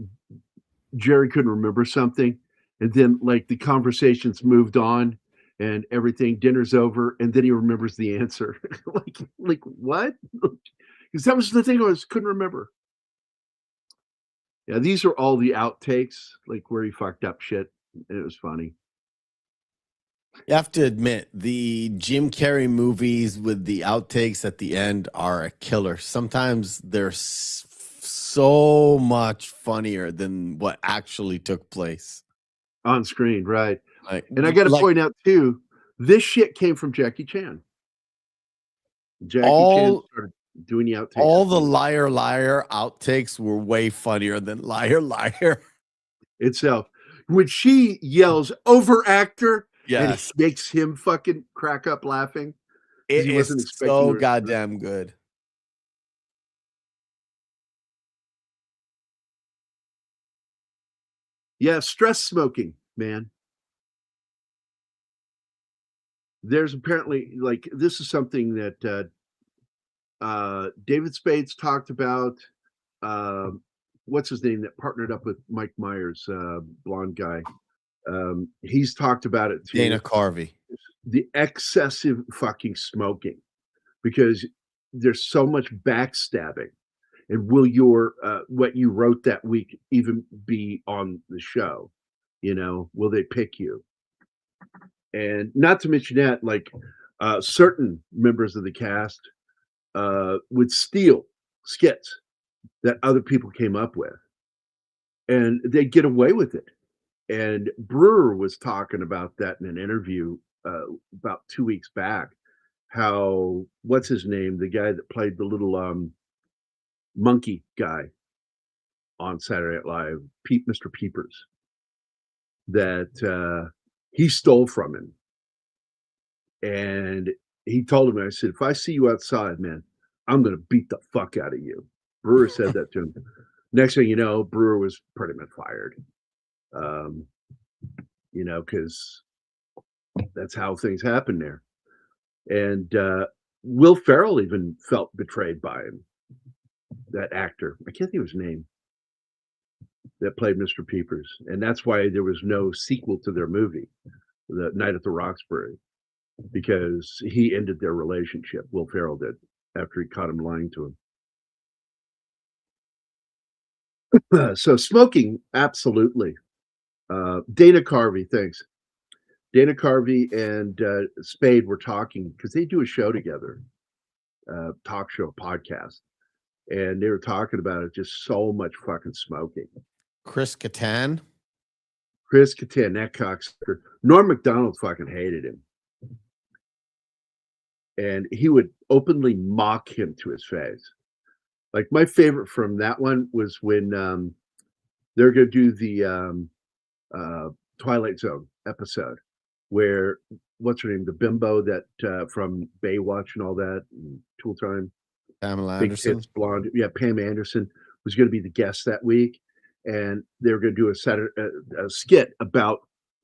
Jerry couldn't remember something, and then like the conversations moved on and everything, dinner's over, and then he remembers the answer. like what? Because that was the thing I couldn't remember. Yeah, these are all the outtakes, like where he fucked up shit. And it was funny. You have to admit, the Jim Carrey movies with the outtakes at the end are a killer. Sometimes they're so much funnier than what actually took place on screen, right? Like, and I got to point out too, this shit came from Jackie Chan. Jackie Chan started doing the outtakes. All the Liar Liar outtakes were way funnier than Liar Liar itself. When she yells over actor, and it makes him fucking crack up laughing. It is so goddamn good. Yeah, stress smoking, man. There's apparently, like, this is something that David Spade's talked about. What's his name that partnered up with Mike Myers, blonde guy? He's talked about it too. Dana Carvey. The excessive fucking smoking, because there's so much backstabbing. And will your what you wrote that week even be on the show? You know, will they pick you? And not to mention that, like, certain members of the cast would steal skits that other people came up with, and they'd get away with it. And Brewer was talking about that in an interview about 2 weeks back. How, what's his name? The guy that played the little monkey guy on Saturday Night Live, Mr. Peepers, that he stole from him. And he told him, I said, if I see you outside, man, I'm going to beat the fuck out of you. Brewer said that to him. Next thing you know, Brewer was pretty much fired. You know, because that's how things happen there. And Will Ferrell even felt betrayed by him. That actor, I can't think of his name, that played Mr. Peepers. And that's why there was no sequel to their movie, The Night at the Roxbury, because he ended their relationship. Will Ferrell did, after he caught him lying to him. So smoking, absolutely. Dana Carvey, thanks. Dana Carvey and Spade were talking because they do a show together, talk show, podcast. And they were talking about it, just so much fucking smoking. Chris Kattan, that cocksucker. Norm Macdonald fucking hated him. And he would openly mock him to his face. Like, my favorite from that one was when they're going to do the Twilight Zone episode where, what's her name? The bimbo that from Baywatch and all that, and Tool Time. Pamela Big Anderson. tits, blonde. Yeah, Pam Anderson was going to be the guest that week. And they were going to do a skit about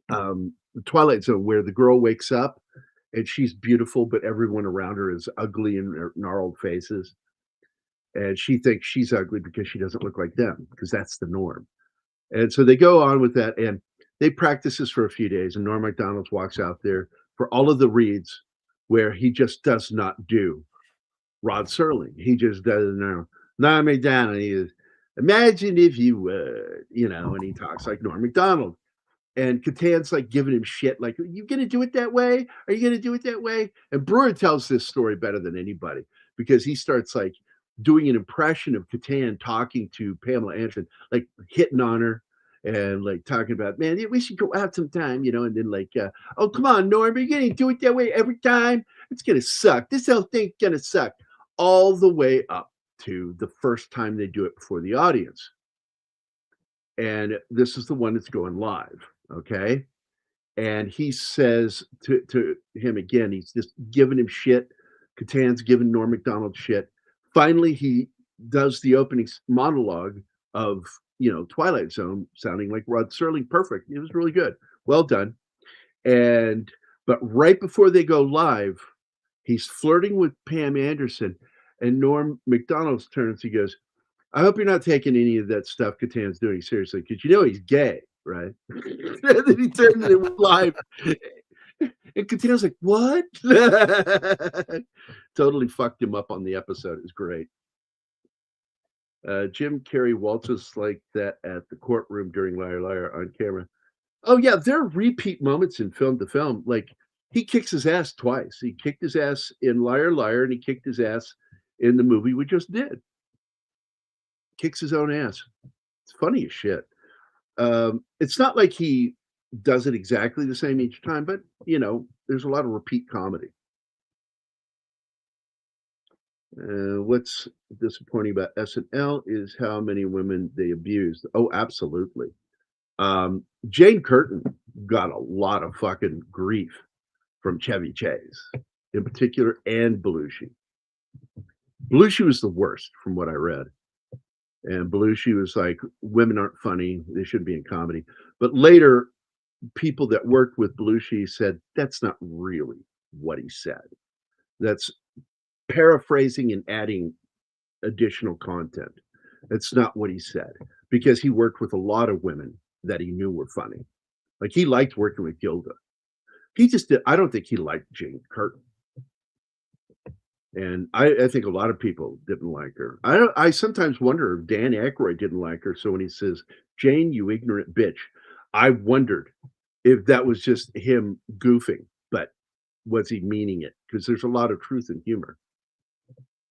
the Twilight Zone where the girl wakes up and she's beautiful, but everyone around her is ugly and gnarled faces. And she thinks she's ugly because she doesn't look like them, because that's the norm. And so they go on with that, and they practice this for a few days. And Norm Macdonald walks out there for all of the reads where he just does not do Rod Serling. He just doesn't know. Norm Macdonald, he is, imagine if you would, you know, and he talks like Norm Macdonald. And Kattan's like giving him shit, like, are you going to do it that way? Are you going to do it that way? And Brewer tells this story better than anybody, because he starts like doing an impression of Kattan talking to Pamela Anderson, like hitting on her and like talking about, man, we should go out sometime, you know, and then like, oh, come on, Norm, are you going to do it that way every time? It's going to suck. This whole thing's going to suck. All the way up to the first time they do it before the audience. And this is the one that's going live, okay? And he says to him again, he's just giving him shit. Kattan's giving Norm Macdonald shit. Finally, he does the opening monologue of, you know, Twilight Zone, sounding like Rod Serling. Perfect. It was really good. Well done. But right before they go live, he's flirting with Pam Anderson, and Norm Macdonald's turns. He goes, I hope you're not taking any of that stuff Kattan's doing seriously, because you know he's gay, right? And then he turns and it went live. And Kattan's like, what? Totally fucked him up on the episode. It was great. Jim Carrey waltzes like that at the courtroom during Liar Liar on camera. Oh yeah, there are repeat moments in film to film. Like he kicks his ass twice. He kicked his ass in Liar Liar, and he kicked his ass in the movie we just did. Kicks his own ass. It's funny as shit. It's not like he does it exactly the same each time, but there's a lot of repeat comedy. What's disappointing about SNL is how many women they abused. Oh, absolutely. Jane Curtin got a lot of fucking grief from Chevy Chase in particular, and Belushi. Belushi was the worst from what I read. And Belushi was like, women aren't funny. They shouldn't be in comedy. But later, people that worked with Belushi said, that's not really what he said. That's paraphrasing and adding additional content. That's not what he said, because he worked with a lot of women that he knew were funny. Like he liked working with Gilda. He just did. I don't think he liked Jane Curtin. And I think a lot of people didn't like her. I sometimes wonder if Dan Aykroyd didn't like her. So when he says, Jane, you ignorant bitch, I wondered if that was just him goofing, but was he meaning it? Because there's a lot of truth and humor.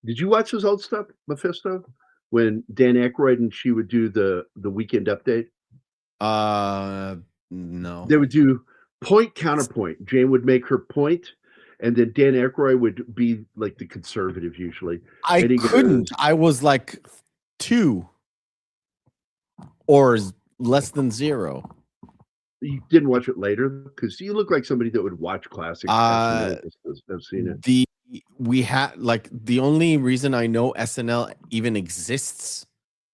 Did you watch his old stuff, Mephisto? When Dan Aykroyd and she would do the weekend update? No. They would do point, counterpoint. Jane would make her point, and then Dan Aykroyd would be like the conservative usually. I couldn't. I was like 2 or less than 0. You didn't watch it later? Because you look like somebody that would watch classic. I've seen it. The only reason I know SNL even exists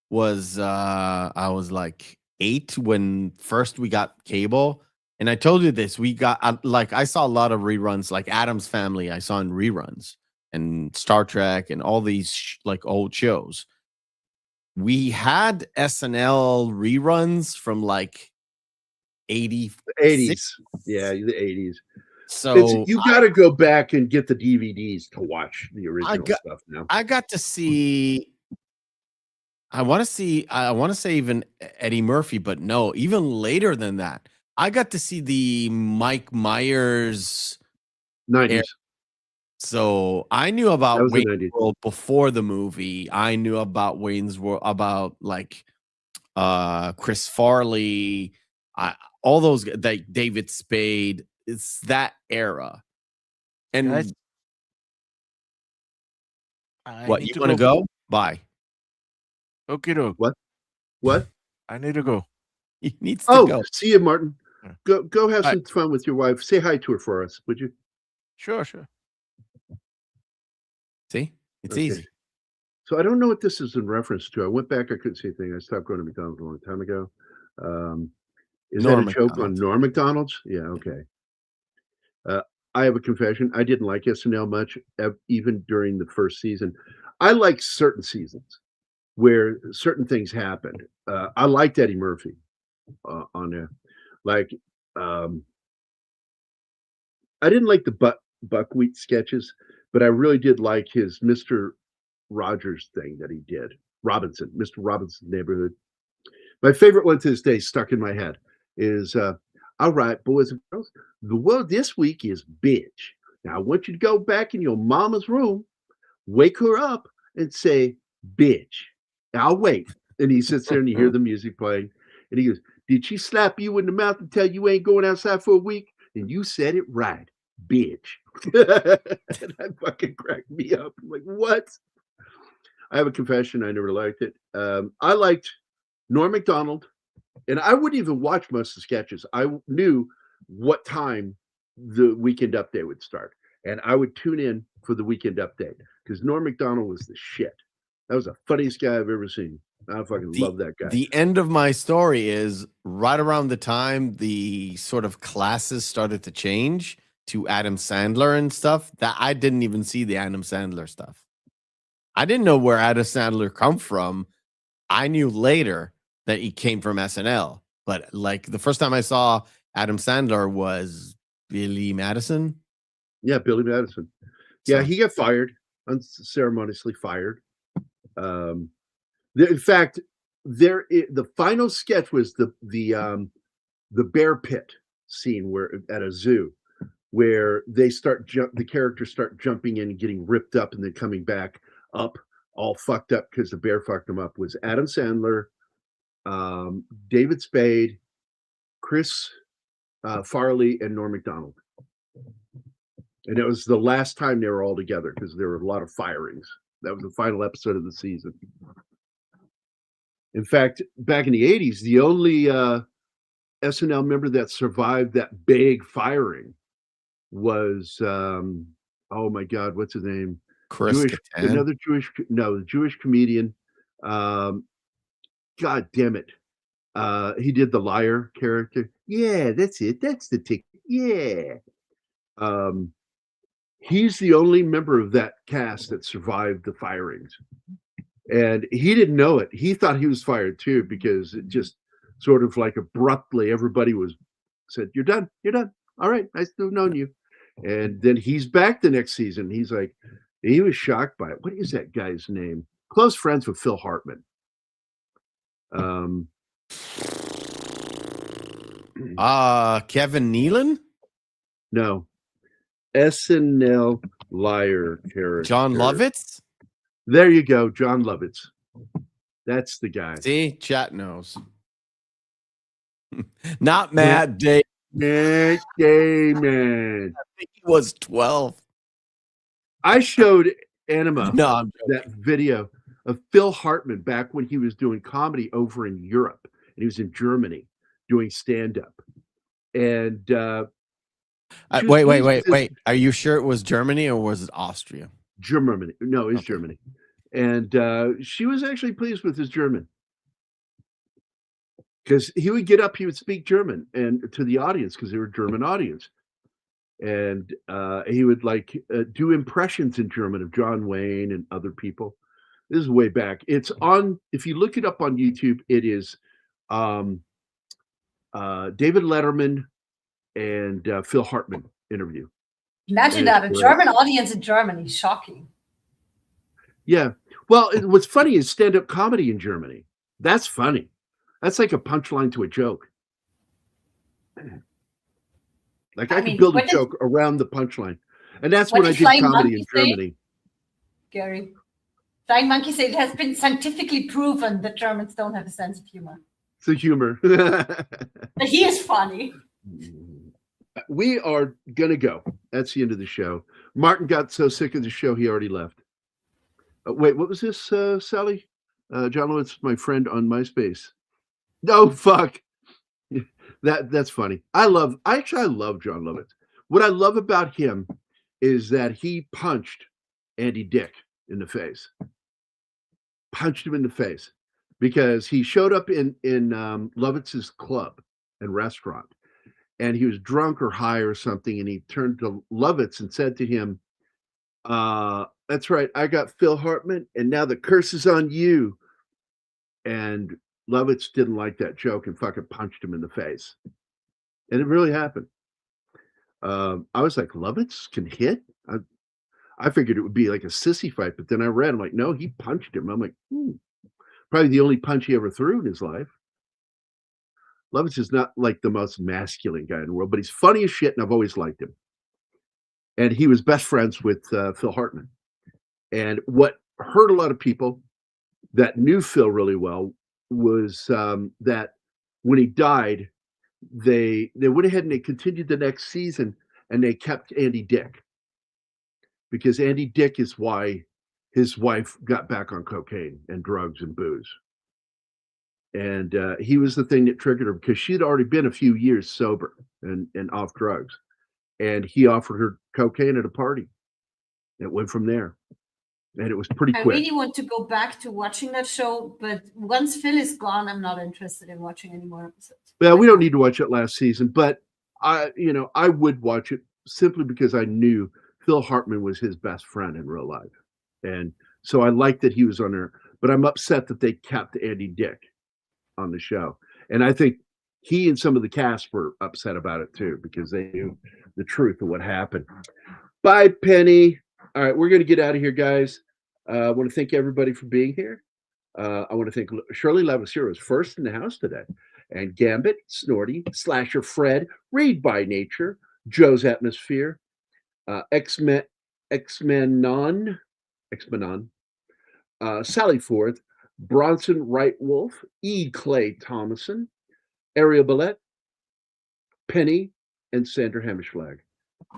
was I was like 8 when first we got cable. And I told you this, we got I saw a lot of reruns, like Addams Family. I saw in reruns, and Star Trek, and all these old shows. We had SNL reruns from like 80s. Yeah, the 80s. So you got to go back and get the DVDs to watch the original stuff now. I got to see. I want to say even Eddie Murphy, but no, even later than that. I got to see the Mike Myers 90s. Era. So I knew about Wayne's World before the movie. I knew about Wayne's World, about Chris Farley, all those, like David Spade. It's that era. And what, you want to go? Bye. Okay, doke. What? I need to go. He needs to go. See you, Martin. Go have some fun with your wife. Say hi to her for us, would you? Sure. See? It's easy. So I don't know what this is in reference to. I went back. I couldn't see a thing. I stopped going to McDonald's a long time ago. Is that a joke on Norm McDonald's? Yeah, okay. I have a confession. I didn't like SNL much, even during the first season. I like certain seasons where certain things happened. I liked Eddie Murphy on there. I didn't like the buckwheat sketches, but I really did like his Mr. Rogers thing that he did. Mr. Robinson's Neighborhood. My favorite one to this day, stuck in my head, is all right, boys and girls, the word this week is bitch. Now I want you to go back in your mama's room, wake her up, and say bitch. I'll wait. And he sits there and you hear the music playing, and he goes, did she slap you in the mouth and tell you ain't going outside for a week? And you said it right, bitch. And that fucking cracked me up. I'm like, what? I have a confession. I never liked it. I liked Norm Macdonald, and I wouldn't even watch most of the sketches. I knew what time the weekend update would start, and I would tune in for the weekend update because Norm Macdonald was the shit. That was the funniest guy I've ever seen. I fucking love that guy. The end of my story is right around the time the sort of classes started to change to Adam Sandler and stuff, that I didn't even see the Adam Sandler stuff. I didn't know where Adam Sandler come from. I knew later that he came from SNL, but the first time I saw Adam Sandler was Billy Madison. Yeah, Billy Madison. Yeah, he got fired, unceremoniously fired. In fact, the final sketch was the bear pit scene where at a zoo where they the characters start jumping in and getting ripped up and then coming back up all fucked up because the bear fucked them up. Was Adam Sandler, David Spade, Chris Farley, and Norm Macdonald. And it was the last time they were all together because there were a lot of firings. That was the final episode of the season. In fact, back in the 80s, the only SNL member that survived that big firing was, oh my God, what's his name? Chris Kattan? The Jewish comedian. God damn it. He did the liar character. Yeah, that's it. That's the ticket. Yeah. He's the only member of that cast that survived the firings. And he didn't know it. He thought he was fired too, because it just sort of like abruptly everybody said, "You're done. You're done. All right, I still known you." And then he's back the next season. He's like, he was shocked by it. What is that guy's name? Close friends with Phil Hartman. Kevin Nealon? No. SNL liar character. John Lovitz? There you go, John Lovitz. That's the guy. See, chat knows. Not Matt Damon. Matt Damon. I think he was 12. I showed Anima that video of Phil Hartman back when he was doing comedy over in Europe. And he was in Germany doing stand-up. And wait. Are you sure it was Germany or was it Austria? Germany. No, it's Germany. And she was actually pleased with his German. Because he would get up, he would speak German and to the audience because they were a German audience. And he would do impressions in German of John Wayne and other people. This is way back. It's on, if you look it up on YouTube, it is David Letterman and Phil Hartman interview. Imagine that, a German audience in Germany. Shocking. Yeah. Well, what's funny is stand-up comedy in Germany. That's funny. That's like a punchline to a joke. Like I can build a joke around the punchline. And that's when I did comedy in Germany. Gary. Flying Monkey said it has been scientifically proven that Germans don't have a sense of humor. It's a humor. But he is funny. We are going to go. That's the end of the show. Martin got so sick of the show, he already left. Wait, what was this, Sally? John Lovitz, my friend on MySpace. No, fuck. That's funny. I love John Lovitz. What I love about him is that he punched Andy Dick in the face. Punched him in the face because he showed up in Lovitz's club and restaurant, and he was drunk or high or something, and he turned to Lovitz and said to him, "That's right, I got Phil Hartman, and now the curse is on you." And Lovitz didn't like that joke and fucking punched him in the face. And it really happened. I was like, Lovitz can hit? I figured it would be like a sissy fight, but then I read, I'm like, no, he punched him. I'm like, probably the only punch he ever threw in his life. Lovitz is not like the most masculine guy in the world, but he's funny as shit, and I've always liked him. And he was best friends with Phil Hartman. And what hurt a lot of people that knew Phil really well was that when he died, they went ahead and they continued the next season, and they kept Andy Dick. Because Andy Dick is why his wife got back on cocaine and drugs and booze. And he was the thing that triggered her because she'd already been a few years sober and off drugs. And he offered her cocaine at a party. It went from there. And it was pretty quick. I really want to go back to watching that show, but once Phil is gone, I'm not interested in watching any more episodes. Well, we don't need to watch it last season, but I would watch it simply because I knew Phil Hartman was his best friend in real life. And so I liked that he was on there, but I'm upset that they kept Andy Dick on the show. And I think he and some of the cast were upset about it too, because they knew the truth of what happened. Bye, Penny. All right, we're going to get out of here, guys. I want to thank everybody for being here. I want to thank Shirley Lavasier was first in the house today. And Gambit, Snorty, Slasher Fred, Read by Nature, Joe's Atmosphere, X-Menon, Sally Forth, Bronson Wright Wolf, E. Clay Thomason, Ariel Billette, Penny, and Sandra Hammerschlag.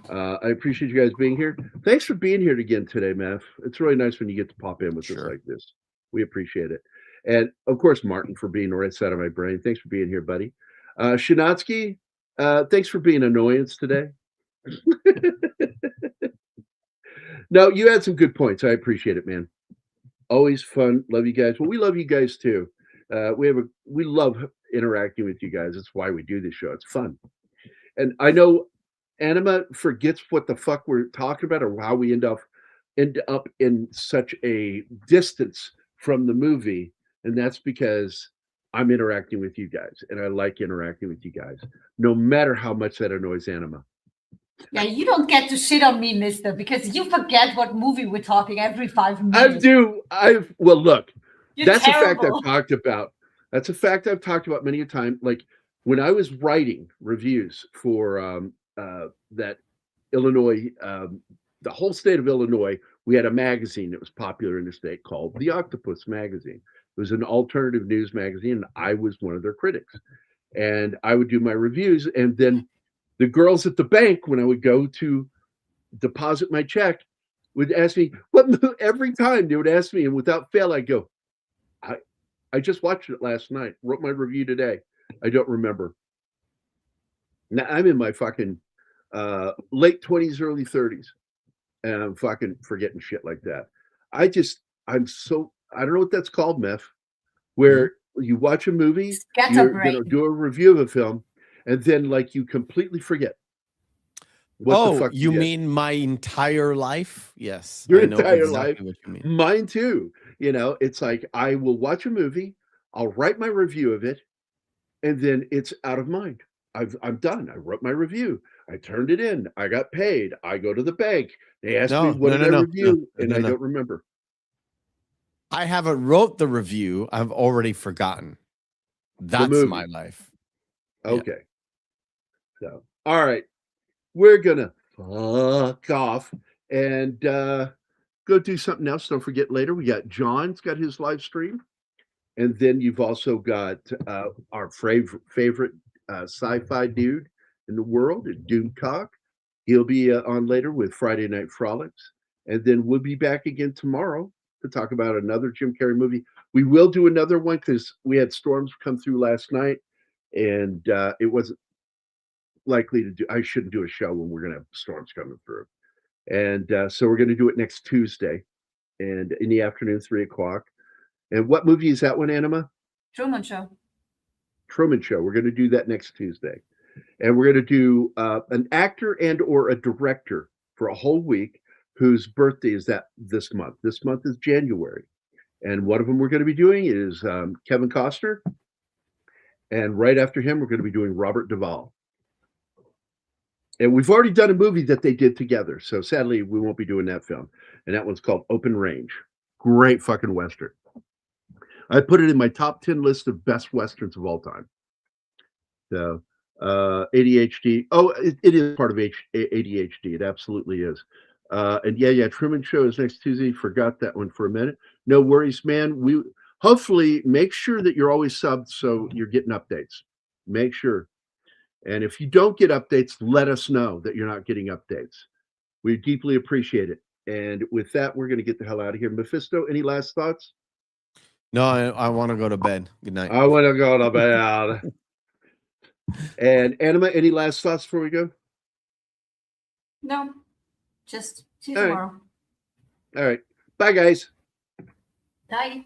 I appreciate you guys being here. Thanks for being here again today, Matt. It's really nice when you get to pop in with us like this. We appreciate it. And of course, Martin, for being the right side of my brain. Thanks for being here, buddy. Shinatsky, thanks for being annoyance today. No, you had some good points. I appreciate it, man. Always fun. Love you guys. Well, we love you guys too. We love interacting with you guys. That's why we do this show. It's fun. And I know Anima forgets what the fuck we're talking about or how we end up in such a distance from the movie. And that's because I'm interacting with you guys. And I like interacting with you guys, no matter how much that annoys Anima. Yeah, you don't get to shit on me, mister, because you forget what movie we're talking every 5 minutes. Well, look, that's terrible. a fact I've talked about. That's a fact I've talked about many a time. Like when I was writing reviews for that Illinois, the whole state of Illinois, we had a magazine that was popular in the state called The Octopus Magazine. It was an alternative news magazine, and I was one of their critics. And I would do my reviews, and then the girls at the bank, when I would go to deposit my check, would ask me, every time they would ask me, and without fail, I'd go, I just watched it last night, wrote my review today. I don't remember. Now I'm in my fucking late 20s, early 30s, and I'm fucking forgetting shit like that. I don't know what that's called, Meth, where you watch a movie, you're going to do a review of a film, and then like you completely forget. What the fuck you mean my entire life? Yes. Your I know entire exactly life. What you mean. Mine too. You know, it's like I will watch a movie, I'll write my review of it, and then it's out of mind. I'm done. I wrote my review. I turned it in. I got paid. I go to the bank. They asked me what did I review, and I don't remember. I haven't wrote the review. I've already forgotten. That's my life. Okay. So, all right. We're gonna fuck off and go do something else. Don't forget later, we got John's got his live stream. And then you've also got our favorite sci-fi dude in the world, Doomcock. He'll be on later with Friday Night Frolics. And then we'll be back again tomorrow to talk about another Jim Carrey movie. We will do another one because we had storms come through last night, and it wasn't likely to do. I shouldn't do a show when we're going to have storms coming through. And so we're going to do it next Tuesday, and in the afternoon, 3:00. And what movie is that one, Anima? Truman Show. Truman Show. We're going to do that next Tuesday. And we're going to do an actor and or a director for a whole week whose birthday is this month. This month is January. And one of them we're going to be doing is Kevin Costner. And right after him, we're going to be doing Robert Duvall. And we've already done a movie that they did together. So sadly, we won't be doing that film. And that one's called Open Range. Great fucking Western. I put it in my top 10 list of best Westerns of all time. So ADHD. Oh, it is part of ADHD. It absolutely is. And yeah, Truman Show is next Tuesday. Forgot that one for a minute. No worries, man. We hopefully make sure that you're always subbed so you're getting updates. Make sure. And if you don't get updates, let us know that you're not getting updates. We deeply appreciate it. And with that, we're going to get the hell out of here. Mephisto, any last thoughts? No, I want to go to bed. Good night. I want to go to bed. And Anima, any last thoughts before we go? No, just see you tomorrow. All right. Bye, guys. Bye.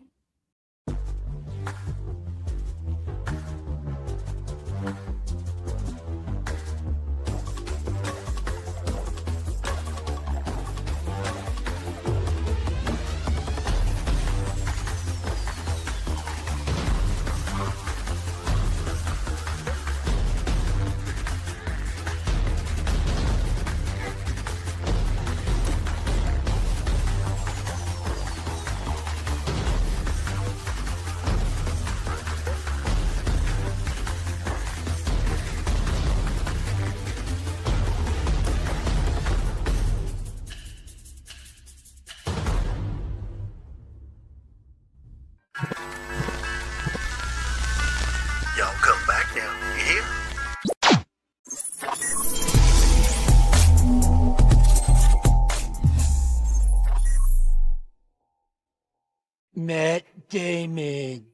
gaming.